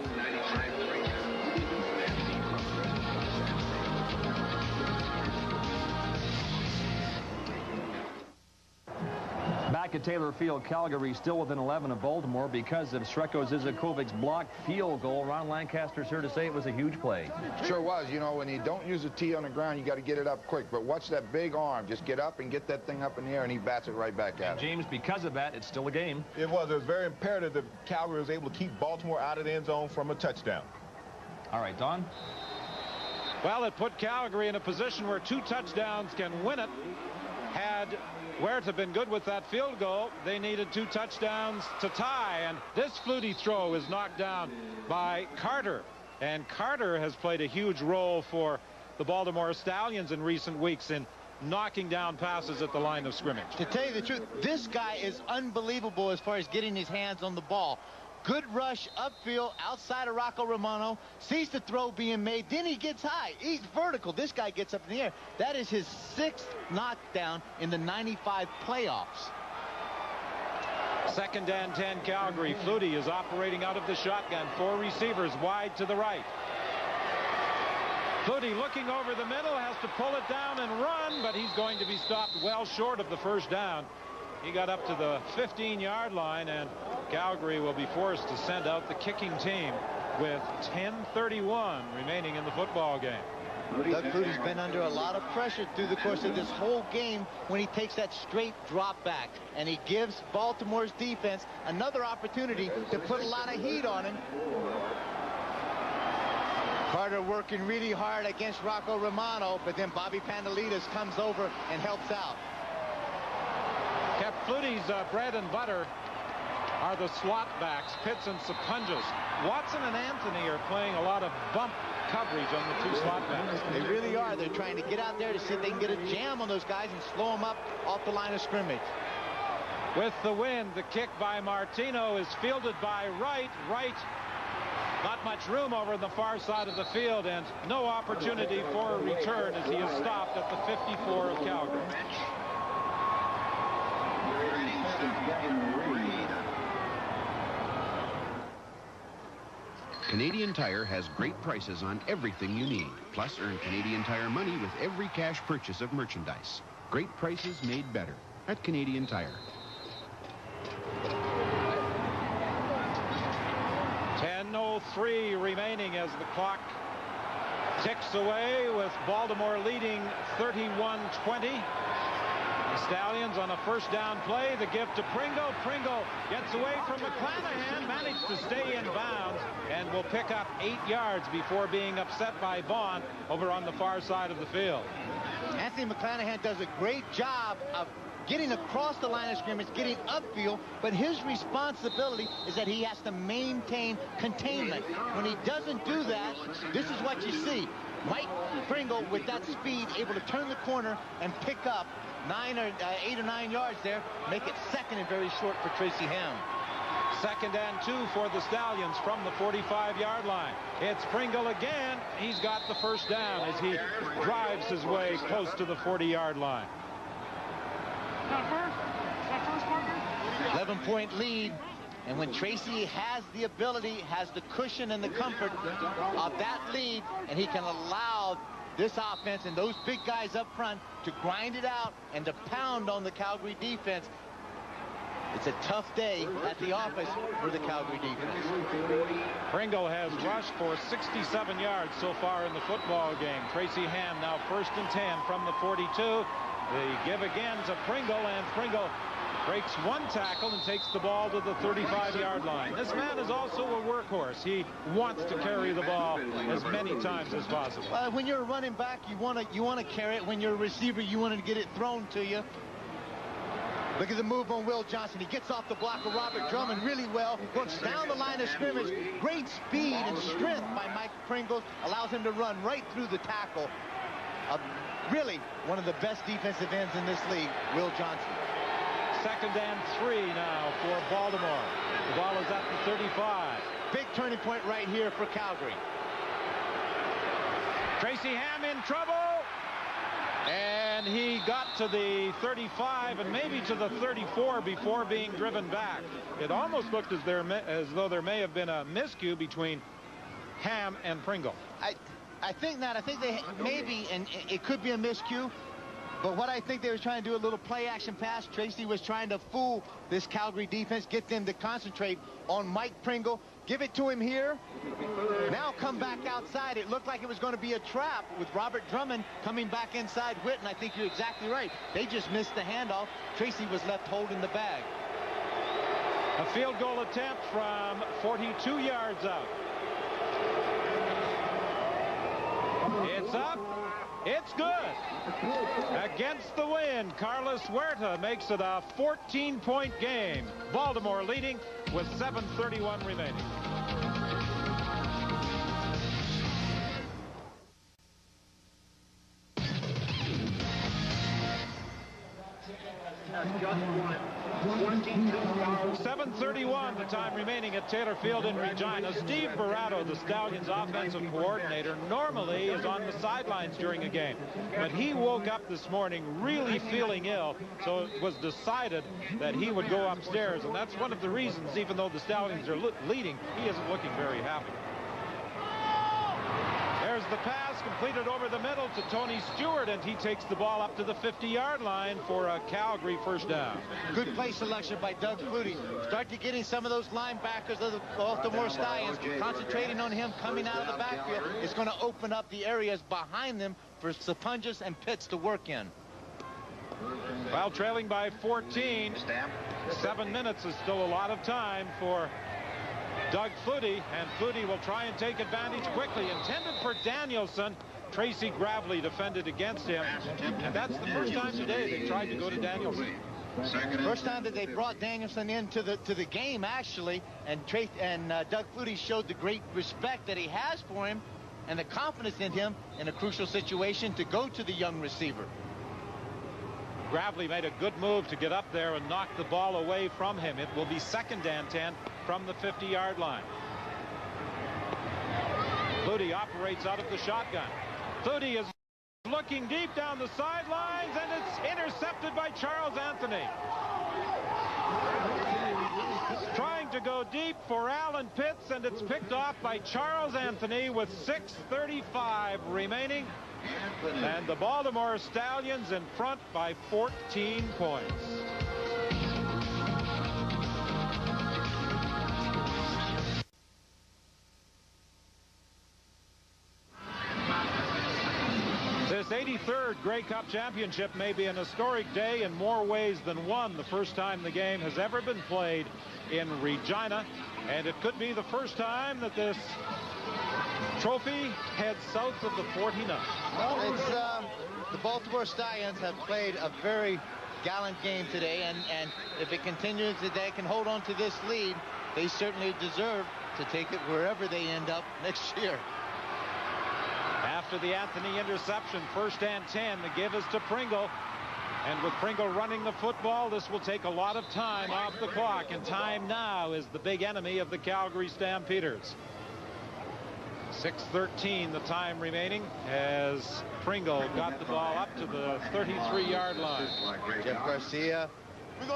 Back at Taylor Field, Calgary still within 11 of Baltimore because of Sreko Zizakovic's blocked field goal. Ron Lancaster's here to say it was a huge play. Sure was. You know, when you don't use a tee on the ground, you got to get it up quick. But watch that big arm. Just get up and get that thing up in the air, and he bats it right back at him. James, because of that, it's still a game. It was very imperative that Calgary was able to keep Baltimore out of the end zone from a touchdown. All right, Don. Well, it put Calgary in a position where 2 touchdowns can win it. Had Huerta been good with that field goal, they needed 2 touchdowns to tie. And this Flutie throw is knocked down by Carter. And Carter has played a huge role for the Baltimore Stallions in recent weeks in knocking down passes at the line of scrimmage. To tell you the truth, this guy is unbelievable as far as getting his hands on the ball. Good rush upfield outside of Rocco Romano. Sees the throw being made. Then he gets high. He's vertical. This guy gets up in the air. That is his 6th knockdown in the 95 playoffs. 2nd and 10 Calgary. Flutie is operating out of the shotgun. 4 receivers wide to the right. Flutie looking over the middle, has to pull it down and run, but he's going to be stopped well short of the first down. He got up to the 15-yard line, and Calgary will be forced to send out the kicking team with 10:31 remaining in the football game. Doug Flutie's been under a lot of pressure through the course of this whole game when he takes that straight drop back, and he gives Baltimore's defense another opportunity to put a lot of heat on him. Carter working really hard against Rocco Romano, but then Bobby Pandelides comes over and helps out. Kept Flutie's bread and butter are the slot backs, Pitts and Sapunjas. Watson and Anthony are playing a lot of bump coverage on the two slot backs. They really are. They're trying to get out there to see if they can get a jam on those guys and slow them up off the line of scrimmage. With the wind, the kick by Martino is fielded by Wright. Wright, not much room over on the far side of the field, and no opportunity for a return as he is stopped at the 54 of Calgary. Canadian Tire has great prices on everything you need. Plus, earn Canadian Tire money with every cash purchase of merchandise. Great prices made better at Canadian Tire. 10:03 remaining as the clock ticks away, with Baltimore leading 31-20. The Stallions on a first down play. The give to Pringle. Pringle gets away from McClanahan, managed to stay in bounds, and will pick up 8 yards before being upset by Vaughn over on the far side of the field. Anthony McClanahan does a great job of getting across the line of scrimmage, getting upfield, but his responsibility is that he has to maintain containment. When he doesn't do that, this is what you see. Mike Pringle, with that speed, able to turn the corner and pick up 8 or 9 yards there, make it second and very short for Tracy Ham. 2nd and 2 for the Stallions from the 45-yard line. It's Pringle again. He's got the first down as he drives his way close to the 40-yard line. 11-point lead, and when Tracy has the ability, has the cushion and the comfort of that lead, and he can allow this offense and those big guys up front to grind it out and to pound on the Calgary defense, it's a tough day at the office for the Calgary defense. Pringle has rushed for 67 yards so far in the football game. Tracy Ham now 1st and 10 from the 42. They give again to Pringle, and Pringle breaks one tackle and takes the ball to the 35-yard line. This man is also a workhorse. He wants to carry the ball as many times as possible. When you're a running back, you want to carry it. When you're a receiver, you want to get it thrown to you. Look at the move on Will Johnson. He gets off the block of Robert Drummond really well. Works down the line of scrimmage. Great speed and strength by Mike Pringle. Allows him to run right through the tackle. Really one of the best defensive ends in this league, Will Johnson. 2nd and 3 now for Baltimore. The ball is at the 35. Big turning point right here for Calgary. Tracy Ham in trouble. And he got to the 35 and maybe to the 34 before being driven back. It almost looked as though there may have been a miscue between Ham and Pringle. I think not. I think they maybe, and it could be a miscue. But what I think they were trying to do, a little play-action pass. Tracy was trying to fool this Calgary defense, get them to concentrate on Mike Pringle. Give it to him here. Now come back outside. It looked like it was going to be a trap with Robert Drummond coming back inside Witten. I think you're exactly right. They just missed the handoff. Tracy was left holding the bag. A field goal attempt from 42 yards out. It's up. It's good. Against the wind, Carlos Huerta makes it a 14-point game. Baltimore leading with 7:31 remaining. .7:31 the time remaining at Taylor Field in Regina. Steve Barato, the Stallions offensive coordinator, normally is on the sidelines during a game, but he woke up this morning really feeling ill, so it was decided that he would go upstairs, and that's one of the reasons, even though the Stallions are leading, he isn't looking very happy. There's the pass, completed over the middle to Tony Stewart, and he takes the ball up to the 50-yard line for a Calgary first down. Good play selection by Doug Flutie. Start to getting some of those linebackers of the Baltimore Stallions concentrating on him coming out of the backfield. It's going to open up the areas behind them for Sapunjas and Pitts to work in. While trailing by 14, 7 minutes is still a lot of time for Doug Flutie, and Flutie will try and take advantage quickly. Intended for Danielson. Tracy Gravely defended against him, and that's the first time today they tried to go to Danielson. First time that they brought Danielson into the game, actually, and Doug Flutie showed the great respect that he has for him and the confidence in him in a crucial situation to go to the young receiver. Gravely made a good move to get up there and knock the ball away from him. It will be 2nd and 10 from the 50-yard line. Flutie operates out of the shotgun. Flutie is looking deep down the sidelines, and it's intercepted by Charles Anthony. Trying to go deep for Alan Pitts, and it's picked off by Charles Anthony with 6:35 remaining. And the Baltimore Stallions in front by 14 points. This 83rd Grey Cup Championship may be an historic day in more ways than one. The first time the game has ever been played in Regina, and it could be the first time that this trophy heads south of the 49. Well, it's the Baltimore Stallions have played a very gallant game today, and if it continues that they can hold on to this lead, they certainly deserve to take it wherever they end up next year. After the Anthony interception, 1st and 10, the give is to Pringle. And with Pringle running the football, this will take a lot of time off the clock, and time now is the big enemy of the Calgary Stampeders. 6:13 the time remaining as Pringle got the ball up to the 33-yard line. Jeff Garcia,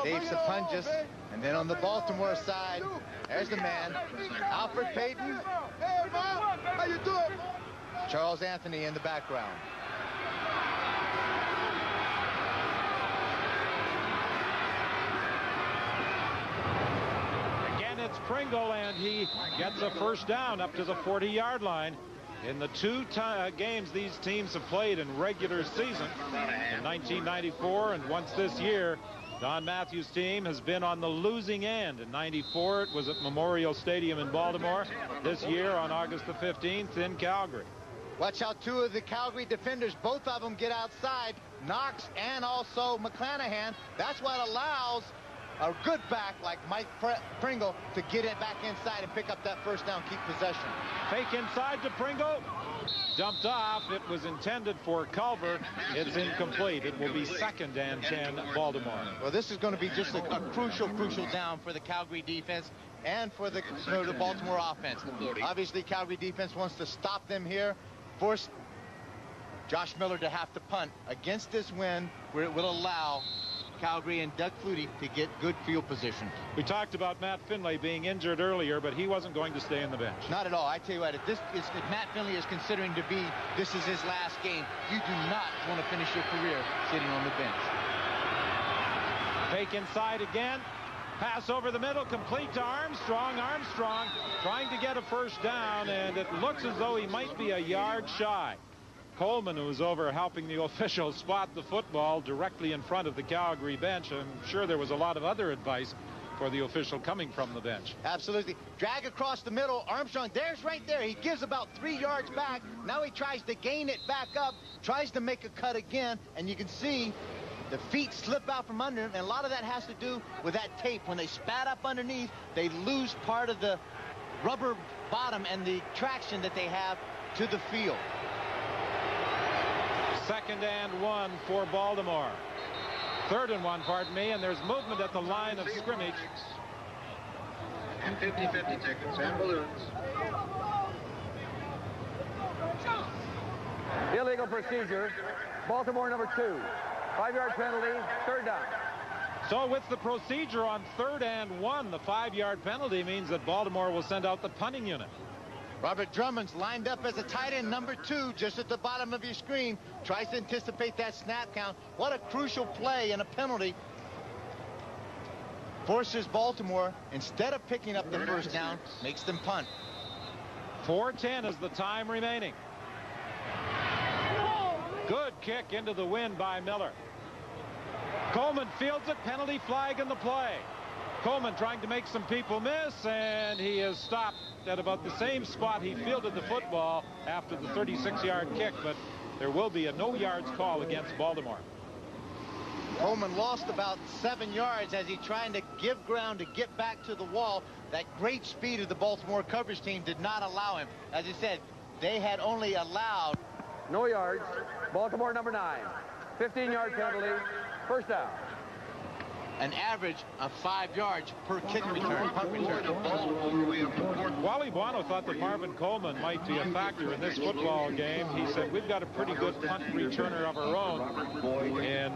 Dave Sapunjas, and then on the Baltimore side, there's the man, Alfred Payton. Hey, Mom, how you doing? Charles Anthony in the background. It's Pringle, and he gets a first down up to the 40-yard line. In the 2 games these teams have played in regular season, in 1994 and once this year, Don Matthews' team has been on the losing end. In 94, it was at Memorial Stadium in Baltimore. This year, on August the 15th, in Calgary. Watch how 2 of the Calgary defenders, both of them get outside, Knox and also McClanahan. That's what allows a good back like Mike Pringle to get it back inside and pick up that first down, keep possession. Fake inside to Pringle. Dumped off. It was intended for Culver. It's incomplete. It will be 2nd and 10 Baltimore. Well, this is going to be just a crucial down for the Calgary defense and for the Baltimore offense. Obviously, Calgary defense wants to stop them here, force Josh Miller to have to punt against this wind where it will allow Calgary and Doug Flutie to get good field position. We talked about Matt Finlay being injured earlier, but he wasn't going to stay in the bench. Not at all. I tell you what, if Matt Finlay is considering to be, this is his last game, you do not want to finish your career sitting on the bench. Fake inside again. Pass over the middle, complete to Armstrong. Armstrong trying to get a first down, and it looks as though he might be a yard shy. Coleman, who was over helping the officials spot the football directly in front of the Calgary bench. I'm sure there was a lot of other advice for the official coming from the bench. Absolutely. Drag across the middle. Armstrong, there's right there. He gives about 3 yards back. Now he tries to gain it back up, tries to make a cut again, and you can see the feet slip out from under him, and a lot of that has to do with that tape. When they spat up underneath, they lose part of the rubber bottom and the traction that they have to the field. 2nd and 1 for Baltimore. 3rd and 1, pardon me, and there's movement at the line of scrimmage. And 50-50 tickets and balloons. Illegal procedure. Baltimore number 2. 5-yard penalty, 3rd down. So with the procedure on 3rd and 1, the 5-yard penalty means that Baltimore will send out the punting unit. Robert Drummond's lined up as a tight end, number 2, just at the bottom of your screen. Tries to anticipate that snap count. What a crucial play and a penalty. Forces Baltimore, instead of picking up the first down, makes them punt. 4:10 is the time remaining. Good kick into the wind by Miller. Coleman fields it, penalty flag in the play. Coleman trying to make some people miss, and he is stopped at about the same spot he fielded the football after the 36-yard kick, but there will be a no yards call against Baltimore. Coleman lost about 7 yards as he trying to give ground to get back to the wall. That great speed of the Baltimore coverage team did not allow him. As I said, they had only allowed No yards. Baltimore number 9. 15-yard penalty. First down. an average of 5 yards per kick return, punt return. Wally Buono thought that Marvin Coleman might be a factor in this football game. He said, we've got a pretty good punt returner of our own, in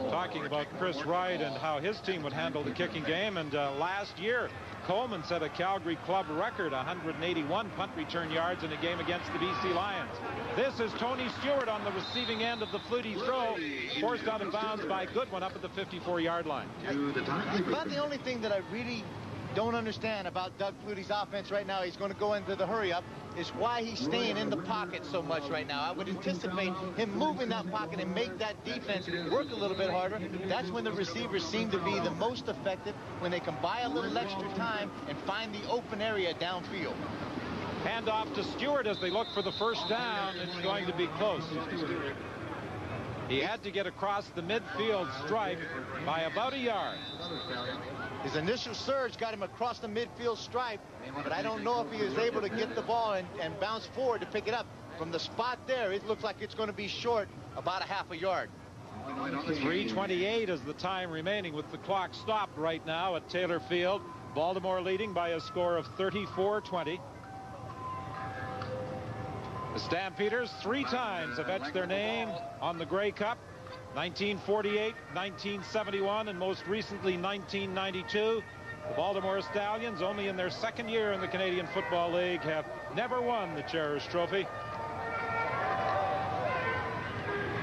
talking about Chris Wright and how his team would handle the kicking game. And last year, Coleman set a Calgary club record, 181 punt return yards in a game against the BC Lions. This is Tony Stewart on the receiving end of the Flutie throw, forced out of bounds by Goodwin up at the 54-yard line. About the only thing that I really don't understand about Doug Flutie's offense right now, he's going to go into the hurry-up, is why he's staying in the pocket so much right now. I would anticipate him moving that pocket and make that defense work a little bit harder. That's when the receivers seem to be the most effective, when they can buy a little extra time and find the open area downfield. Hand off to Stewart as they look for the first down. It's going to be close. He had to get across the midfield stripe by about a yard. His initial surge got him across the midfield stripe, but I don't know if he was able to get the ball and bounce forward to pick it up. From the spot there, it looks like it's going to be short about a half a yard. 3:28 is the time remaining with the clock stopped right now at Taylor Field. Baltimore leading by a score of 34-20. The Stampeders 3 times have etched their name on the Grey Cup. 1948, 1971, and most recently 1992. The Baltimore Stallions, only in their second year in the Canadian Football League, have never won the Cherished Trophy.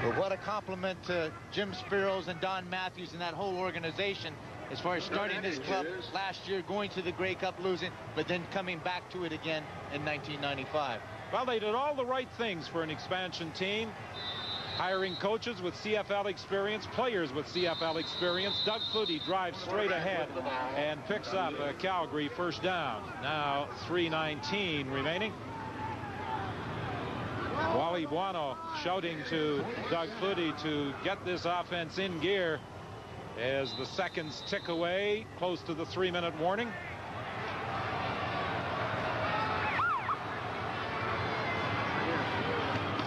But what a compliment to Jim Spiros and Don Matthews and that whole organization as far as starting this club last year, going to the Grey Cup, losing, but then coming back to it again in 1995. Well, they did all the right things for an expansion team. Hiring coaches with CFL experience, players with CFL experience. Doug Flutie drives straight ahead and picks up a Calgary first down. Now 3:19 remaining. Wally Buono shouting to Doug Flutie to get this offense in gear as the seconds tick away, close to the 3-minute warning.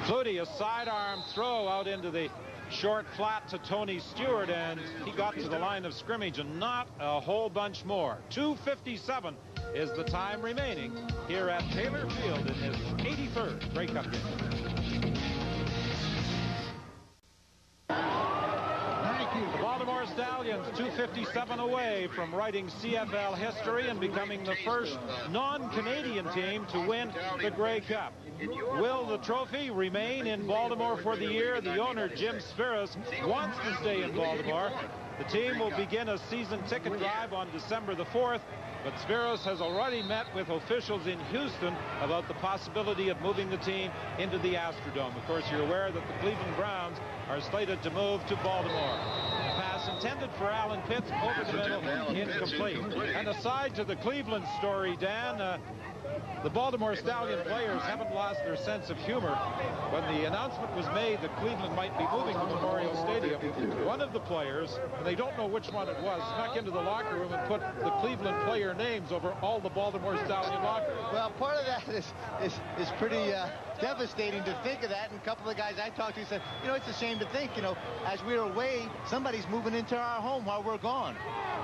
Flutie, a sidearm throw out into the short flat to Tony Stewart, and he got to the line of scrimmage, and not a whole bunch more. 2:57 is the time remaining here at Taylor Field in his 83rd Grey Cup game. The Baltimore Stallions 2:57 away from writing CFL history and becoming the first non-Canadian team to win the Grey Cup. Will the trophy remain in Baltimore for the year? The owner, Jim Spiros, wants to stay in Baltimore. The team will begin a season ticket drive on December the 4th, but Spiros has already met with officials in Houston about the possibility of moving the team into the Astrodome. Of course, you're aware that the Cleveland Browns are slated to move to Baltimore. A pass intended for Alan Pitts, over the middle, incomplete. And aside to the Cleveland story, Dan, the Baltimore Stallion players haven't lost their sense of humor. When the announcement was made that Cleveland might be moving to Memorial Stadium, one of the players, and they don't know which one it was, snuck into the locker room and put the Cleveland player names over all the Baltimore Stallion lockers. Well, part of that is pretty devastating to think of that. And a couple of guys I talked to said, you know, it's a shame to think, you know, as we're away, somebody's moving into our home while we're gone.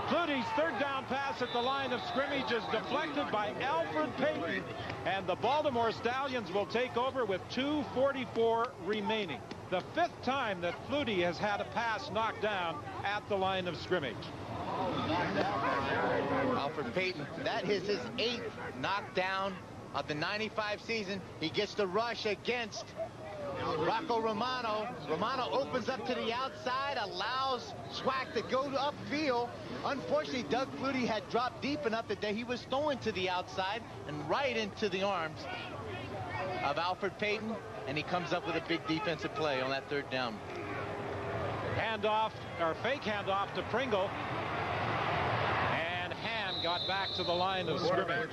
Flutie's third down pass at the line of scrimmage is deflected by Alfred Payton, and the Baltimore Stallions will take over with 2:44 remaining. The 5th time that Flutie has had a pass knocked down at the line of scrimmage. Alfred Payton, that is his 8th knockdown of the 95 season. He gets the rush against Rocco Romano. Romano opens up to the outside, allows Swack to go upfield. Unfortunately, Doug Flutie had dropped deep enough that he was throwing to the outside and right into the arms of Alfred Payton, and he comes up with a big defensive play on that third down. Handoff, or fake handoff to Pringle. And Hand got back to the line of scrimmage.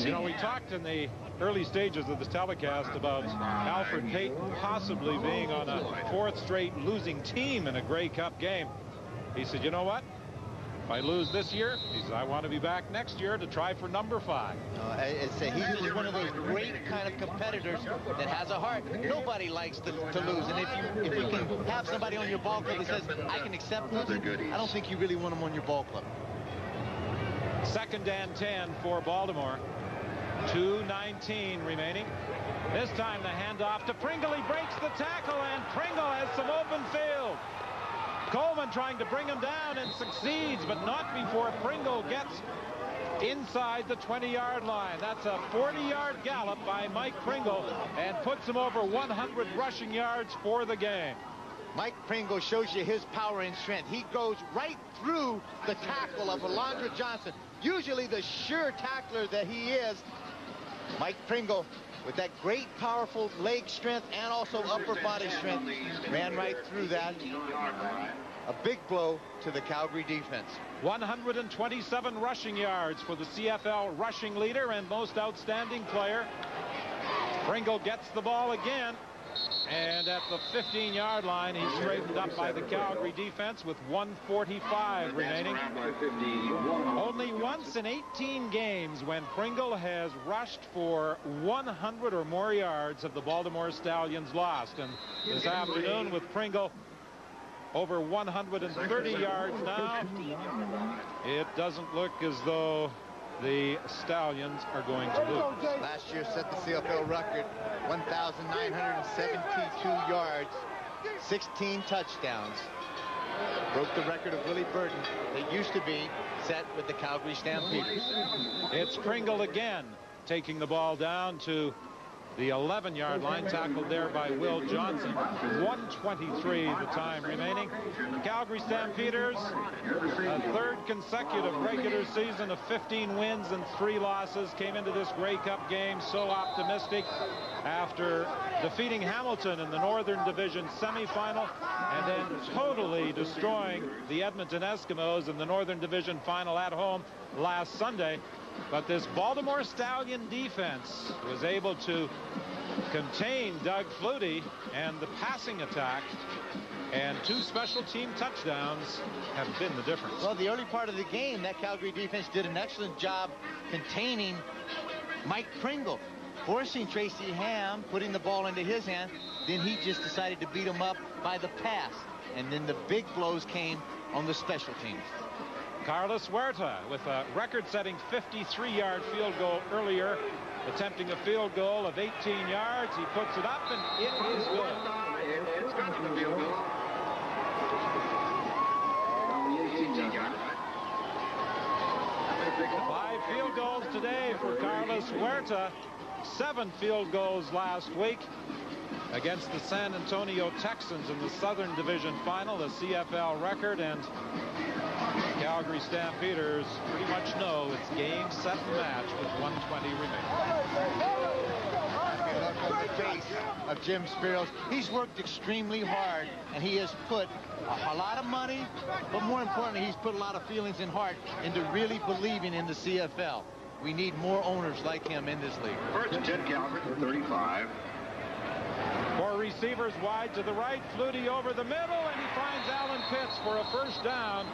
You know, we talked in the early stages of this telecast about Alfred Payton possibly being on a 4th straight losing team in a Grey Cup game. He said, you know what? If I lose this year, he said, I want to be back next year to try for number 5. He's one of those great kind of competitors that has a heart. Nobody likes to lose. And if you can have somebody on your ball club that says, I can accept losing, I don't think you really want them on your ball club. 2nd and 10 for Baltimore. 2:19 remaining. This time the handoff to Pringle. He breaks the tackle, and Pringle has some open field. Coleman trying to bring him down and succeeds, but not before Pringle gets inside the 20-yard line. That's a 40-yard gallop by Mike Pringle and puts him over 100 rushing yards for the game. Mike Pringle shows you his power and strength. He goes right through the tackle of Alondra Johnson. Usually the sure tackler that he is, Mike Pringle, with that great powerful leg strength and also upper body strength, ran right through that. A big blow to the Calgary defense. 127 rushing yards for the CFL rushing leader and most outstanding player. Pringle gets the ball again, and at the 15-yard line, he's straightened up by the Calgary defense with 1:45 remaining. Only once in 18 games when Pringle has rushed for 100 or more yards have the Baltimore Stallions lost. And this afternoon with Pringle over 130 yards now, it doesn't look as though the Stallions are going to lose. Last year set the CFL record, 1,972 yards, 16 touchdowns. Broke the record of Willie Burton that used to be set with the Calgary Stampeders. It's Pringle again, taking the ball down to the 11-yard line, tackled there by Will Johnson. 1:23 the time remaining. The Calgary Stampeders, a 3rd consecutive regular season of 15 wins and 3 losses, came into this Grey Cup game so optimistic after defeating Hamilton in the Northern Division semifinal and then totally destroying the Edmonton Eskimos in the Northern Division final at home last Sunday. But this Baltimore Stallion defense was able to contain Doug Flutie and the passing attack, and 2 special team touchdowns have been the difference. Well, the early part of the game, that Calgary defense did an excellent job containing Mike Pringle, forcing Tracy Ham, putting the ball into his hand. Then he just decided to beat him up by the pass, and then the big blows came on the special teams. Carlos Huerta with a record-setting 53-yard field goal earlier, attempting a field goal of 18 yards. He puts it up, and it is good. It's good for the field goal. 5 field goals today for Carlos Huerta. 7 field goals last week against the San Antonio Texans in the Southern Division final, a CFL record, and Calgary Stampeders pretty much know it's game, set, and match with 1:20 remaining. Look on the face of Jim Spiros. He's worked extremely hard, and he has put a lot of money, but more importantly, he's put a lot of feelings and heart into really believing in the CFL. We need more owners like him in this league. 1st and 10 Calgary, 35. 4 receivers wide to the right. Flutie over the middle, and he finds Alan Pitts for a 1st down,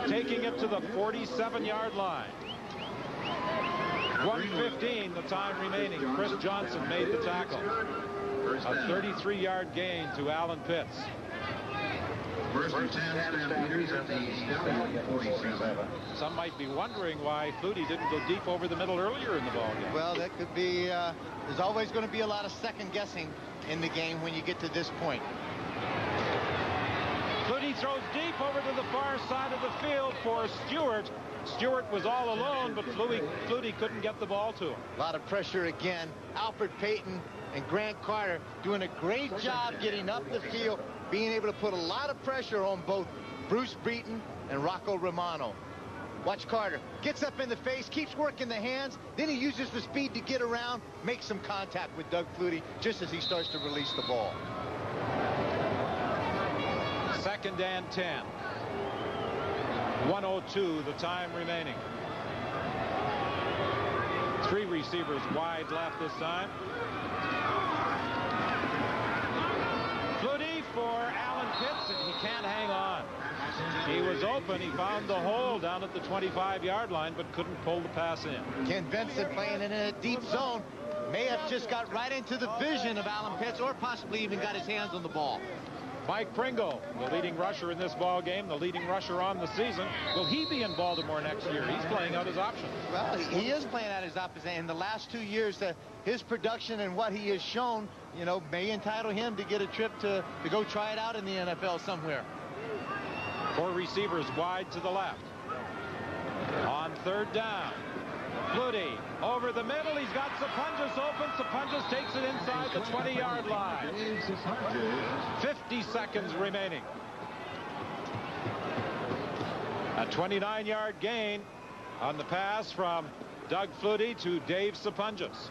taking it to the 47-yard line. 1:15 the time remaining. Chris Johnson made the tackle. A 33-yard gain to Alan Pitts. 1st and 10 Stampeders at the Stallions 47. Some might be wondering why Flutie didn't go deep over the middle earlier in the ballgame. Well, that could be, there's always going to be a lot of second guessing in the game when you get to this point. Flutie throws deep over to the far side of the field for Stewart. Stewart was all alone, but Flutie couldn't get the ball to him. A lot of pressure again. Alfred Payton and Grant Carter doing a great job getting up the field, being able to put a lot of pressure on both Bruce Breton and Rocco Romano. Watch Carter. Gets up in the face, keeps working the hands, then he uses the speed to get around, makes some contact with Doug Flutie just as he starts to release the ball. 2nd and 10. 1:02 the time remaining. 3 receivers wide left this time. Flutie for Alan Pitts, and he can't hang on. He was open. He found the hole down at the 25-yard line, but couldn't pull the pass in. Ken Vincent playing in a deep zone. May have just got right into the vision of Alan Pitts, or possibly even got his hands on the ball. Mike Pringle, the leading rusher in this ball game, the leading rusher on the season. Will he be in Baltimore next year? He's playing out his options. Well, he is playing out his options. In the last 2 years, his production and what he has shown, you know, may entitle him to get a trip to go try it out in the NFL somewhere. 4 receivers wide to the left. On 3rd down. Flutie over the middle. He's got Sapunjas open. Sapunjas takes it inside the 20-yard line. 50 seconds remaining. A 29-yard gain on the pass from Doug Flutie to Dave Sapunjas.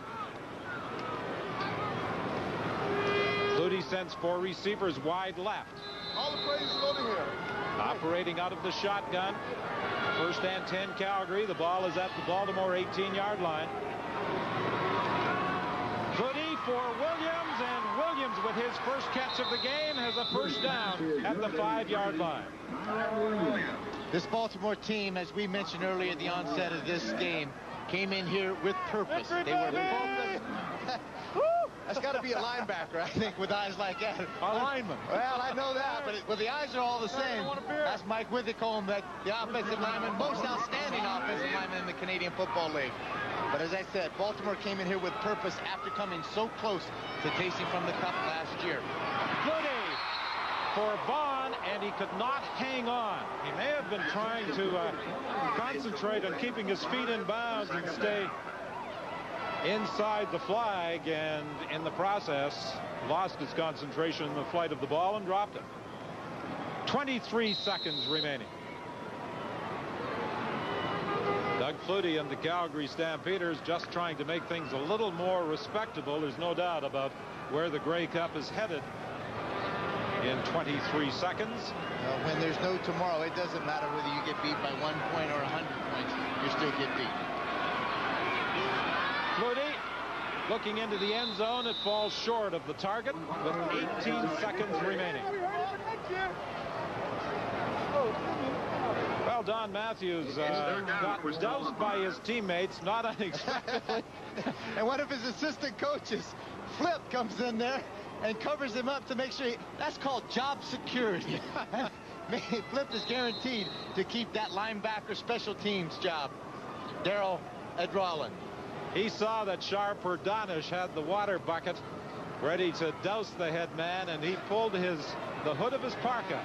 Flutie sends 4 receivers wide left. All the praise is over here. Operating out of the shotgun. 1st and 10 Calgary. The ball is at the Baltimore 18-yard line. Flutie for Williams, and Williams with his first catch of the game has a 1st down at the 5-yard line. This Baltimore team, as we mentioned earlier at the onset of this game, came in here with purpose. They were focused. That's got to be a linebacker, I think, with eyes like that. A lineman. Well, I know that, but the eyes are all the same. That's Mike Withicombe, the offensive lineman, most outstanding offensive lineman in the Canadian Football League. But as I said, Baltimore came in here with purpose after coming so close to tasting from the cup last year. Flutie for Vaughn, and he could not hang on. He may have been trying to concentrate on keeping his feet in bounds and stay inside the flag, and in the process lost his concentration in the flight of the ball and dropped it. 23 seconds remaining. Doug Flutie and the Calgary Stampeders just trying to make things a little more respectable. There's no doubt about where the Grey Cup is headed in 23 seconds. When there's no tomorrow, it doesn't matter whether you get beat by 1 point or 100 points, you still get beat. Flutie looking into the end zone. It falls short of the target with 18 seconds remaining. Well, Don Matthews got doused by his teammates, not unexpectedly. And one of his assistant coaches, Flip, comes in there and covers him up to make sure that's called job security. Flip is guaranteed to keep that linebacker special teams job. Darryl Edrawlin. He saw that Sharper Donish had the water bucket ready to douse the head man, and he pulled the hood of his parka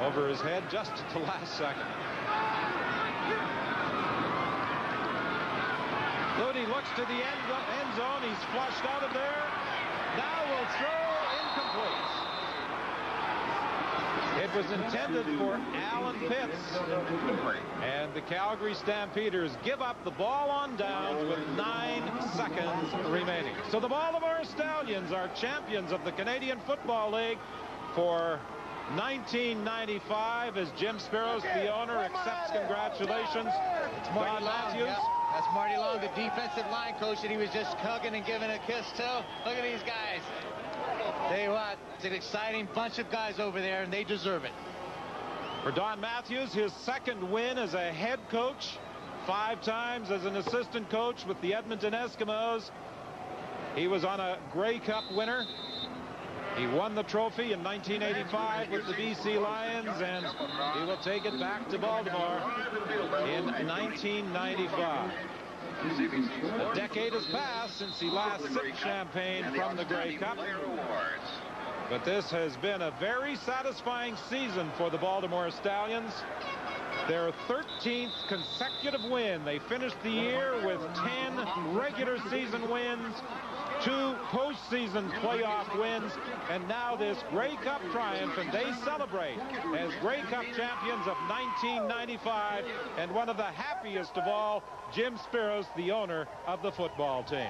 over his head just at the last second. Flutie looks to the end zone. He's flushed out of there. Now will throw incomplete. It was intended for Alan Pitts, and the Calgary Stampeders give up the ball on downs with 9 seconds remaining. So the Baltimore Stallions are champions of the Canadian Football League for 1995, as Jim Spiros, the owner, accepts congratulations. It's Don Matthews. Yep. That's Marty Long, the defensive line coach that he was just hugging and giving a kiss to. Look at these guys. Tell you what, it's an exciting bunch of guys over there, and they deserve it. For Don Matthews, his 2nd win as a head coach, 5 times as an assistant coach with the Edmonton Eskimos. He was on a Grey Cup winner. He won the trophy in 1985 with the BC Lions, and he will take it back to Baltimore in 1995. A decade has passed since he last sipped champagne from the Grey Cup. But this has been a very satisfying season for the Baltimore Stallions. Their 13th consecutive win. They finished the year with 10 regular season wins, 2 postseason playoff wins, and now this Grey Cup triumph, and they celebrate as Grey Cup champions of 1995, and one of the happiest of all, Jim Spiros, the owner of the football team.